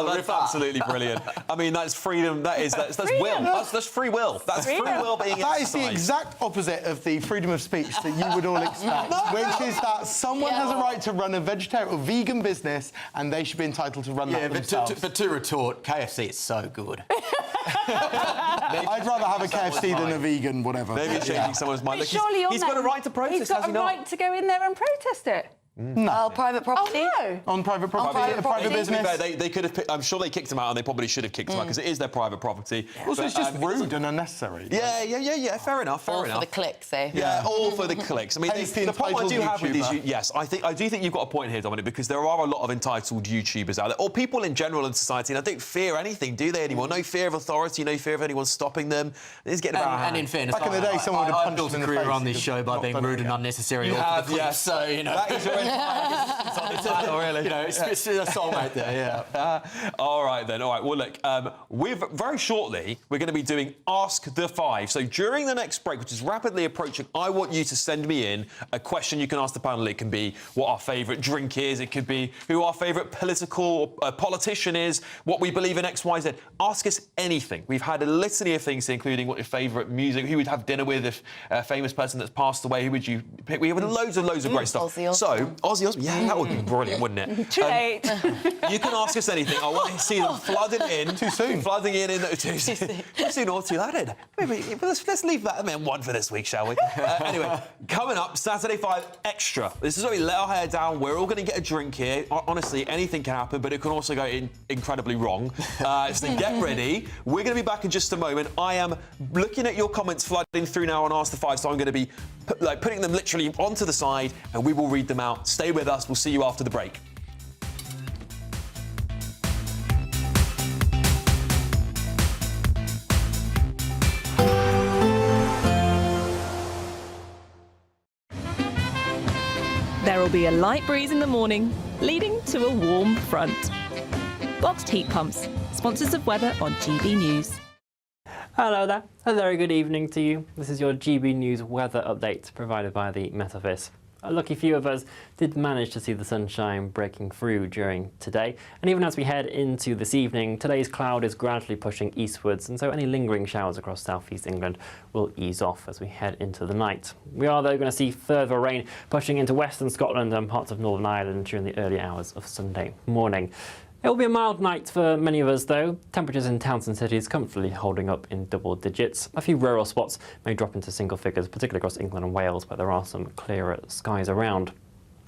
That's absolutely brilliant. I mean, that's freedom. That's will. That's free will. That's free will being exercised. That is the exact opposite of the freedom of speech that you would all expect, which is that someone has a right to run a vegetarian or vegan business and they should be entitled to run that themselves. But to retort, KFC is so good. I'd rather have a KFC than a vegan, whatever. Maybe changing someone's mind. But surely he's got a right to protest, He's got a right to go in there and protest it. No. Private property? Oh, no. On private property? Private business? To be fair, they could have... I'm sure they kicked him out, and they probably should have kicked him out, because it is their private property. Also, it's just rude and unnecessary. Yeah, fair enough, all for the clicks, eh? Yeah, all for the clicks. I mean, the problem I do have with these... Yes, I do think you've got a point here, Dominic, because there are a lot of entitled YouTubers out there, or people in general in society, and I don't fear anything, do they, anymore? No fear of authority, no fear of anyone stopping them. It's getting about and in fairness, back in the day, someone would have punched built a career on this show by being rude and unnecessary. You have, yes. So, That is your really. It's a soulmate there, yeah. All right, then. All right, well, look, very shortly, we're going to be doing Ask the Five. So during the next break, which is rapidly approaching, I want you to send me in a question you can ask the panel. It can be what our favourite drink is. It could be who our favourite politician is, what we believe in X, Y, Z. Ask us anything. We've had a litany of things, including what your favourite music, who would have dinner with if a famous person that's passed away, who would you pick? We have loads of great stuff. So Aussie Osbourne. Yeah, that would be brilliant, wouldn't it? Too late. You can ask us anything. I want to see them flooding in. Too soon. Flooding in too soon or too late. Maybe let's leave that one for this week, shall we? Anyway, coming up, Saturday 5 Extra. This is where we let our hair down. We're all going to get a drink here. Honestly, anything can happen, but it can also go incredibly wrong. So get ready. We're going to be back in just a moment. I am looking at your comments flooding through now on Ask the Five, so I'm going to be putting them literally onto the side, and we will read them out. Stay with us. We'll see you after the break. There will be a light breeze in the morning, leading to a warm front. Boxed heat pumps, sponsors of weather on GB News. Hello there, a very good evening to you. This is your GB News weather update provided by the Met Office. A lucky few of us did manage to see the sunshine breaking through during today, and even as we head into this evening, today's cloud is gradually pushing eastwards, and so any lingering showers across southeast England will ease off as we head into the night. We are though going to see further rain pushing into western Scotland and parts of Northern Ireland during the early hours of Sunday morning. It will be a mild night for many of us though. Temperatures in towns and cities comfortably holding up in double digits. A few rural spots may drop into single figures, particularly across England and Wales, where there are some clearer skies around.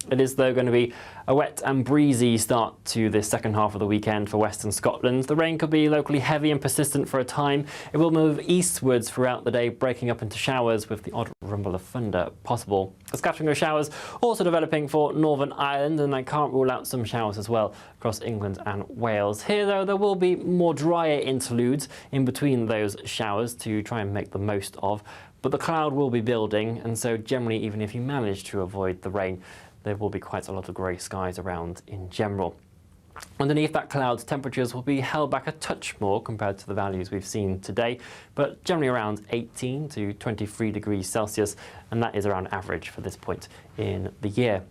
It is, though, going to be a wet and breezy start to the second half of the weekend for western Scotland. The rain could be locally heavy and persistent for a time. It will move eastwards throughout the day, breaking up into showers with the odd rumble of thunder possible. A scattering of showers also developing for Northern Ireland, and I can't rule out some showers as well across England and Wales. Here, though, there will be more drier interludes in between those showers to try and make the most of. But the cloud will be building, and so generally, even if you manage to avoid the rain, there will be quite a lot of grey skies around in general. Underneath that cloud, temperatures will be held back a touch more compared to the values we've seen today, but generally around 18 to 23 degrees Celsius, and that is around average for this point in the year.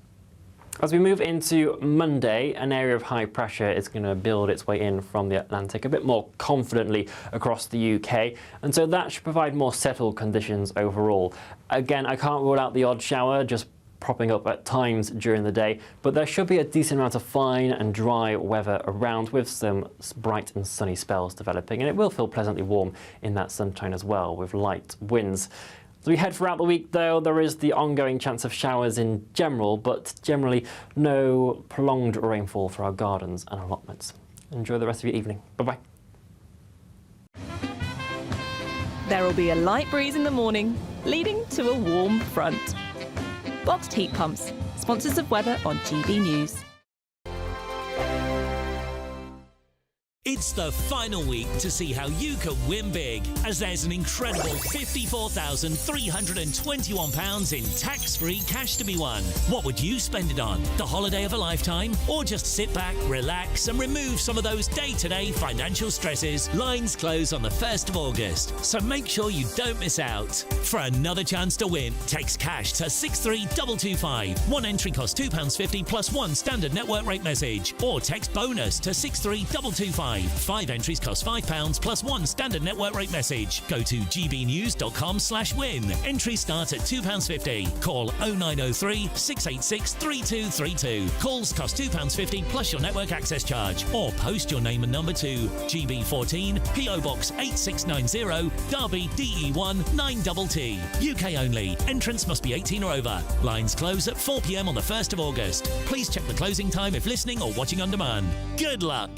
As we move into Monday, an area of high pressure is going to build its way in from the Atlantic a bit more confidently across the UK, and so that should provide more settled conditions overall. Again, I can't rule out the odd shower, just propping up at times during the day, but there should be a decent amount of fine and dry weather around with some bright and sunny spells developing, and it will feel pleasantly warm in that sunshine as well with light winds. As we head throughout the week, though, there is the ongoing chance of showers in general, but generally no prolonged rainfall for our gardens and allotments. Enjoy the rest of your evening. Bye-bye. There will be a light breeze in the morning, leading to a warm front. Boxed heat pumps, sponsors of weather on GB News. It's the final week to see how you can win big, as there's an incredible £54,321 in tax-free cash to be won. What would you spend it on? The holiday of a lifetime? Or just sit back, relax and remove some of those day-to-day financial stresses? Lines close on the 1st of August, so make sure you don't miss out. For another chance to win, text cash to 63225. One entry costs £2.50 plus one standard network rate message, or text bonus to 63225. 5 entries cost £5 plus one standard network rate message. Go to gbnews.com/win. Entries start at £2.50. Call 0903 686 3232. Calls cost £2.50 plus your network access charge. Or post your name and number to GB14 PO Box 8690 Derby DE1 9TT. UK only. Entrance must be 18 or over. Lines close at 4 p.m. on the 1st of August. Please check the closing time if listening or watching on demand. Good luck.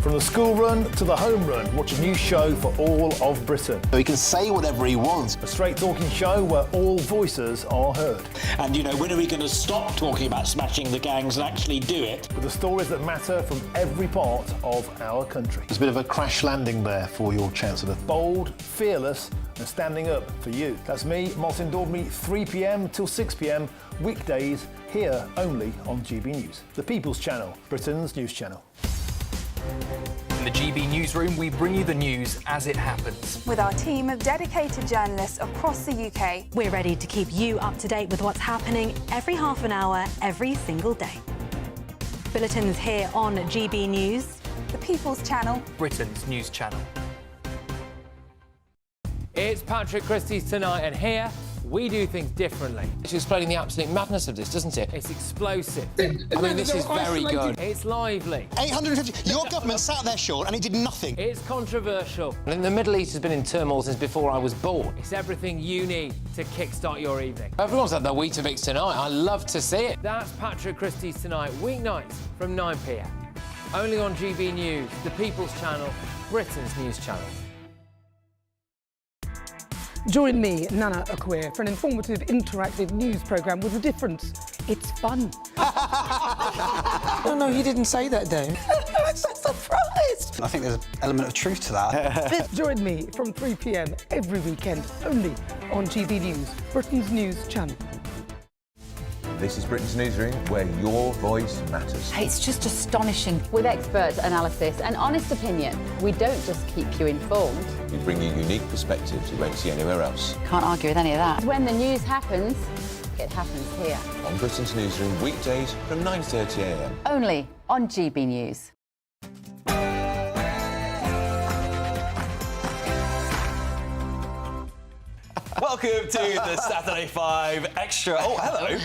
From the school run to the home run, watch a new show for all of Britain. He can say whatever he wants. A straight talking show where all voices are heard. And, you know, when are we going to stop talking about smashing the gangs and actually do it? With the stories that matter from every part of our country. There's a bit of a crash landing there for your Chancellor. Bold, fearless and standing up for you. That's me, Martin Daubney, 3 p.m. till 6 p.m, weekdays, here only on GB News. The People's Channel, Britain's news channel. In the GB Newsroom, we bring you the news as it happens. With our team of dedicated journalists across the UK. We're ready to keep you up to date with what's happening every half an hour, every single day. Bulletins here on GB News. The People's Channel. Britain's news channel. It's Patrick Christie's Tonight, and here We do things differently. It's explaining the absolute madness of this, doesn't it? It's explosive. I mean, this is very good. It's lively. 850. Your government sat there, Sean, and it did nothing. It's controversial. And the Middle East has been in turmoil since before I was born. It's everything you need to kickstart your evening. Everyone's had their Weetabix tonight. I love to see it. That's Patrick Christie's Tonight, weeknights from 9 p.m. Only on GB News, the People's Channel, Britain's news channel. Join me, Nana Akwe, for an informative, interactive news programme with a difference. It's fun. No, he didn't say that, Dave. I'm so surprised. I think there's an element of truth to that. Join me from 3 p.m. every weekend, only on GB News, Britain's news channel. This is Britain's Newsroom, where your voice matters. It's just astonishing. With expert analysis and honest opinion, we don't just keep you informed. We bring you unique perspectives you won't see anywhere else. Can't argue with any of that. When the news happens, it happens here. On Britain's Newsroom, weekdays from 9:30 a.m. Only on GB News. Welcome to the Saturday 5 Extra. Oh, hello.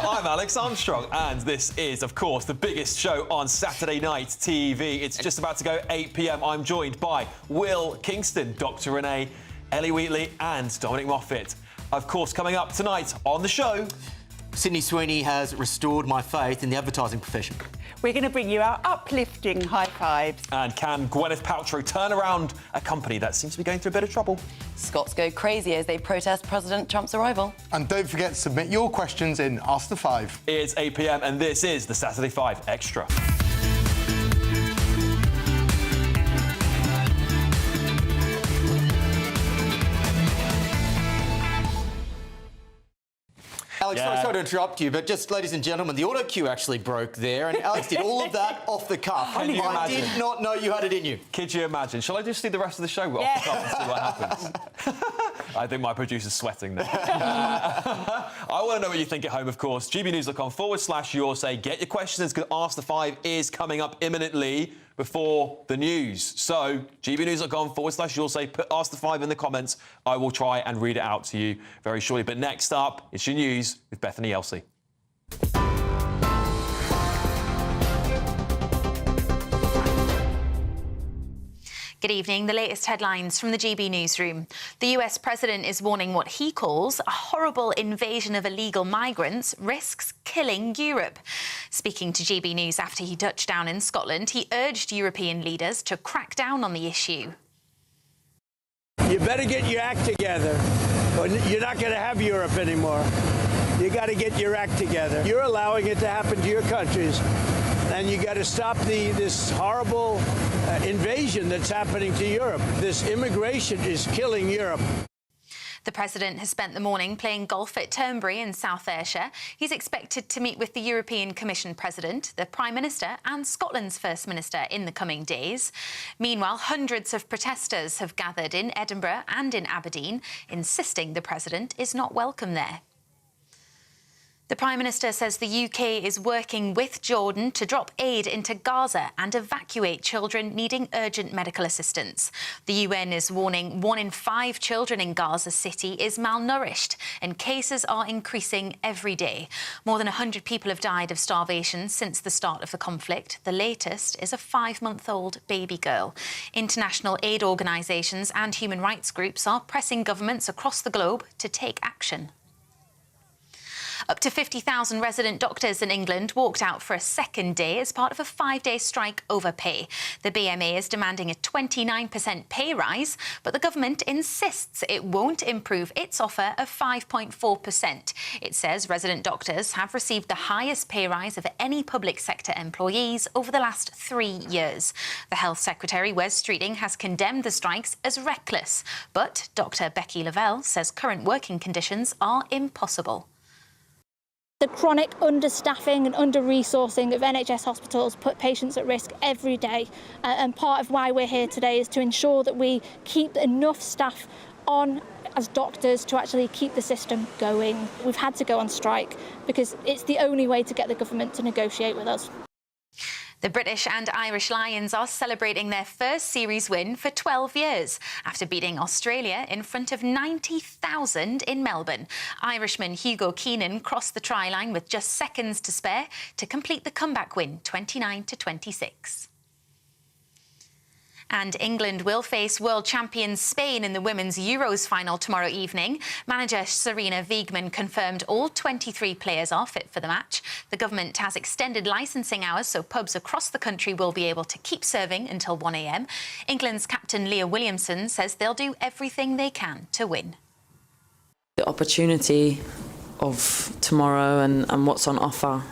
I'm Alex Armstrong, and this is, of course, the biggest show on Saturday night TV. It's just about to go 8 p.m. I'm joined by Will Kingston, Dr. Renee, Ellie Wheatley, and Dominic Moffat. Of course, coming up tonight on the show, Sydney Sweeney has restored my faith in the advertising profession. We're going to bring you our uplifting high fives. And can Gwyneth Paltrow turn around a company that seems to be going through a bit of trouble? Scots go crazy as they protest President Trump's arrival. And don't forget to submit your questions in Ask the Five. It's 8 p.m. and this is the Saturday 5 Extra. Alex, sorry to interrupt you, but just, ladies and gentlemen, the auto cue actually broke there, and Alex did all of that off the cuff. Can you I imagine? did not know you had it in you. Could you imagine? Shall I just do the rest of the show off the cuff and see what happens? I think my producer's sweating now. I want to know what you think at home, of course. gbnews.com/your say. Get your questions, because Ask the Five is coming up imminently before the news. So, gbnews.com/your say. Put Ask the Five in the comments. I will try and read it out to you very shortly. But next up, it's your news with Bethany Elsey. Good evening. The latest headlines from the GB Newsroom. The US president is warning what he calls a horrible invasion of illegal migrants risks killing Europe. Speaking to GB News after he touched down in Scotland, he urged European leaders to crack down on the issue. You better get your act together, or you're not going to have Europe anymore. You got to get your act together. You're allowing it to happen to your countries, and you got to stop this horrible invasion that's happening to Europe. This immigration is killing Europe. The president has spent the morning playing golf at Turnberry in South Ayrshire. He's expected to meet with the European Commission President, the Prime Minister and Scotland's First Minister in the coming days. Meanwhile, hundreds of protesters have gathered in Edinburgh and in Aberdeen, insisting the president is not welcome there. The Prime Minister says the UK is working with Jordan to drop aid into Gaza and evacuate children needing urgent medical assistance. The UN is warning 1 in 5 children in Gaza City is malnourished, and cases are increasing every day. More than 100 people have died of starvation since the start of the conflict. The latest is a 5-month-old baby girl. International aid organisations and human rights groups are pressing governments across the globe to take action. Up to 50,000 resident doctors in England walked out for a second day as part of a 5-day strike over pay. The BMA is demanding a 29% pay rise, but the government insists it won't improve its offer of 5.4%. It says resident doctors have received the highest pay rise of any public sector employees over the last 3 years. The Health Secretary, Wes Streeting, has condemned the strikes as reckless, but Dr Becky Lavelle says current working conditions are impossible. The chronic understaffing and under-resourcing of NHS hospitals put patients at risk every day. And part of why we're here today is to ensure that we keep enough staff on as doctors to actually keep the system going. We've had to go on strike because it's the only way to get the government to negotiate with us. The British and Irish Lions are celebrating their first series win for 12 years after beating Australia in front of 90,000 in Melbourne. Irishman Hugo Keenan crossed the try line with just seconds to spare to complete the comeback win, 29-26. And England will face world champions Spain in the Women's Euros final tomorrow evening. Manager Serena Wiegman confirmed all 23 players are fit for the match. The government has extended licensing hours, so pubs across the country will be able to keep serving until 1 a.m. England's captain Leah Williamson says they'll do everything they can to win. The opportunity of tomorrow and what's on offer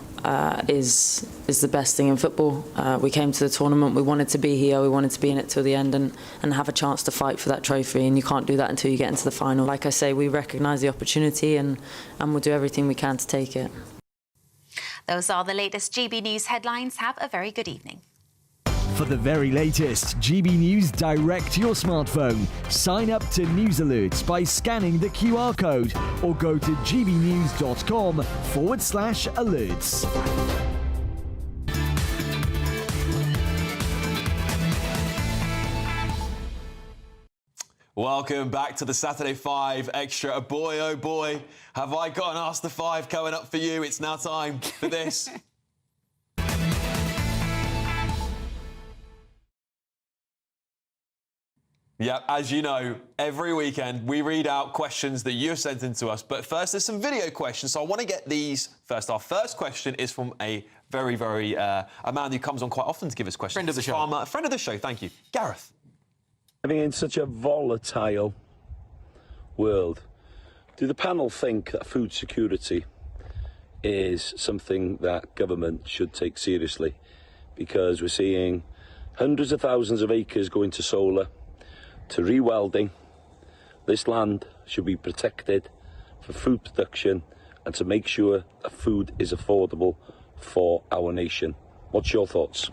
is the best thing in football. We came to the tournament, we wanted to be here, we wanted to be in it till the end and have a chance to fight for that trophy, and you can't do that until you get into the final. Like I say, we recognise the opportunity and we'll do everything we can to take it. Those are the latest GB News headlines. Have a very good evening. For the very latest GB News direct to your smartphone, sign up to News Alerts by scanning the QR code or go to gbnews.com/alerts. Welcome back to the Saturday 5 Extra. Boy, oh boy, have I got an Ask the Five coming up for you. It's now time for this. Yeah, as you know, every weekend we read out questions that you have sent in to us. But first, there's some video questions, so I want to get these first. Our first question is from a very, a man who comes on quite often to give us questions. Friend of the show. A friend of the show, thank you. Gareth. Living in such a volatile world, do the panel think that food security is something that government should take seriously? Because we're seeing hundreds of thousands of acres going to solar, to rewelding. This land should be protected for food production and to make sure that food is affordable for our nation. What's your thoughts?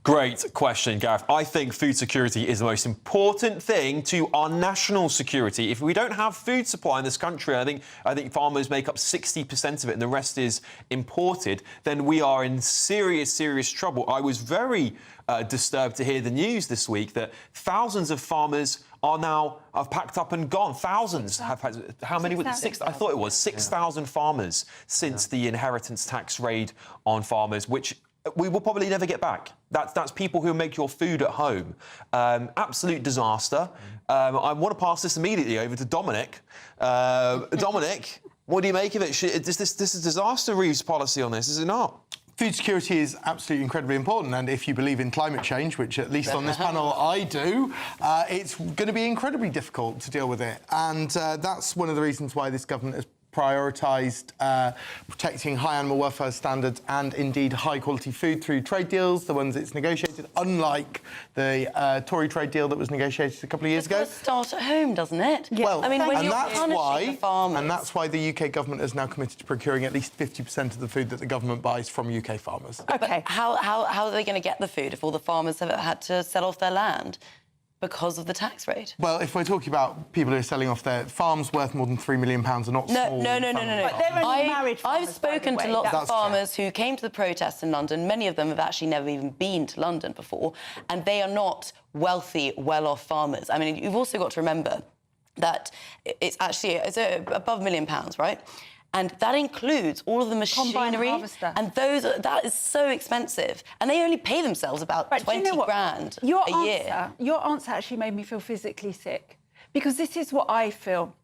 Great question, Gareth. I think food security is the most important thing to our national security. If we don't have food supply in this country, I think farmers make up 60% of it and the rest is imported, then we are in serious trouble. I was very disturbed to hear the news this week that thousands of farmers have packed up and gone. Thousands have had. How many? 6,000. I thought it was 6,000 farmers since the inheritance tax raid on farmers, which we will probably never get back. That's people who make your food at home. Absolute disaster. I want to pass this immediately over to Dominic. Dominic, what do you make of it? This is disaster relief policy on this, is it not? Food security is absolutely incredibly important, and if you believe in climate change, which at least on this panel I do, it's going to be incredibly difficult to deal with it. And that's one of the reasons why this government has prioritised protecting high animal welfare standards and indeed high-quality food through trade deals, the ones it's negotiated, unlike the Tory trade deal that was negotiated a couple of years ago. It does start at home, doesn't it? Yeah. Well, I mean, when and you're that's punishing the farmers... And that's why the UK government is now committed to procuring at least 50% of the food that the government buys from UK farmers. OK. But how are they going to get the food if all the farmers have had to sell off their land? Because of the tax rate? Well, if we're talking about people who are selling off their farms worth more than £3 million are not small. No. But they're only married farmers, I've spoken to lots of farmers who came to the protests in London. Many of them have actually never even been to London before, and they are not wealthy, well-off farmers. I mean, you've also got to remember that it's above £1 million, right? And that includes all of the machinery, and that is so expensive. And they only pay themselves about 20 grand a year. Your answer actually made me feel physically sick, because this is what I feel.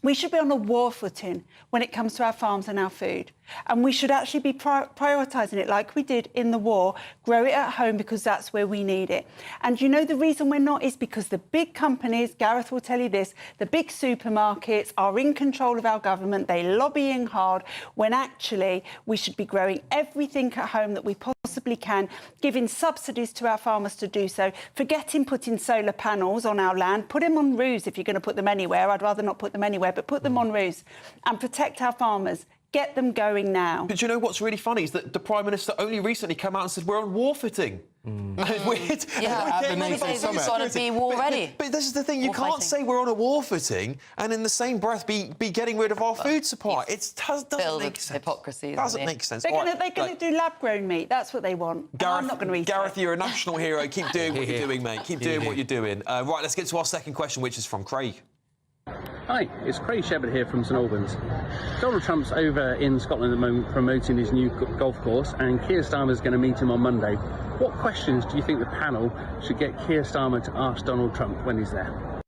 We should be on a war footing when it comes to our farms and our food. And we should actually be prioritising it like we did in the war, grow it at home because that's where we need it. And you know the reason we're not is because the big companies, Gareth will tell you this, the big supermarkets are in control of our government, they're lobbying hard, when actually we should be growing everything at home that we possibly can, giving subsidies to our farmers to do so, forgetting putting solar panels on our land, put them on roofs if you're going to put them anywhere. I'd rather not put them anywhere, but put them on roofs and protect our farmers. Get them going now. But you know what's really funny is that the Prime Minister only recently came out and said we're on war footing. It's weird. Yeah, NATO they've summit. got to be war ready. But this is the thing, you can't say we're on a war footing and in the same breath be getting rid of our food supply. It doesn't make sense. Hypocrisy. Doesn't make sense. They're going to do lab-grown meat. That's what they want. I'm not going to eat Gareth, you're a national hero. Keep doing what you're doing, mate. Keep doing what you're doing. Right, let's get to our second question, which is from Craig. Hi, it's Craig Shepherd here from St Albans. Donald Trump's over in Scotland at the moment promoting his new golf course, and Keir Starmer's going to meet him on Monday. What questions do you think the panel should get Keir Starmer to ask Donald Trump when he's there?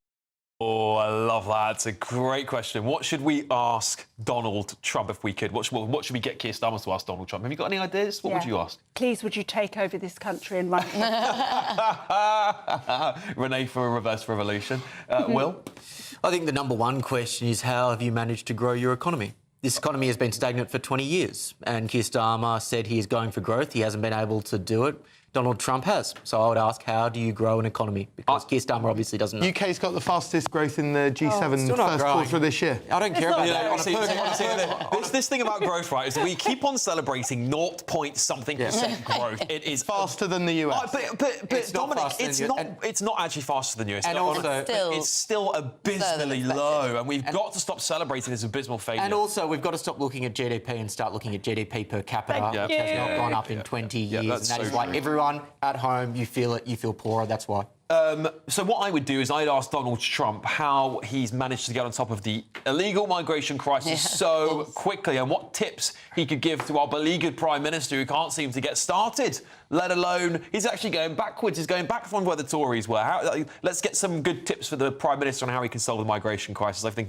Oh, I love that. It's a great question. What should we ask Donald Trump if we could? What should we get Keir Starmer to ask Donald Trump? Have you got any ideas? What would you ask? Please, would you take over this country and run it? Renee for a reverse revolution. Will? I think the number one question is how have you managed to grow your economy? This economy has been stagnant for 20 years, and Keir Starmer said he is going for growth. He hasn't been able to do it. Donald Trump has. So I would ask, how do you grow an economy? Because Keir Starmer obviously doesn't know. UK's got the fastest growth in the G7 first quarter of this year. I don't care about that. This thing about growth, right, is that we keep on celebrating 0.something% growth. It is faster than the US. But Dominic, it's not actually faster than the US. And also, it's still abysmally low, and we've got to stop celebrating this abysmal failure. And also, we've got to stop looking at GDP and start looking at GDP per capita, which has not gone up in 20 years. And that is why everyone at home, you feel it, you feel poorer, that's why. So what I would do is I'd ask Donald Trump how he's managed to get on top of the illegal migration crisis so quickly, and what tips he could give to our beleaguered Prime Minister who can't seem to get started, let alone he's actually going backwards. He's going back from where the Tories were. Let's get some good tips for the Prime Minister on how he can solve the migration crisis. I think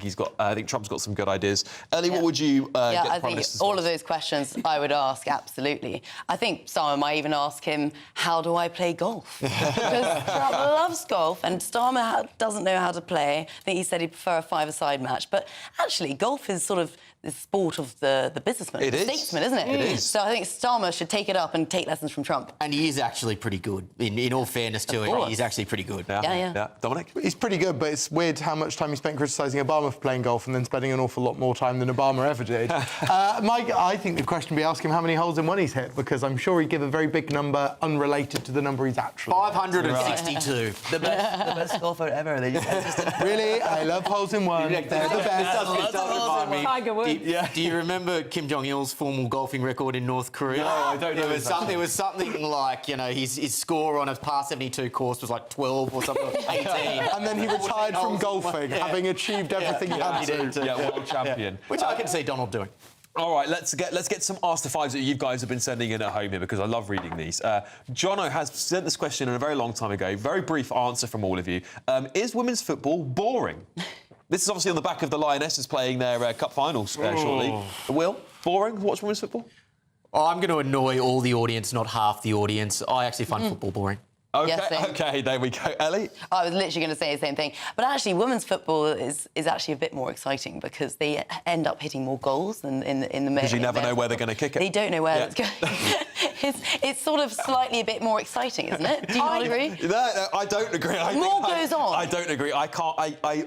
Trump's got some good ideas. Ellie, what would you get the Prime Minister to all of those questions I would ask, absolutely. I think someone might even ask him, how do I play golf? Because Trump loves golf, and Starmer doesn't know how to play. I think he said he'd prefer a five-a-side match. But actually, golf is sort of the sport of the businessman, the statesman, isn't it? It is. So I think Starmer should take it up and take lessons from Trump. And he is actually pretty good. In all fairness to it, he's actually pretty good. Yeah. Dominic? He's pretty good, but it's weird how much time he spent criticising Obama for playing golf and then spending an awful lot more time than Obama ever did. I think the question would be ask him how many holes in one he's hit, because I'm sure he'd give a very big number unrelated to the number he's actually 562. The best golfer ever. Really? I love holes in one. They're the best. Tiger Woods. Do you remember Kim Jong-il's formal golfing record in North Korea? No, I don't know. There was something like, his score on a par 72 course was like 12 or something, 18. And then he retired from golfing, having achieved everything he had to. World champion. Which I can see Donald doing. All right, let's get some Ask the Fives that you guys have been sending in at home here, because I love reading these. Jono has sent this question in a very long time ago. Very brief answer from all of you. Is women's football boring? This is obviously on the back of the Lionesses playing their cup finals shortly. Will, boring? Watch women's football? I'm going to annoy all the audience, not half the audience. I actually find football boring. Okay, there we go. Ellie? I was literally going to say the same thing. But actually, women's football is actually a bit more exciting because they end up hitting more goals than in the men. Because you never know where they're going to kick it. They don't know where it's going. It's sort of slightly a bit more exciting, isn't it? Do you not agree? No, I don't agree. More goes on. I don't agree. I can't.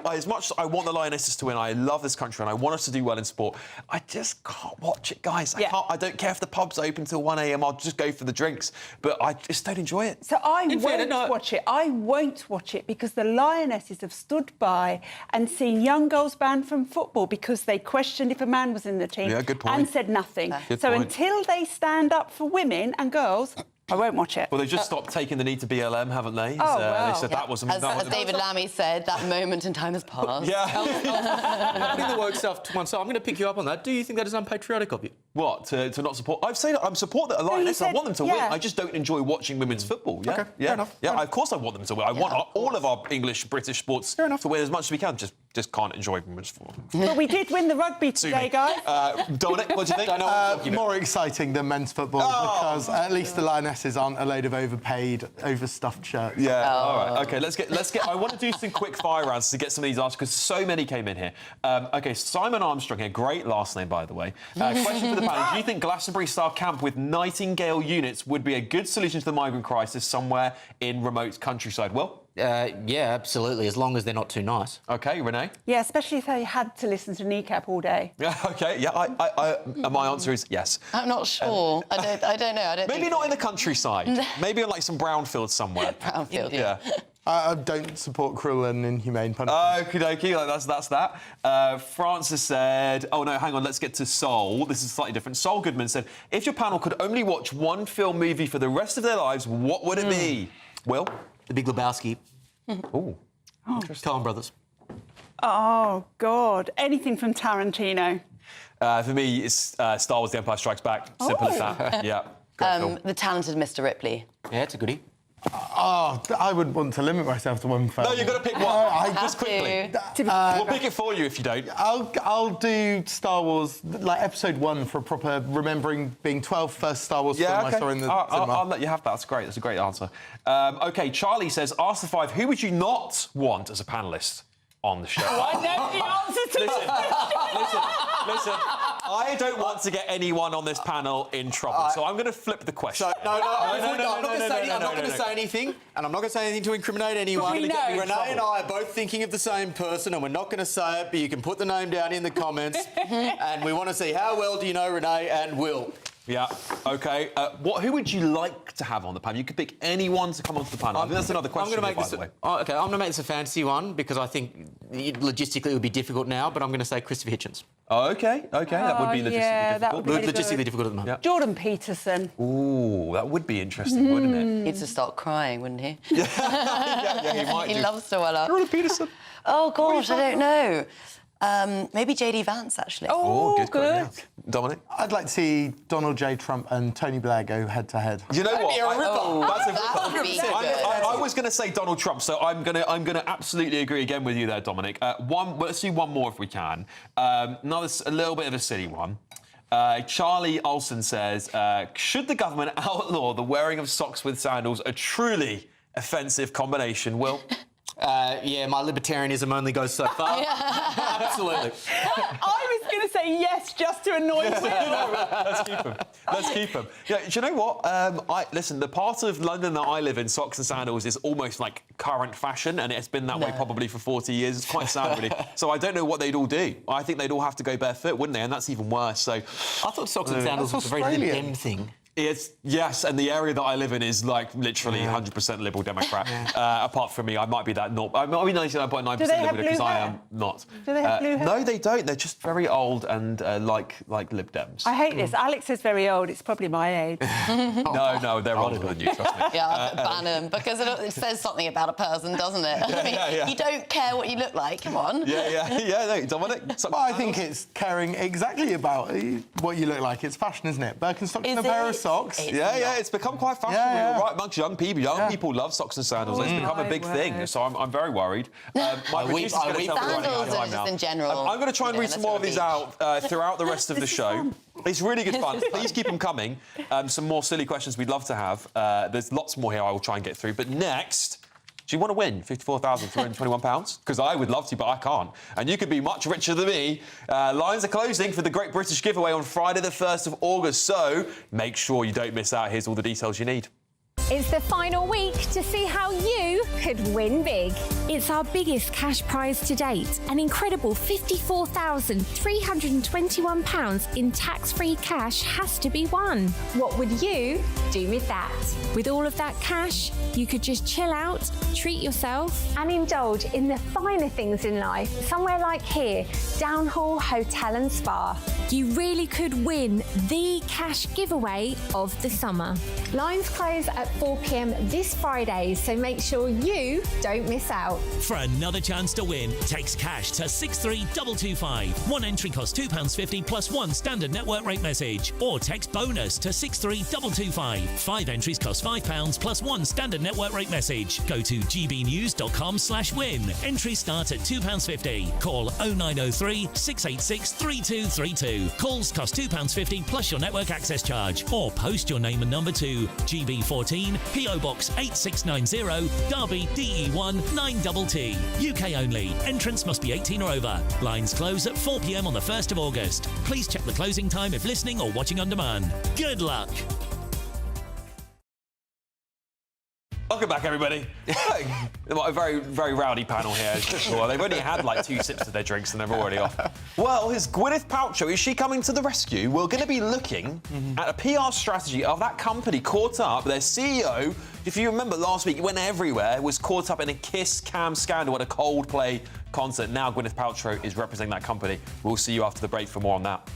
As much as I want the Lionesses to win, I love this country and I want us to do well in sport, I just can't watch it, guys. I don't care if the pub's open till 1 a.m. I'll just go for the drinks. But I just don't enjoy it. So I won't watch it. I won't watch it because the Lionesses have stood by and seen young girls banned from football because they questioned if a man was in the team and said nothing. So until they stand up for women and girls, I won't watch it. Well, they've just stopped taking the need to BLM, haven't they? Oh, well. They said that wasn't... As David Lammy said, that moment in time has passed. Putting the woke stuff to one side, I'm going to pick you up on that. Do you think that is unpatriotic of you? What? To not support... I've said I'm support that Lionesses. I want them to win. I just don't enjoy watching women's football. Okay, fair enough. Yeah, of course I want them to win. I want all of our English, British sports to win as much as we can. Just can't enjoy women's football. But we did win the rugby today, guys. Dominic, what do you think? More exciting than men's football because at least the Lionesses aren't a load of overpaid, overstuffed shirts. Yeah, all right. OK, let's get... I want to do some quick fire rounds to get some of these answers because so many came in here. OK, Simon Armstrong here. Great last name, by the way. Question for the panel. Do you think Glastonbury-style camp with Nightingale units would be a good solution to the migrant crisis somewhere in remote countryside? Well... Yeah, absolutely, as long as they're not too nice. OK, Renee? Yeah, especially if they had to listen to Kneecap all day. Yeah, OK, yeah, my answer is yes. I'm not sure. I don't know. I don't maybe not in the countryside. Maybe on, like, some brownfields somewhere. Brownfield, yeah. I don't support cruel and inhumane punishment. Okie dokie, that's that. Francis said, oh no, hang on, let's get to Sol. This is slightly different. Sol Goodman said, if your panel could only watch one film movie for the rest of their lives, what would it be? Will? The Big Lebowski. Ooh. Coen Brothers. Oh, God. Anything from Tarantino. For me, it's Star Wars The Empire Strikes Back. Simple as that. Yeah. The Talented Mr. Ripley. Yeah, it's a goodie. Oh, I would want to limit myself to one film. No, you've got to pick one. Just quickly. We'll pick it for you if you don't. I'll do Star Wars, like Episode 1 for a proper remembering being 12 first Star Wars film I saw in the cinema. I'll let you have that. That's great. That's a great answer. OK, Charlie says, ask the five, who would you not want as a panellist on the show? I know the answer to Listen, I don't want to get anyone on this panel in trouble, so I'm going to flip the question. So, I'm not going to say anything, and I'm not going to say anything to incriminate anyone. Renee and I are both thinking of the same person, and we're not going to say it, but you can put the name down in the comments, and we want to see how well do you know Renee and Will. Yeah, OK. Who would you like to have on the panel? You could pick anyone to come onto the panel. I think that's another question, by the way. OK, I'm going to make this a fantasy one, because I think logistically it would be difficult now, but I'm going to say Christopher Hitchens. Oh, OK, that would be logistically difficult. That would be logistically difficult at the moment. Yeah. Jordan Peterson. Ooh, that would be interesting, wouldn't it? He'd just start crying, wouldn't he? yeah, he might. He loves to well up. Jordan Peterson. Oh, gosh, I don't know. Maybe JD Vance, actually. Oh, good. Yeah. Dominic? I'd like to see Donald J. Trump and Tony Blair go head-to-head. You know what? That's a ripper. I was going to say Donald Trump, so I'm going to absolutely agree again with you there, Dominic. Let's do one more if we can. A little bit of a silly one. Charlie Olsen says, should the government outlaw the wearing of socks with sandals, a truly offensive combination? Will? Yeah, my libertarianism only goes so far. Absolutely. I was going to say yes just to annoy Will. Let's keep them. Yeah, do you know what? Listen, the part of London that I live in, socks and sandals, is almost like current fashion, and it's been that way probably for 40 years. It's quite sad, really. So I don't know what they'd all do. I think they'd all have to go barefoot, wouldn't they? And that's even worse. So I thought socks and sandals was a very Lib Dem thing. Yes, and the area that I live in is like literally 100% Liberal Democrat. Apart from me, I might be that. I might be 99.9% Liberal because I am not. Do they have blue hair? No, they don't. They're just very old and like Lib Dems. I hate this. Alex is very old. It's probably my age. No, they're older than you. Trust me. Yeah, ban them because it says something about a person, doesn't it? You don't care what you look like. Come on. No, Dominic. I think it's caring exactly about what you look like. It's fashion, isn't it? Birkenstocks and a pair of socks. It's become quite fashionable, right? Amongst young people. Young people love socks and sandals. It's become a big thing, so I'm very worried. My producer's going to tell me running out of time now. In general. I'm going to try and read some more of these out throughout the rest of the show. It's really good fun. Please keep them coming. Some more silly questions we'd love to have. There's lots more here I will try and get through. But next... do you want to win £54,321? Because I would love to, but I can't. And you could be much richer than me. Lines are closing for the Great British Giveaway on Friday the 1st of August, so make sure you don't miss out. Here's all the details you need. It's the final week to see how you could win big. It's our biggest cash prize to date, an incredible £54,321 in tax-free cash has to be won. What would you do with that? With all of that cash, you could just chill out, treat yourself and indulge in the finer things in life, somewhere like here, Downhall Hotel and Spa. You really could win the cash giveaway of the summer. Lines close at 4 p.m. this Friday, so make sure you don't miss out. For another chance to win, text cash to 63225. One entry costs £2.50 plus one standard network rate message. Or text bonus to 63225. 5 entries cost £5 plus one standard network rate message. Go to gbnews.com/win. Entries start at £2.50. Call 0903 686 3232. Calls cost £2.50 plus your network access charge. Or post your name and number to GB14 PO Box 8690 Derby DE1 9TT. UK only. Entrance must be 18 or over. Lines close at 4 p.m. on the 1st of August. Please check the closing time if listening or watching on demand. Good luck. welcome back, everybody. What a very, very rowdy panel here. Well, they've only had like 2 sips of their drinks and they're already off. Well, is Gwyneth Paltrow, is she coming to the rescue? We're going to be looking at a PR strategy of that company caught up. Their CEO, if you remember last week, it went everywhere, was caught up in a kiss cam scandal at a Coldplay concert. Now Gwyneth Paltrow is representing that company. We'll see you after the break for more on that.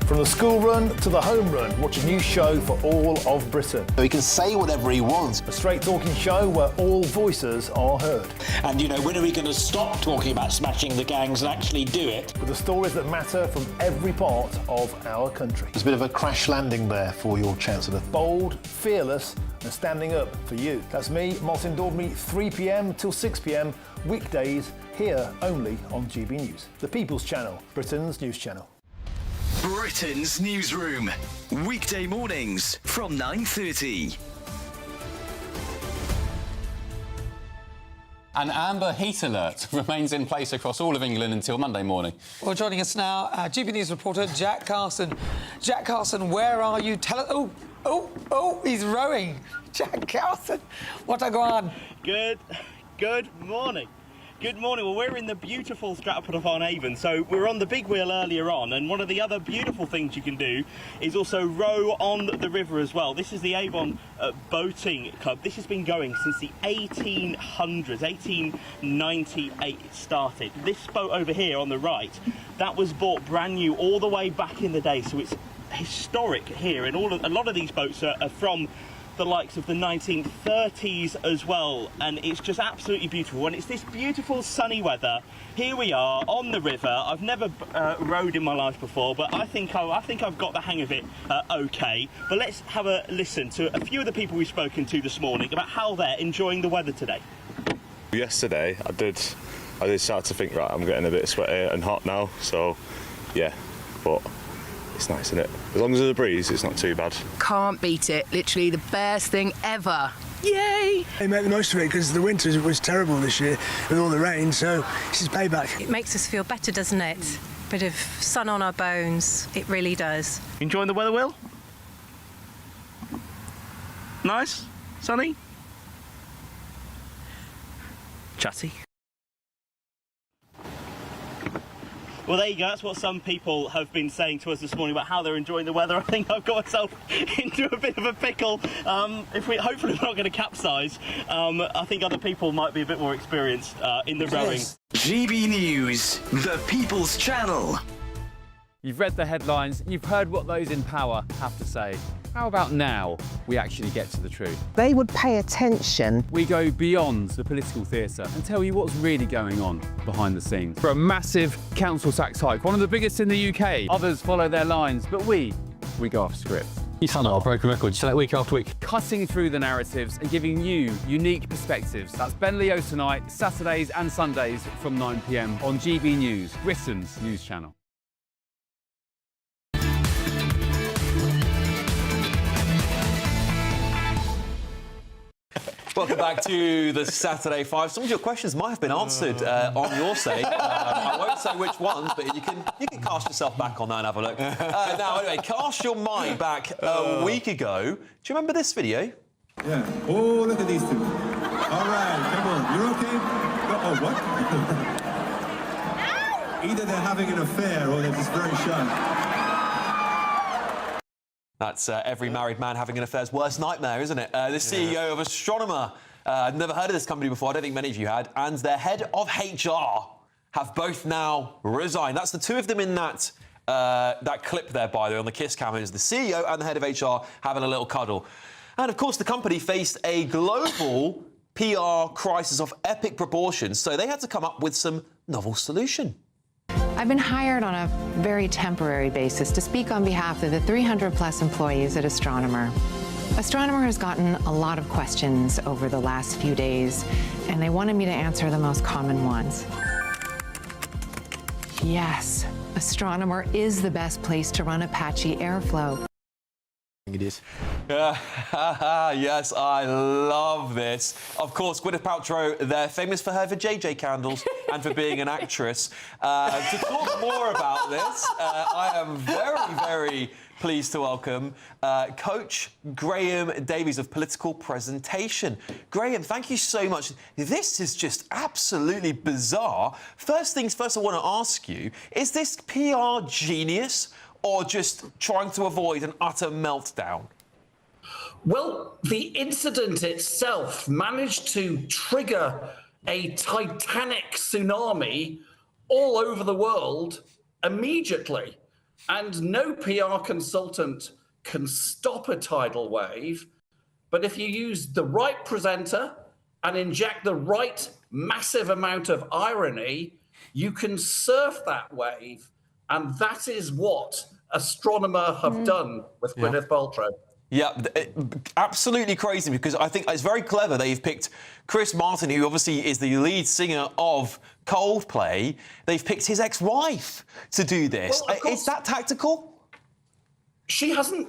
From the school run to the home run, watch a new show for all of Britain. He can say whatever he wants. A straight-talking show where all voices are heard. And, you know, when are we going to stop talking about smashing the gangs and actually do it? With the stories that matter from every part of our country. There's a bit of a crash landing there for your Chancellor. Bold, fearless and standing up for you. That's me, Martin Daubney, 3 p.m. till 6 p.m, weekdays, here only on GB News. The People's Channel, Britain's news channel. Britain's Newsroom, weekday mornings from 9:30. An amber heat alert remains in place across all of England until Monday morning. Well, joining us now, GB News reporter Jack Carson. Jack Carson, where are you? Tell us. Oh, he's rowing. Jack Carson, what a go on? Good morning. Good morning. Well, we're in the beautiful Stratford-upon-Avon, so we were on the big wheel earlier on, and one of the other beautiful things you can do is also row on the river as well. This is the Avon Boating Club. This has been going since the 1800s, 1898 it started. This boat over here on the right, that was bought brand new all the way back in the day, so it's historic here, and a lot of these boats are from the likes of the 1930s as well, and it's just absolutely beautiful. And it's this beautiful sunny weather. Here we are on the river. I've never rowed in my life before, but I think I've got the hang of it okay. But let's have a listen to a few of the people we've spoken to this morning about how they're enjoying the weather today. Yesterday I did start to think, right, I'm getting a bit sweaty and hot now, so yeah, but it's nice, isn't it? As long as there's a breeze, it's not too bad. Can't beat it. Literally the best thing ever. Yay! They make the most of it because the winter was terrible this year with all the rain, so this is payback. It makes us feel better, doesn't it? Bit of sun on our bones. It really does. Enjoying the weather, Will? Nice? Sunny? Chatty? Well, there you go. That's what some people have been saying to us this morning about how they're enjoying the weather. I think I've got myself into a bit of a pickle. Hopefully we're not going to capsize. I think other people might be a bit more experienced in the rowing. GB News, the People's Channel. You've read the headlines, you've heard what those in power have to say. How about now we actually get to the truth? They would pay attention. We go beyond the political theatre and tell you what's really going on behind the scenes. For a massive council tax hike, one of the biggest in the UK. Others follow their lines, but we go off script. You sound like a broken record. You say that week after week. Cutting through the narratives and giving you unique perspectives. That's Ben Leo tonight, Saturdays and Sundays from 9 p.m. on GB News, Britain's news channel. Welcome back to the Saturday 5. Some of your questions might have been answered on your sake. I won't say which ones, but you can cast yourself back on that and have a look. Now, anyway, cast your mind back a week ago. Do you remember this video? Yeah. Oh, look at these two. All right, come on. You're okay? Oh, what? Either they're having an affair or they're just very shy. That's every married man having an affair's worst nightmare, isn't it? The CEO of Astronomer, I'd never heard of this company before, I don't think many of you had, and their head of HR have both now resigned. That's the two of them in that clip there, by the way, on the kiss cam. It was the CEO and the head of HR having a little cuddle. And, of course, the company faced a global PR crisis of epic proportions, so they had to come up with some novel solution. I've been hired on a very temporary basis to speak on behalf of the 300-plus employees at Astronomer. Astronomer has gotten a lot of questions over the last few days, and they wanted me to answer the most common ones. Yes, Astronomer is the best place to run Apache Airflow. it is. Yes, I love this. Of course, Gwyneth Paltrow, they're famous for her JJ candles and for being an actress. To talk more about this, I am very, very pleased to welcome Coach Graham Davies of Political Presentation. Graham, thank you so much. This is just absolutely bizarre. First things first, I want to ask you, is this PR genius or just trying to avoid an utter meltdown? Well, the incident itself managed to trigger a titanic tsunami all over the world immediately. And no PR consultant can stop a tidal wave. But if you use the right presenter and inject the right massive amount of irony, you can surf that wave. And that is what astronomers have done with Gwyneth Paltrow. Yeah, absolutely crazy, because I think it's very clever they've picked Chris Martin, who obviously is the lead singer of Coldplay. They've picked his ex-wife to do this. Well, is that tactical? She hasn't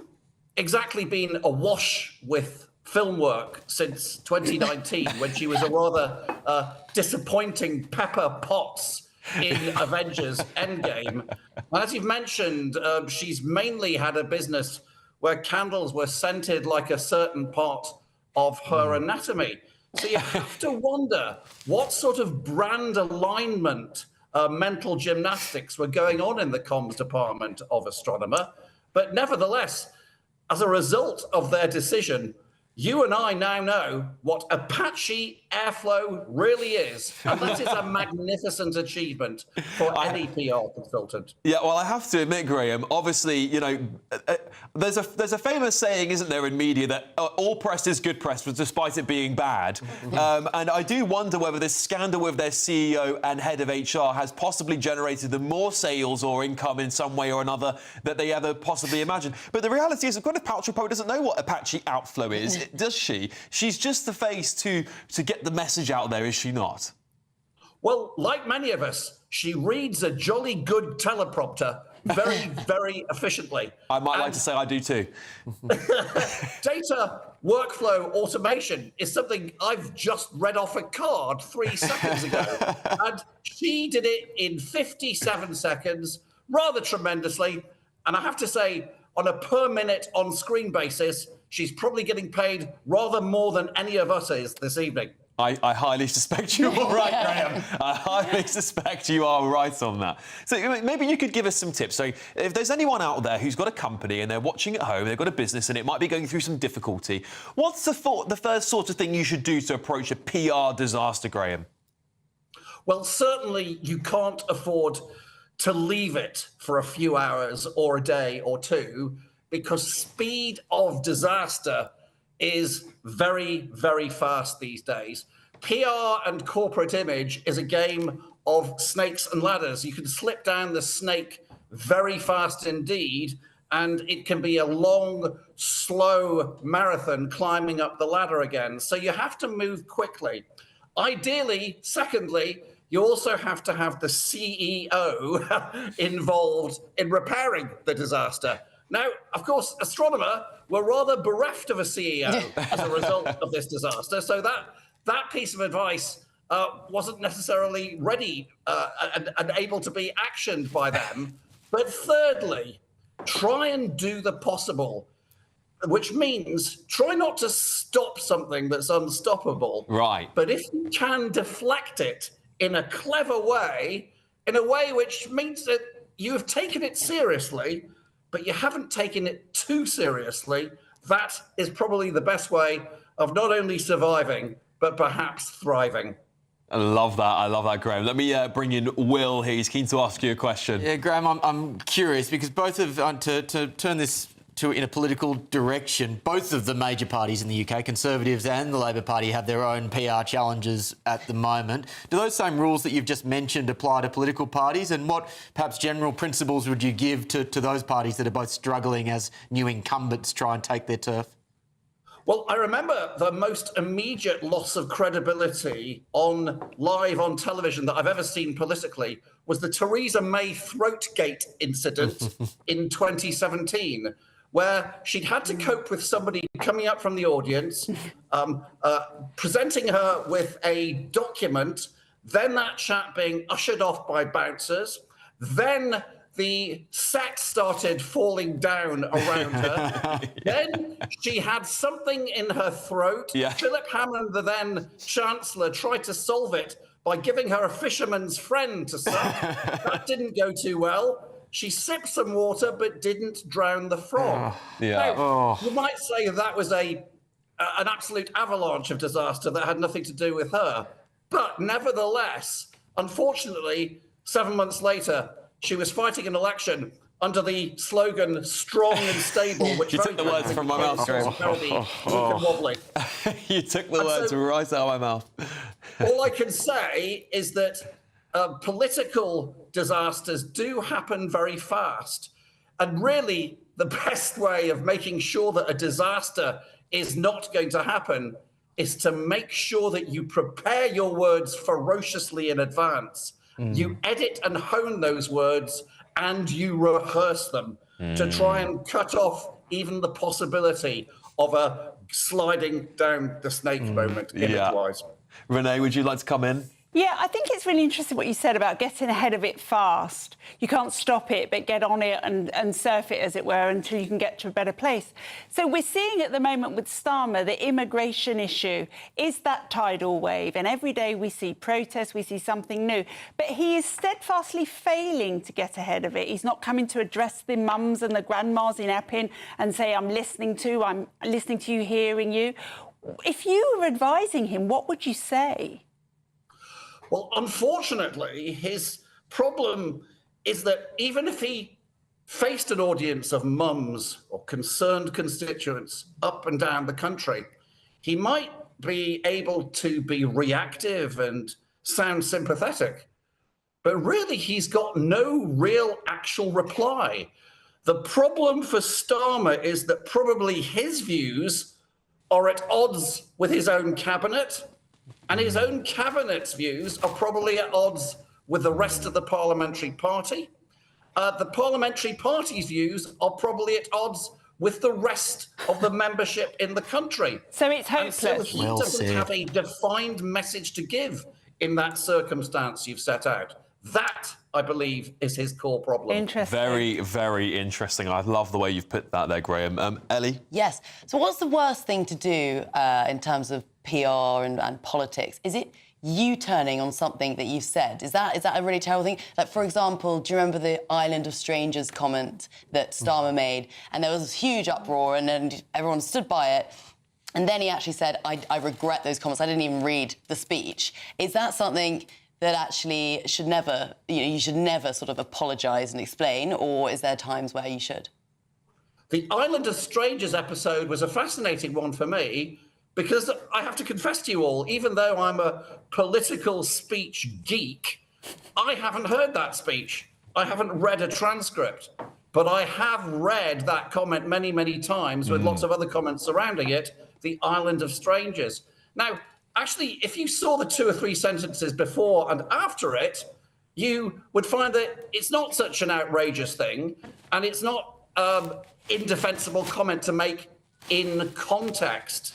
exactly been awash with film work since 2019, when she was a rather disappointing Pepper Potts in Avengers Endgame. As you've mentioned, she's mainly had a business where candles were scented like a certain part of her anatomy. So you have to wonder what sort of brand alignment, mental gymnastics were going on in the comms department of Astronomer. But nevertheless, as a result of their decision, you and I now know what Apache airflow really is. And that is a magnificent achievement for any PR consultant. Yeah, well, I have to admit, Graham, obviously, you know, there's a famous saying, isn't there, in media that all press is good press, despite it being bad. And I do wonder whether this scandal with their CEO and head of HR has possibly generated them more sales or income in some way or another that they ever possibly imagined. But the reality is that Gwyneth Paltrow probably doesn't know what Apache outflow is. Does she? She's just the face to get the message out there, is she not? Well, like many of us, she reads a jolly good teleprompter very, very efficiently. I might like to say I do too. Data workflow automation is something I've just read off a card 3 seconds ago. And she did it in 57 seconds, rather tremendously. And I have to say, on a per minute on screen basis, she's probably getting paid rather more than any of us is this evening. I highly suspect you are right, Graham. I highly suspect you are right on that. So maybe you could give us some tips. So if there's anyone out there who's got a company and they're watching at home, they've got a business and it might be going through some difficulty, what's the first sort of thing you should do to approach a PR disaster, Graham? Well, certainly you can't afford to leave it for a few hours or a day or two, because speed of disaster is very, very fast these days. PR and corporate image is a game of snakes and ladders. You can slip down the snake very fast indeed, and it can be a long, slow marathon climbing up the ladder again. So you have to move quickly. Ideally, secondly, you also have to have the CEO involved in repairing the disaster. Now, of course, Astronomer were rather bereft of a CEO as a result of this disaster, so that piece of advice wasn't necessarily ready and able to be actioned by them. But thirdly, try and do the possible, which means try not to stop something that's unstoppable. Right. But if you can deflect it in a clever way, in a way which means that you have taken it seriously, but you haven't taken it too seriously, that is probably the best way of not only surviving, but perhaps thriving. I love that, Graham. Let me bring in Will here. He's keen to ask you a question. Yeah, Graham, I'm curious, because both of, to turn this in a political direction, both of the major parties in the UK, Conservatives and the Labor Party, have their own PR challenges at the moment. Do those same rules that you've just mentioned apply to political parties? And what, perhaps, general principles would you give to those parties that are both struggling as new incumbents try and take their turf? Well, I remember the most immediate loss of credibility live on television that I've ever seen politically was the Theresa May Throatgate incident in 2017, where she'd had to cope with somebody coming up from the audience, presenting her with a document, then that chap being ushered off by bouncers, then the set started falling down around her. Then she had something in her throat. Yeah. Philip Hammond, the then Chancellor, tried to solve it by giving her a fisherman's friend to suck. That didn't go too well. She sipped some water but didn't drown the frog. Now, you might say that was an absolute avalanche of disaster that had nothing to do with her. But nevertheless, unfortunately, 7 months later, she was fighting an election under the slogan "strong and stable," which you took the words from my mouth, Graham. You took the words right out of my mouth. All I can say is that political disasters do happen very fast, and really, the best way of making sure that a disaster is not going to happen is to make sure that you prepare your words ferociously in advance. You edit and hone those words and you rehearse them to try and cut off even the possibility of a sliding down the snake moment image-wise. Renee, would you like to come in? Yeah, I think it's really interesting what you said about getting ahead of it fast. You can't stop it, but get on it and surf it, as it were, until you can get to a better place. So we're seeing at the moment with Starmer, the immigration issue is that tidal wave. And every day we see protests, we see something new. But he is steadfastly failing to get ahead of it. He's not coming to address the mums and the grandmas in Epping and say, I'm listening to you, hearing you. If you were advising him, what would you say? Well, unfortunately, his problem is that even if he faced an audience of mums or concerned constituents up and down the country, he might be able to be reactive and sound sympathetic. But really, he's got no real actual reply. The problem for Starmer is that probably his views are at odds with his own cabinet. And his own cabinet's views are probably at odds with the rest of the parliamentary party. The parliamentary party's views are probably at odds with the rest of the membership in the country. So it's hopeless. And so he doesn't have a defined message to give in that circumstance you've set out. That, I believe, is his core problem. Interesting. Very, very interesting. I love the way you've put that there, Graham. Ellie? Yes. So what's the worst thing to do in terms of PR and politics? Is it U-turning on something that you've said? Is that a really terrible thing? Like, for example, do you remember the Island of Strangers comment that Starmer made? And there was this huge uproar and then everyone stood by it. And then he actually said, I regret those comments. I didn't even read the speech. Is that something that actually should never, you should never sort of apologise and explain, or is there times where you should? The Island of Strangers episode was a fascinating one for me because I have to confess to you all, even though I'm a political speech geek, I haven't heard that speech. I haven't read a transcript, but I have read that comment many, many times with lots of other comments surrounding it, the Island of Strangers. Now, actually, if you saw the 2 or 3 sentences before and after it, you would find that it's not such an outrageous thing, and it's not indefensible comment to make in context.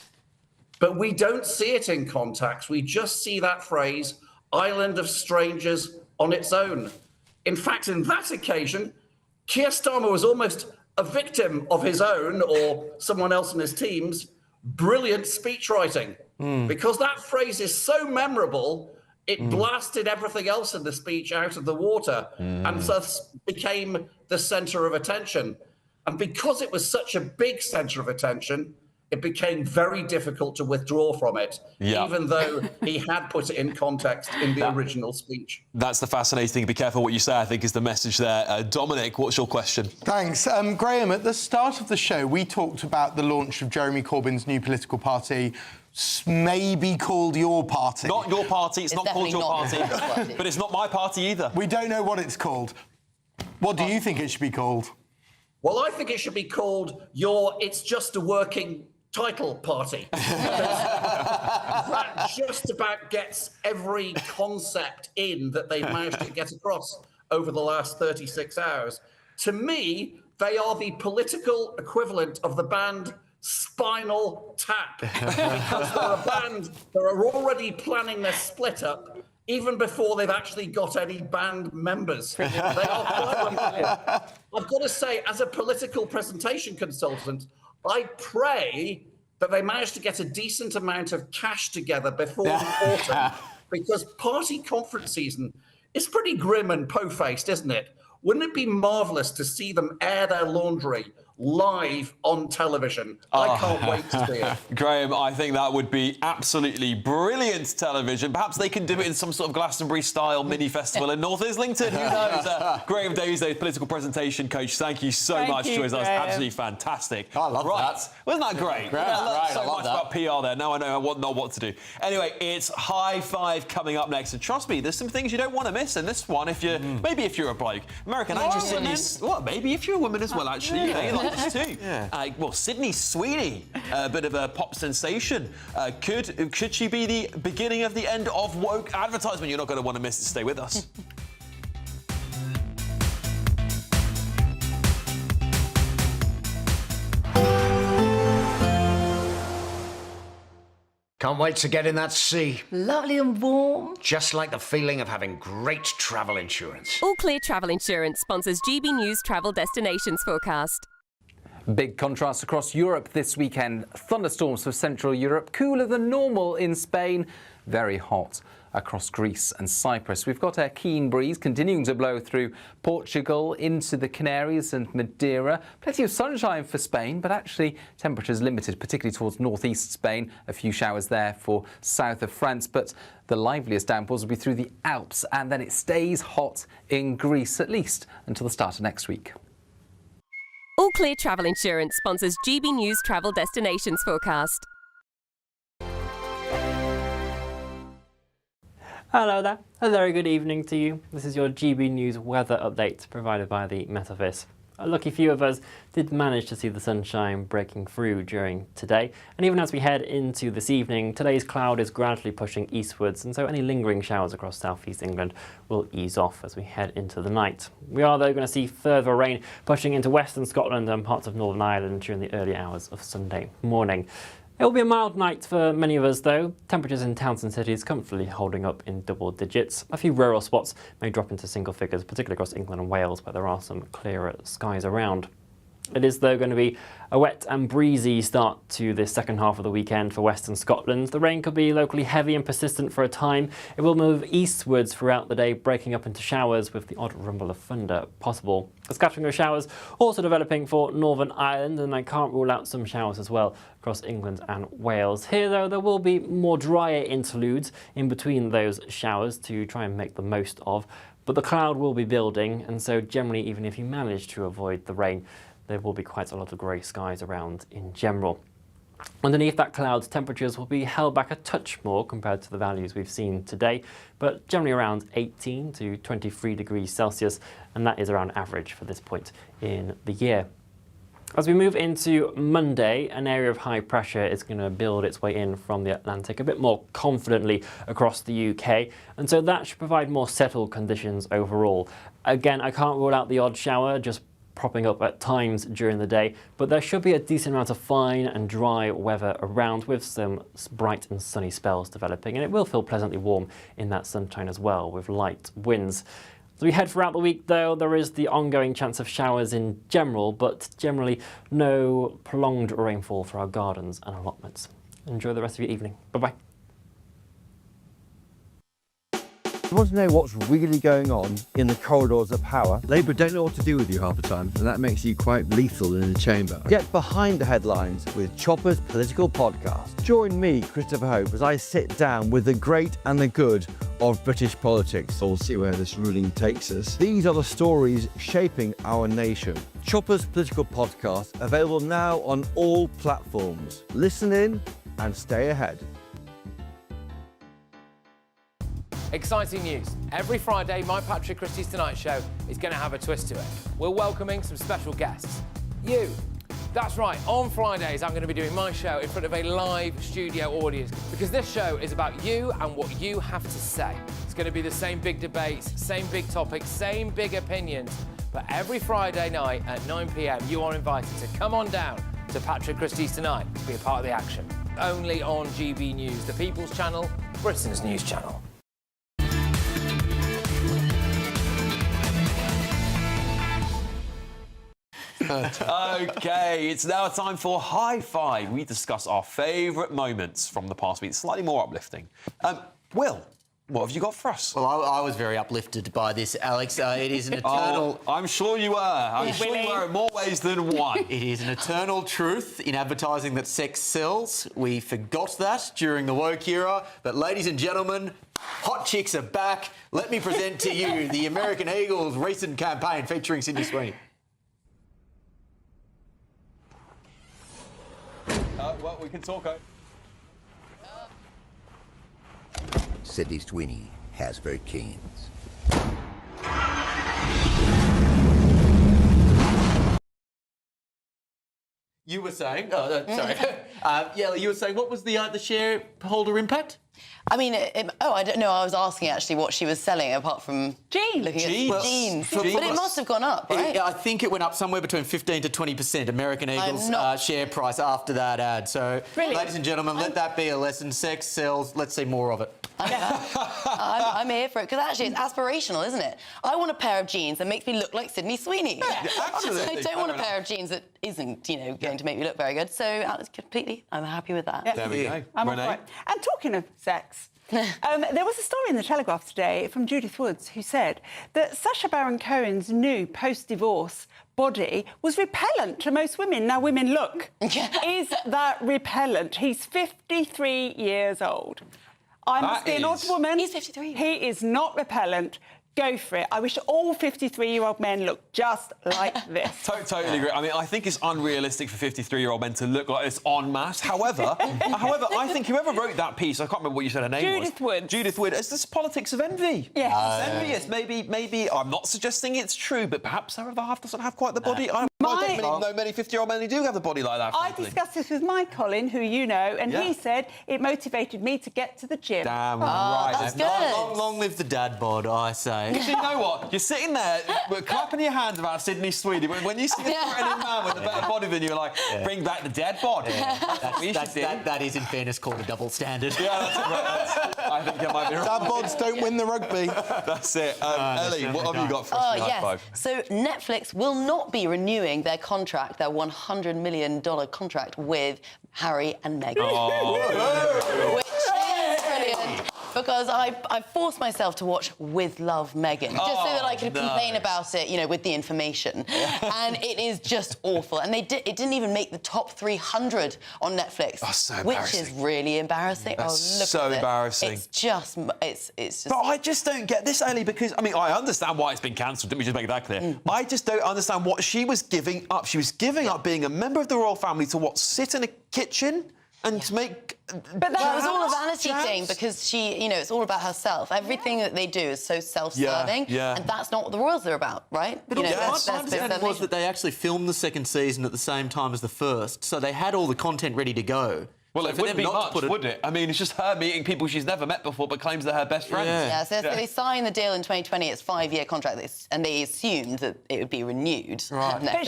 But we don't see it in context. We just see that phrase, Island of Strangers, on its own. In fact, in that occasion, Keir Starmer was almost a victim of his own, or someone else in his team's, brilliant speech writing. Because that phrase is so memorable, it blasted everything else in the speech out of the water and thus became the centre of attention. And because it was such a big centre of attention, it became very difficult to withdraw from it, even though he had put it in context in the original speech. That's the fascinating thing. Be careful what you say, I think, is the message there. Dominic, what's your question? Thanks. Graham, at the start of the show, we talked about the launch of Jeremy Corbyn's new political party, maybe called Your Party. Not Your Party, it's not called Your Party, but it's not my party either. We don't know what it's called. What do you think it should be called? Well, I think it should be called It's Just a Working Title Party. That just about gets every concept in that they've managed to get across over the last 36 hours. To me, They are the political equivalent of the band Spinal Tap, because they're a band that are already planning their split up even before they've actually got any band members. They are quite I've got to say, as a political presentation consultant, I pray that they manage to get a decent amount of cash together before the autumn, because party conference season is pretty grim and po-faced, isn't it? Wouldn't it be marvellous to see them air their laundry live on television? I can't wait to see it. Graham, I think that would be absolutely brilliant television. Perhaps they can do it in some sort of Glastonbury-style mini-festival in North Islington. Who knows? Graham Davies, political presentation coach, thank you so much for joining us. Absolutely fantastic. I love that. Wasn't that great? Great. So much about PR there. Now I know what to do. Anyway, it's High Five coming up next. And trust me, there's some things you don't want to miss in this one. Maybe if you're a bloke. American actress Sydney... Well, maybe if you're a woman as well, actually. You know, you like this too. Well, Sydney Sweeney, a bit of a pop sensation. Could she be the beginning of the end of woke advertisement? You're not going to want to miss it. Stay with us. Can't wait to get in that sea. Lovely and warm. Just like the feeling of having great travel insurance. All Clear Travel Insurance sponsors GB News travel destinations forecast. Big contrast across Europe this weekend. Thunderstorms for Central Europe, cooler than normal in Spain, very hot across Greece and Cyprus. We've got a keen breeze continuing to blow through Portugal into the Canaries and Madeira. Plenty of sunshine for Spain, but actually temperatures limited, particularly towards northeast Spain. A few showers there for south of France, but the liveliest downpours will be through the Alps, and then it stays hot in Greece, at least until the start of next week. All Clear Travel Insurance sponsors GB News travel destinations forecast. Hello there, a very good evening to you. This is your GB News weather update provided by the Metaverse. A lucky few of us did manage to see the sunshine breaking through during today, and even as we head into this evening, today's cloud is gradually pushing eastwards, and so any lingering showers across southeast England will ease off as we head into the night. We are though going to see further rain pushing into western Scotland and parts of Northern Ireland during the early hours of Sunday morning. It will be a mild night for many of us though. Temperatures in towns and cities comfortably holding up in double digits. A few rural spots may drop into single figures, particularly across England and Wales where there are some clearer skies around. It is though going to be a wet and breezy start to this second half of the weekend for western Scotland. The rain could be locally heavy and persistent for a time. It will move eastwards throughout the day, breaking up into showers with the odd rumble of thunder possible. A scattering of showers also developing for Northern Ireland, and I can't rule out some showers as well across England and Wales. Here though, there will be more drier interludes in between those showers to try and make the most of. But the cloud will be building, and so generally even if you manage to avoid the rain, there will be quite a lot of grey skies around in general. Underneath that cloud, temperatures will be held back a touch more compared to the values we've seen today, but generally around 18 to 23 degrees Celsius, and that is around average for this point in the year. As we move into Monday, an area of high pressure is going to build its way in from the Atlantic a bit more confidently across the UK, and so that should provide more settled conditions overall. Again, I can't rule out the odd shower, just propping up at times during the day, but there should be a decent amount of fine and dry weather around with some bright and sunny spells developing, and it will feel pleasantly warm in that sunshine as well with light winds. As we head throughout the week though, there is the ongoing chance of showers in general, but generally no prolonged rainfall for our gardens and allotments. Enjoy the rest of your evening. Bye-bye. You want to know what's really going on in the corridors of power? Labour don't know what to do with you half the time, and that makes you quite lethal in the chamber. Get behind the headlines with Chopper's Political Podcast. Join me, Christopher Hope, as I sit down with the great and the good of British politics. We'll see where this ruling takes us. These are the stories shaping our nation. Chopper's Political Podcast, available now on all platforms. Listen in and stay ahead. Exciting news. Every Friday, my Patrick Christie's Tonight Show is going to have a twist to it. We're welcoming some special guests. You. That's right, on Fridays, I'm going to be doing my show in front of a live studio audience because this show is about you and what you have to say. It's going to be the same big debates, same big topics, same big opinions, But every Friday night at 9 p.m, you are invited to come on down to Patrick Christie's Tonight to be a part of the action. Only on GB News, the People's Channel, Britain's news channel. OK, it's now time for High Five. We discuss our favourite moments from the past week, slightly more uplifting. Will, what have you got for us? Well, I was very uplifted by this, Alex. It is an eternal... Oh, I'm sure you were. I'm sure you were in more ways than one. It is an eternal truth in advertising that sex sells. We forgot that during the woke era. But, ladies and gentlemen, hot chicks are back. Let me present to you the American Eagles' recent campaign featuring Sydney Sweeney. Well, we can talk. Sydney Sweeney has her canes. You were saying... Oh, sorry. Yeah, you were saying, what was the shareholder impact? I mean, I don't know. I was asking actually what she was selling apart from jeans. Looking at jeans. But it must have gone up, right? I think it went up somewhere between 15 to 20%, American Eagles' share price after that ad. So, ladies and gentlemen, let that be a lesson. Sex sells. Let's see more of it. I'm here for it because actually it's aspirational, isn't it? I want a pair of jeans that makes me look like Sydney Sweeney. Yeah, absolutely. I don't want a pair of jeans that isn't, going to make me look very good. So I'm happy with that. Yeah. There we go. I'm all right. And talking of sex, there was a story in the Telegraph today from Judith Woods who said that Sacha Baron Cohen's new post-divorce body was repellent to most women. Now, women, look, is that repellent? He's 53 years old. I must be an odd woman. He's 53. He is not repellent. Go for it. I wish all 53-year-old men looked just like this. Totally agree. I mean, I think it's unrealistic for 53-year-old men to look like this en masse. However, I think whoever wrote that piece, I can't remember what you said her name was. Judith Wood. Judith Wood. It's this politics of envy. Yes. Envious. Maybe. I'm not suggesting it's true, but perhaps her other half doesn't have quite the body. I don't know many 50-year-old men who do have the body like that. I discussed this with my Colin, who you know, and he said it motivated me to get to the gym. Damn right. That's good. Long live the dad bod, I say. You know what? You're sitting there clapping your hands about Sydney Sweeney. When you see a threatening man with a better body than you, you're like, bring back the dead bod. That is, in fairness, called a double standard. Yeah, I think it might be right. Dad bods don't win the rugby. That's it. Ellie, what have you got for us? High five. So Netflix will not be renewing their contract, their $100 million contract with Harry and Meghan. Which is brilliant. Because I forced myself to watch With Love, Meghan, just so that I could complain about it, with the information. And it is just awful. And it didn't even make the top 300 on Netflix, which is really embarrassing. That's so embarrassing. It's just. But I just don't get this, Ellie, because I understand why it's been cancelled. Let me just make that clear. I just don't understand what she was giving up. She was giving up being a member of the royal family to sit in a kitchen and to make. But that was all a vanity thing because she, it's all about herself. Everything that they do is so self-serving, and that's not what the royals are about, right? But my understanding was that they actually filmed the second season at the same time as the first, so they had all the content ready to go. Well, it wouldn't be much, would it? I mean, it's just her meeting people she's never met before but claims they're her best friends. Yeah, so they signed the deal in 2020. It's a 5-year contract, and they assumed that it would be renewed. Right. Netflix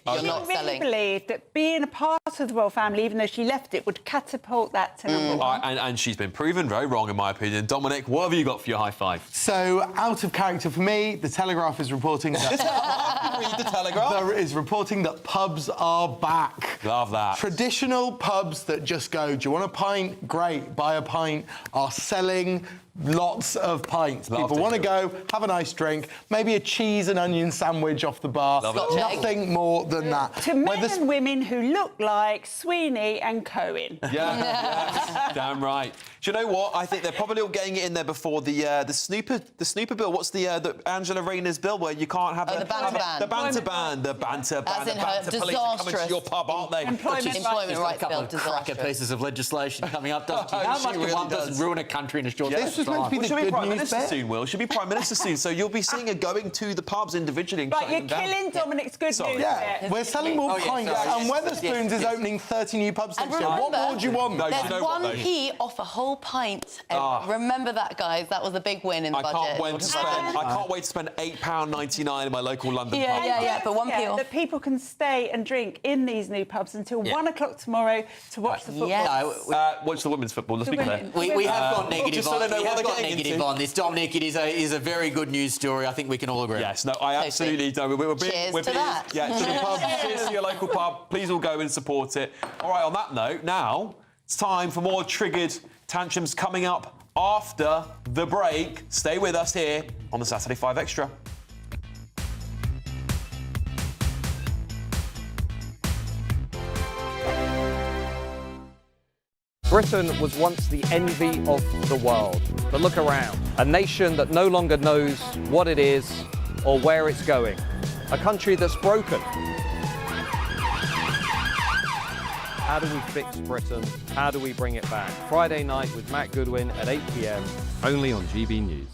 But she selling. believed that being a part of the royal family, even though she left it, would catapult that to number one. And she's been proven very wrong, in my opinion. Dominic, what have you got for your high five? So, out of character for me, the Telegraph is reporting that... Read the Telegraph. Is reporting that pubs are back. Love that. Traditional pubs that just go, do you want a pint? Great, buy a pint, are selling lots of pints. People want to go, have a nice drink, maybe a cheese and onion sandwich off the bar. Nothing more than that. To men and women who look like Sweeney and Cohen. Yeah, damn right. Do you know what? I think they're probably all getting it in there before the snooper bill. What's the Angela Rayner's bill where you can't have the banter ban. The banter ban. The banter ban. The banter police are coming to your pub, aren't they? Employment rights bill. Cracker pieces of legislation coming up, doesn't she? How much can one person ruin a country in a short time? was meant to be the She'll be good Prime news Minister bit. soon, Will. She'll be Prime Minister soon, so you'll be seeing her going to the pubs individually and Right, shutting you're them down. killing Dominic's good news. Yeah, we're selling more pints, and Wetherspoons is opening 30 new pubs And next year. What remember, more do you want? No, do you there's know what, one though? p off a whole pint. Remember that, guys. That was a big win in the I budget. can't wait to spend £8.99 in my local London pub. Yeah, but one p off. That people can stay and drink in these new pubs until 1 o'clock tomorrow to watch the football. Watch the women's football. Let's The speak of women. that. We have got negative Just so they know what they're getting into. on this. Dominic, it is a very good news story. I think we can all agree. Yes, no, I absolutely don't. We're being, Cheers we're to being, that. Yeah, to the pub. Cheers to your local pub. Please all go and support it. All right, on that note, now it's time for more triggered tantrums coming up after the break. Stay with us here on the Saturday 5 Extra. Britain was once the envy of the world. But look around. A nation that no longer knows what it is or where it's going. A country that's broken. How do we fix Britain? How do we bring it back? Friday night with Matt Goodwin at 8 p.m. Only on GB News.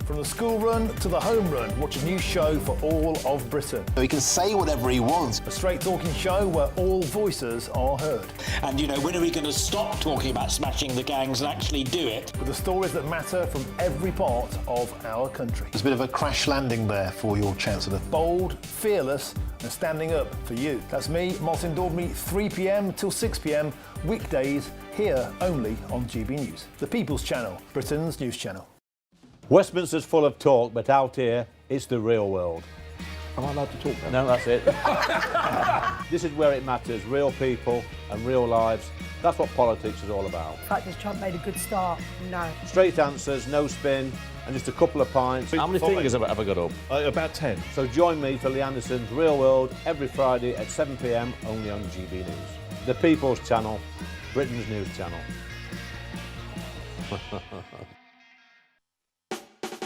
From the school run to the home run, watch a new show for all of Britain. He can say whatever he wants. A straight talking show where all voices are heard. And, you know, when are we going to stop talking about smashing the gangs and actually do it? With the stories that matter from every part of our country. There's a bit of a crash landing there for your Chancellor. Bold, fearless and standing up for you. That's me, Martin Daubney, 3 p.m. till 6 p.m. weekdays here only on GB News. The People's Channel, Britain's news channel. Westminster's full of talk, but out here, it's the real world. Am I allowed to talk then? No, that's it. This is where it matters, real people and real lives. That's what politics is all about. The fact is Trump made a good start. No. Straight answers, no spin, and just a couple of pints. How many fingers have I got up? About 10. So join me for Lee Anderson's Real World every Friday at 7 p.m. only on GB News. The People's Channel, Britain's news channel.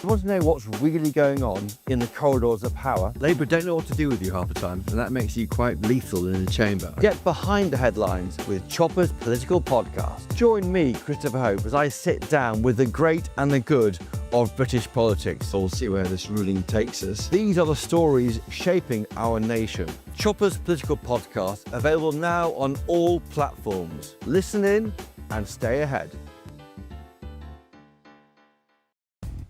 You want to know what's really going on in the corridors of power? Labour don't know what to do with you half the time, and that makes you quite lethal in the chamber. Get behind the headlines with Chopper's political podcast. Join me, Christopher Hope, as I sit down with the great and the good of British politics. We'll see where this ruling takes us. These are the stories shaping our nation. Chopper's political podcast, available now on all platforms. Listen in and stay ahead.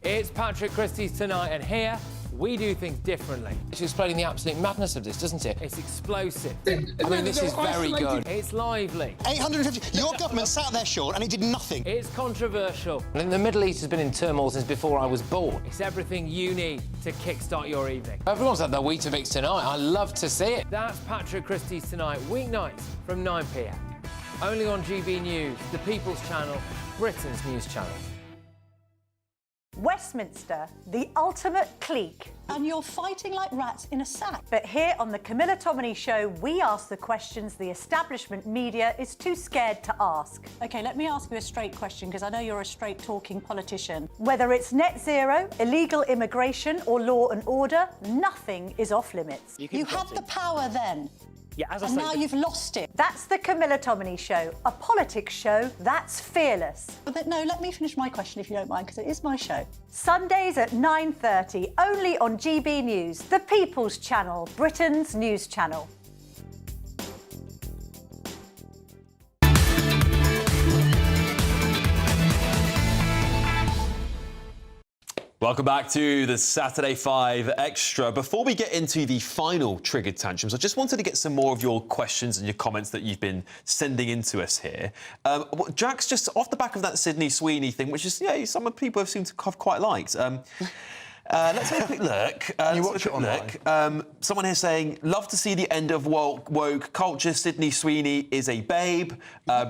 It's Patrick Christie's Tonight, and here we do things differently. It's explaining the absolute madness of this, doesn't it? It's explosive. I mean, this is very good. It's lively. 850. Your government sat there, Sean, and it did nothing. It's controversial. And the Middle East has been in turmoil since before I was born. It's everything you need to kickstart your evening. Everyone's had their Weetabix tonight. I love to see it. That's Patrick Christie's Tonight, weeknights from 9 p.m. Only on GB News, the People's Channel, Britain's news channel. Westminster, the ultimate clique. And you're fighting like rats in a sack. But here on the Camilla Tominey Show, we ask the questions the establishment media is too scared to ask. OK, let me ask you a straight question, because I know you're a straight-talking politician. Whether it's net zero, illegal immigration or law and order, nothing is off limits. You had the power then. Yeah, as and now you've lost it. That's the Camilla Tominey Show, a politics show that's fearless. But no, let me finish my question if you don't mind, because it is my show. Sundays at 9:30, only on GB News, the People's Channel, Britain's news channel. Welcome back to the Saturday 5 Extra. Before we get into the final triggered tantrums, I just wanted to get some more of your questions and your comments that you've been sending in to us here. Jack's just off the back of that Sydney Sweeney thing, which is, yeah, some people have seemed to have quite liked. Let's have a quick look. You watch it online. Someone here saying, love to see the end of woke culture. Sydney Sweeney is a babe.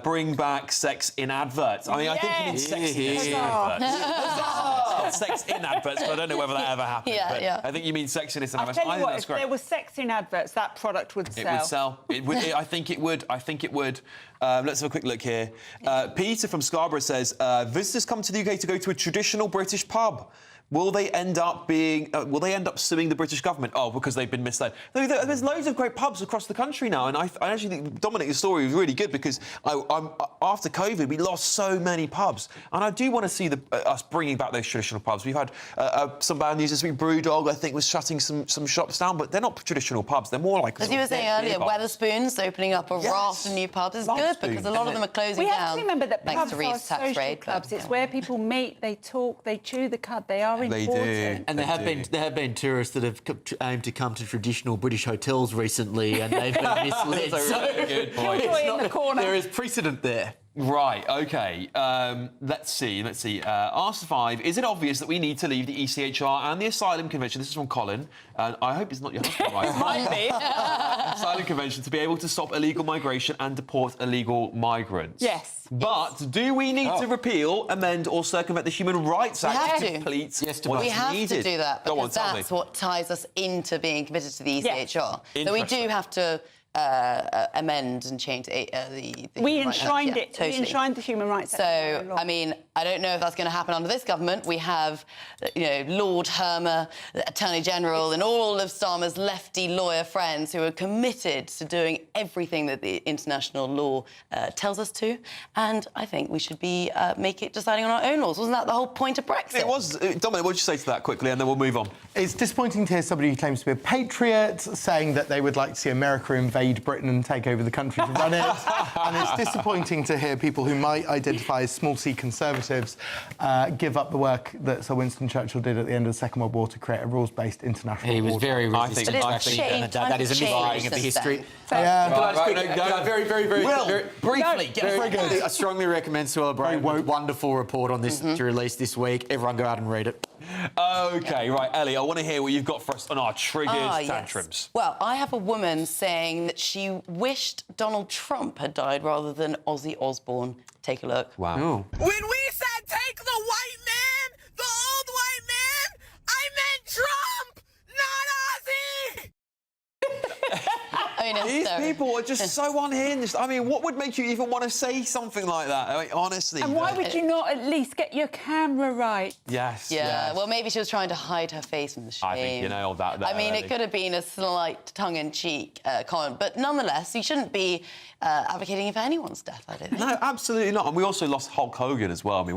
Bring back sex in adverts. I mean, I think he means sex in adverts. Sex in adverts, but I don't know whether that ever happened. Yeah. I think you mean sex in adverts. I'll tell you I think what, that's if great. there was sex in adverts, that product would sell. It would sell. It would, I think it would. Let's have a quick look here. Peter from Scarborough says, visitors come to the UK to go to a traditional British pub. Will they end up being? Will they end up suing the British government? Oh, because they've been misled. There's loads of great pubs across the country now, and I actually think Dominic's story was really good because after COVID we lost so many pubs, and I do want to see us bringing back those traditional pubs. We've had some bad news this week. Brewdog, I think, was shutting some shops down, but they're not traditional pubs. They're more like. As you were saying earlier, Wetherspoons opening up a raft of new pubs is good because a lot of them are closing down. We have to remember that thanks pubs to are Reeve's tax social raid. clubs. It's where people meet, they talk, they chew the cud. They are important. They do. And there have been tourists that have aimed to come to traditional British hotels recently, and they've been misled. That's a really good point. In the corner. There is precedent there. Right, OK. Let's see. Ask 5. Is it obvious that we need to leave the ECHR and the Asylum Convention? This is from Colin. I hope it's not your husband, right? Might be. Asylum Convention to be able to stop illegal migration and deport illegal migrants. Yes. But do we need to repeal, amend or circumvent the Human Rights Act to complete what We is have needed? to do that because that's what ties us into being committed to the ECHR. So we do have to amend and change the We Human Rights enshrined Act. it. Totally. We enshrined the Human Rights Act. So, I mean, I don't know if that's going to happen under this government. We have, Lord Hermer, the Attorney General, and all of Starmer's lefty lawyer friends who are committed to doing everything that the international law tells us to. And I think we should be deciding on our own laws. Wasn't that the whole point of Brexit? It was. Dominic, what would you say to that quickly, and then we'll move on? It's disappointing to hear somebody who claims to be a patriot saying that they would like to see America invade Britain and take over the country to run it. And it's disappointing to hear people who might identify as small C conservatives give up the work that Sir Winston Churchill did at the end of the Second World War to create a rules-based international order. He was very resistant. I think that is a misreading of the history. Briefly, very good. I strongly recommend Celebrate. Wonderful report on this to release this week. Everyone go out and read it. OK, right, Ellie, I want to hear what you've got for us on our triggered tantrums. Yes. Well, I have a woman saying that she wished Donald Trump had died rather than Ozzy Osbourne. Take a look. Wow. When we said take the white man, the old white man, I meant Trump, not Ozzy! These people are just so unhinged. I mean, what would make you even want to say something like that? I mean, honestly. And why would you not at least get your camera right? Yes. Yeah, well, maybe she was trying to hide her face from the shame. I think you nailed that. I mean, it could have been a slight tongue-in-cheek comment, but nonetheless, you shouldn't be advocating for anyone's death, I don't think. No, absolutely not. And we also lost Hulk Hogan as well. I mean,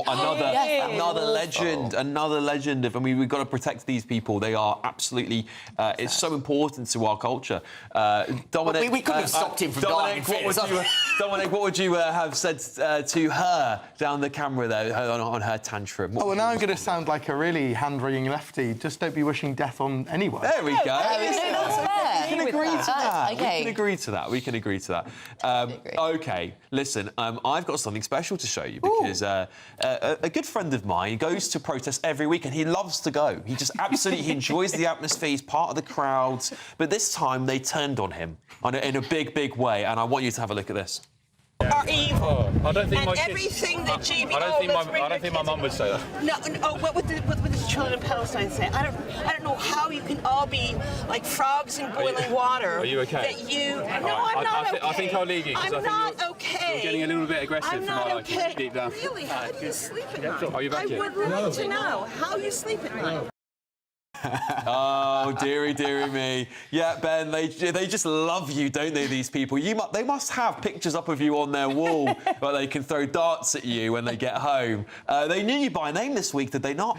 another legend of. I mean, we've got to protect these people. They are absolutely. It's so important to our culture. Dominic, we couldn't have stopped him from dying. Dominic, what would you have said to her down the camera there on her tantrum? Well, now I'm going to sound like a really hand-wringing lefty. Just don't be wishing death on anyone. There we go. We can agree to that. Okay. We can agree to that. We can agree to that. OK, listen, I've got something special to show you because a good friend of mine goes to protests every week and he loves to go. He just absolutely enjoys the atmosphere. He's part of the crowds. But this time they turned on him in a big way, and I want you to have a look at this. Are evil. I don't think and my kids... everything that GB... I don't think my mum would say that. No, what would the children in Palestine say? I don't know how you can all be like frogs in boiling water. Are you okay? That you... No, I'm not okay. I think I'll leave you. I'm not okay. You're getting a little bit aggressive. I'm not okay. Deep down. Really? How do you sleep at night? Are you back I would like to know how you sleep at night. Oh, dearie me. Yeah, Ben, they just love you, don't they, these people? They must have pictures up of you on their wall where they can throw darts at you when they get home. They knew you by name this week, did they not?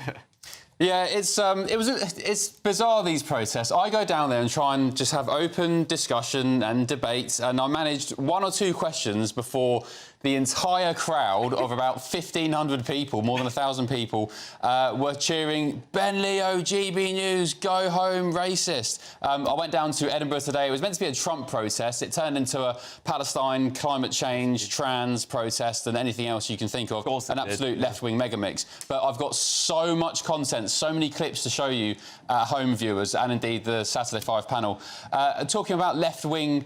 Yeah, it's bizarre, these protests. I go down there and try and just have open discussion and debates, and I managed one or two questions before the entire crowd of about 1,500 people, more than 1,000 people, were cheering, Ben Leo, GB News, go home, racist. I went down to Edinburgh today. It was meant to be a Trump protest. It turned into a Palestine, climate change, trans protest and anything else you can think of. An absolute left-wing megamix. But I've got so much content, so many clips to show you, home viewers, and indeed the Saturday 5 panel, talking about left-wing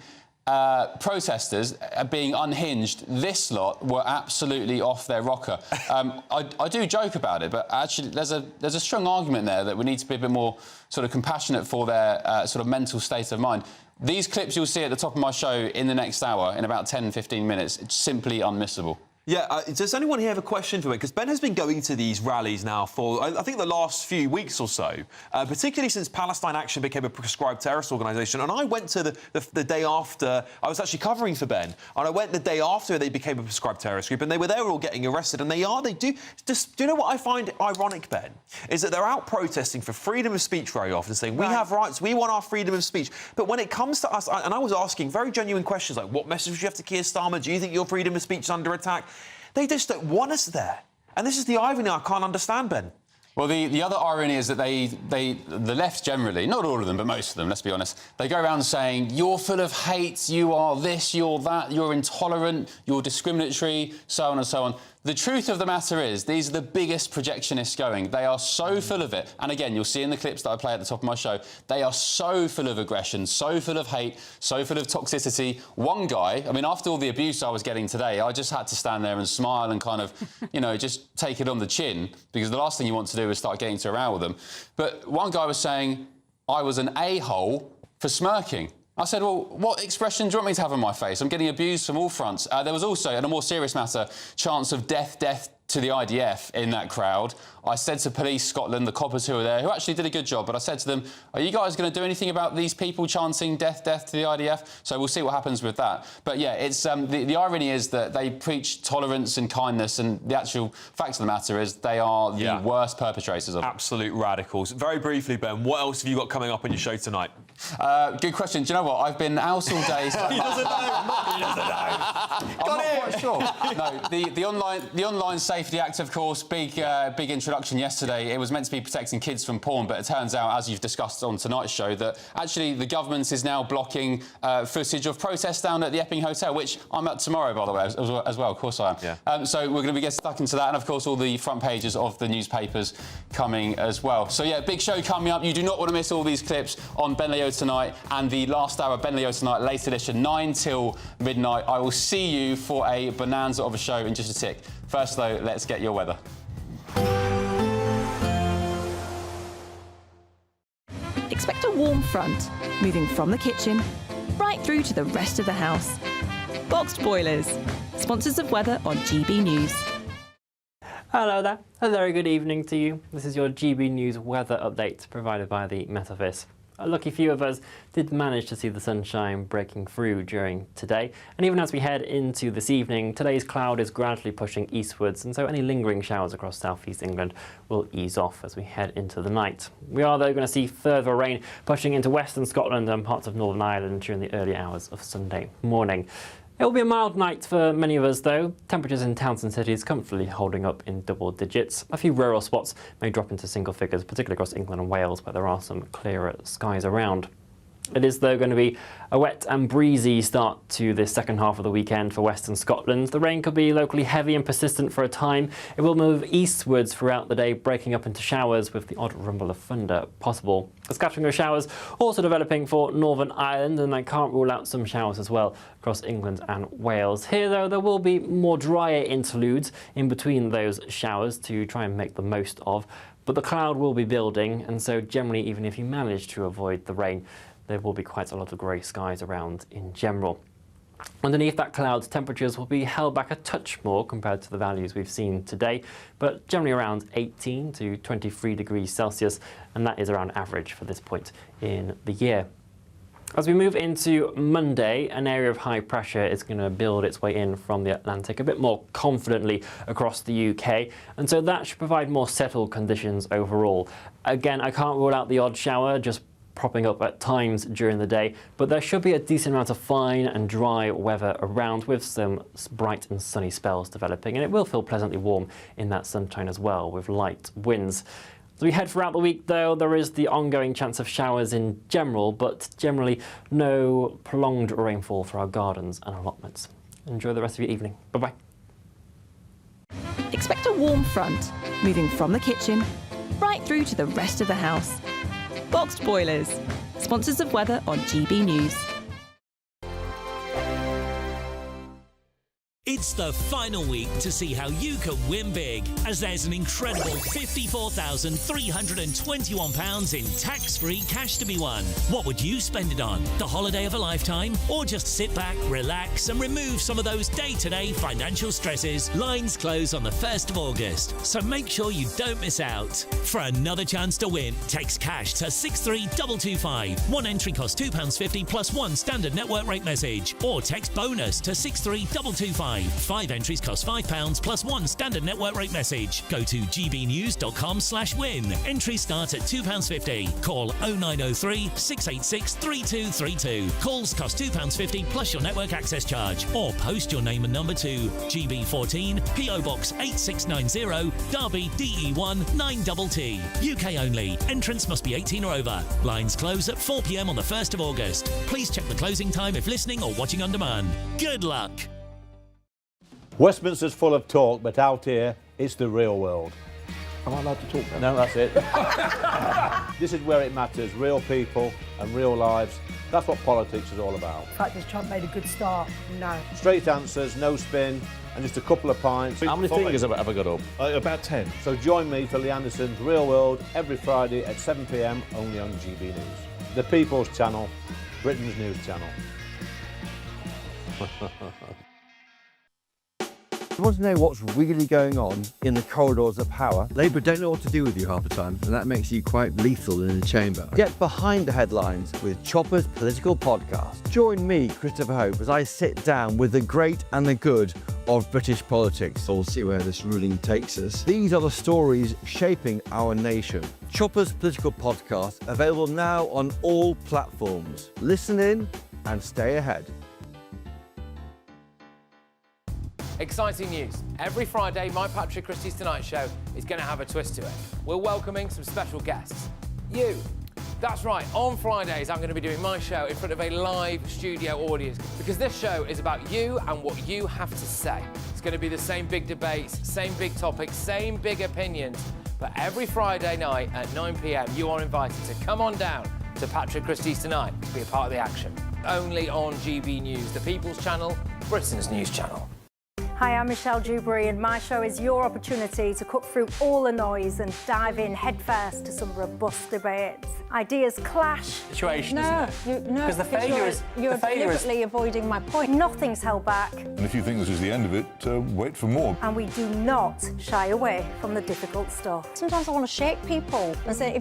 protesters being unhinged. This lot were absolutely off their rocker. I do joke about it, but actually there's a strong argument there that we need to be a bit more sort of compassionate for their sort of mental state of mind. These clips you'll see at the top of my show in the next hour, in about 10-15 minutes, it's simply unmissable. Yeah, does anyone here have a question for me? Because Ben has been going to these rallies now for, I think, the last few weeks or so, particularly since Palestine Action became a proscribed terrorist organisation. And I went to the day after, I was actually covering for Ben, and I went the day after they became a proscribed terrorist group, and they were all getting arrested. And do you know what I find ironic, Ben? Is that they're out protesting for freedom of speech very often, saying, we have rights, we want our freedom of speech. But when it comes to us, and I was asking very genuine questions like, what message would you have to Keir Starmer? Do you think your freedom of speech is under attack? They just don't want us there. And this is the irony I can't understand, Ben. Well, the other irony is that the left generally, not all of them, but most of them, let's be honest, they go around saying, you're full of hate, you are this, you're that, you're intolerant, you're discriminatory, so on and so on. The truth of the matter is, these are the biggest projectionists going. They are so full of it. And again, you'll see in the clips that I play at the top of my show, they are so full of aggression, so full of hate, so full of toxicity. One guy, I mean, after all the abuse I was getting today, I just had to stand there and smile and kind of, just take it on the chin, because the last thing you want to do is start getting into a row with them. But one guy was saying I was an a-hole for smirking. I said, well, what expression do you want me to have on my face? I'm getting abused from all fronts. There was also, in a more serious matter, chants of death to the IDF in that crowd. I said to Police Scotland, the coppers who were there, who actually did a good job, but I said to them, are you guys going to do anything about these people chanting death to the IDF? So we'll see what happens with that. But yeah, it's the irony is that they preach tolerance and kindness, and the actual fact of the matter is they are the worst perpetrators of it. Absolute radicals. Very briefly, Ben, what else have you got coming up on your show tonight? Good question. Do you know what? I've been out all day. He doesn't know. He doesn't know. I'm not quite sure. No, the Online Safety Act, of course, big introduction yesterday. It was meant to be protecting kids from porn, but it turns out, as you've discussed on tonight's show, that actually the government is now blocking footage of protests down at the Epping Hotel, which I'm at tomorrow, by the way, as well. Of course I am. Yeah. So we're going to be getting stuck into that, and of course all the front pages of the newspapers coming as well. So yeah, big show coming up. You do not want to miss all these clips on Ben Leo Tonight and the last hour of Ben Leo Tonight, late edition, 9 till midnight. I will see you for a bonanza of a show in just a tick. First, though, let's get your weather. Expect a warm front, moving from the kitchen right through to the rest of the house. Boxed Boilers, sponsors of weather on GB News. Hello there, a very good evening to you. This is your GB News weather update provided by the Met Office. A lucky few of us did manage to see the sunshine breaking through during today, and even as we head into this evening, today's cloud is gradually pushing eastwards, and so any lingering showers across southeast England will ease off as we head into the night. We are though going to see further rain pushing into western Scotland and parts of Northern Ireland during the early hours of Sunday morning. It will be a mild night for many of us though, temperatures in towns and cities comfortably holding up in double digits. A few rural spots may drop into single figures, particularly across England and Wales where there are some clearer skies around. It is, though, going to be a wet and breezy start to the second half of the weekend for western Scotland. The rain could be locally heavy and persistent for a time. It will move eastwards throughout the day, breaking up into showers with the odd rumble of thunder possible. A scattering of showers also developing for Northern Ireland, and I can't rule out some showers as well across England and Wales. Here, though, there will be more drier interludes in between those showers to try and make the most of. But the cloud will be building, and so generally, even if you manage to avoid the rain, there will be quite a lot of grey skies around in general. Underneath that cloud, temperatures will be held back a touch more compared to the values we've seen today, but generally around 18 to 23 degrees Celsius, and that is around average for this point in the year. As we move into Monday, an area of high pressure is going to build its way in from the Atlantic a bit more confidently across the UK, and so that should provide more settled conditions overall. Again, I can't rule out the odd shower just propping up at times during the day, but there should be a decent amount of fine and dry weather around with some bright and sunny spells developing, and it will feel pleasantly warm in that sunshine as well with light winds. As we head throughout the week, though, there is the ongoing chance of showers in general, but generally no prolonged rainfall for our gardens and allotments. Enjoy the rest of your evening. Bye-bye. Expect a warm front, moving from the kitchen right through to the rest of the house. Boxed Boilers, sponsors of weather on GB News. It's It's the final week to see how you can win big, as there's an incredible £54,321 in tax-free cash to be won. What would you spend it on? The holiday of a lifetime? Or just sit back, relax and remove some of those day-to-day financial stresses? Lines close on the 1st of August, so make sure you don't miss out. For another chance to win, text cash to 63225. One entry costs £2.50 plus one standard network rate message. Or text bonus to 63225. 5 entries cost £5 plus one standard network rate message. Go to gbnews.com/win. Entries start at £2.50. Call 0903 686 3232. Calls cost £2.50 plus your network access charge. Or post your name and number to GB14 PO Box 8690 Derby DE1 9TT. UK only. Entrance must be 18 or over. Lines close at 4 p.m. on the 1st of August. Please check the closing time if listening or watching on demand. Good luck. Westminster's full of talk, but out here, it's the real world. Am I allowed to talk now? No, that's it. This is where it matters. Real people and real lives. That's what politics is all about. The fact is Trump made a good start, no. Straight answers, no spin, and just a couple of pints. How many fingers have I got up? About 10. So join me for Lee Anderson's Real World every Friday at 7 p.m. only on GB News. The People's Channel, Britain's news channel. You want to know what's really going on in the corridors of power? Labour don't know what to do with you half the time, and that makes you quite lethal in the chamber. Get behind the headlines with Chopper's political podcast. Join me, Christopher Hope, as I sit down with the great and the good of British politics. We'll see where this ruling takes us. These are the stories shaping our nation. Chopper's political podcast, available now on all platforms. Listen in and stay ahead. Exciting news. Every Friday, my Patrick Christie's Tonight Show is going to have a twist to it. We're welcoming some special guests. You. That's right, on Fridays I'm going to be doing my show in front of a live studio audience, because this show is about you and what you have to say. It's going to be the same big debates, same big topics, same big opinions, but every Friday night at 9 p.m. you are invited to come on down to Patrick Christie's Tonight to be a part of the action. Only on GB News, the People's Channel, Britain's news channel. Hi, I'm Michelle Dewberry, and my show is your opportunity to cut through all the noise and dive in headfirst to some robust debates. Ideas clash. Situation, isn't it? No, because the failure is you're deliberately avoiding my point. Nothing's held back. And if you think this is the end of it, wait for more. And we do not shy away from the difficult stuff. Sometimes I want to shake people and say,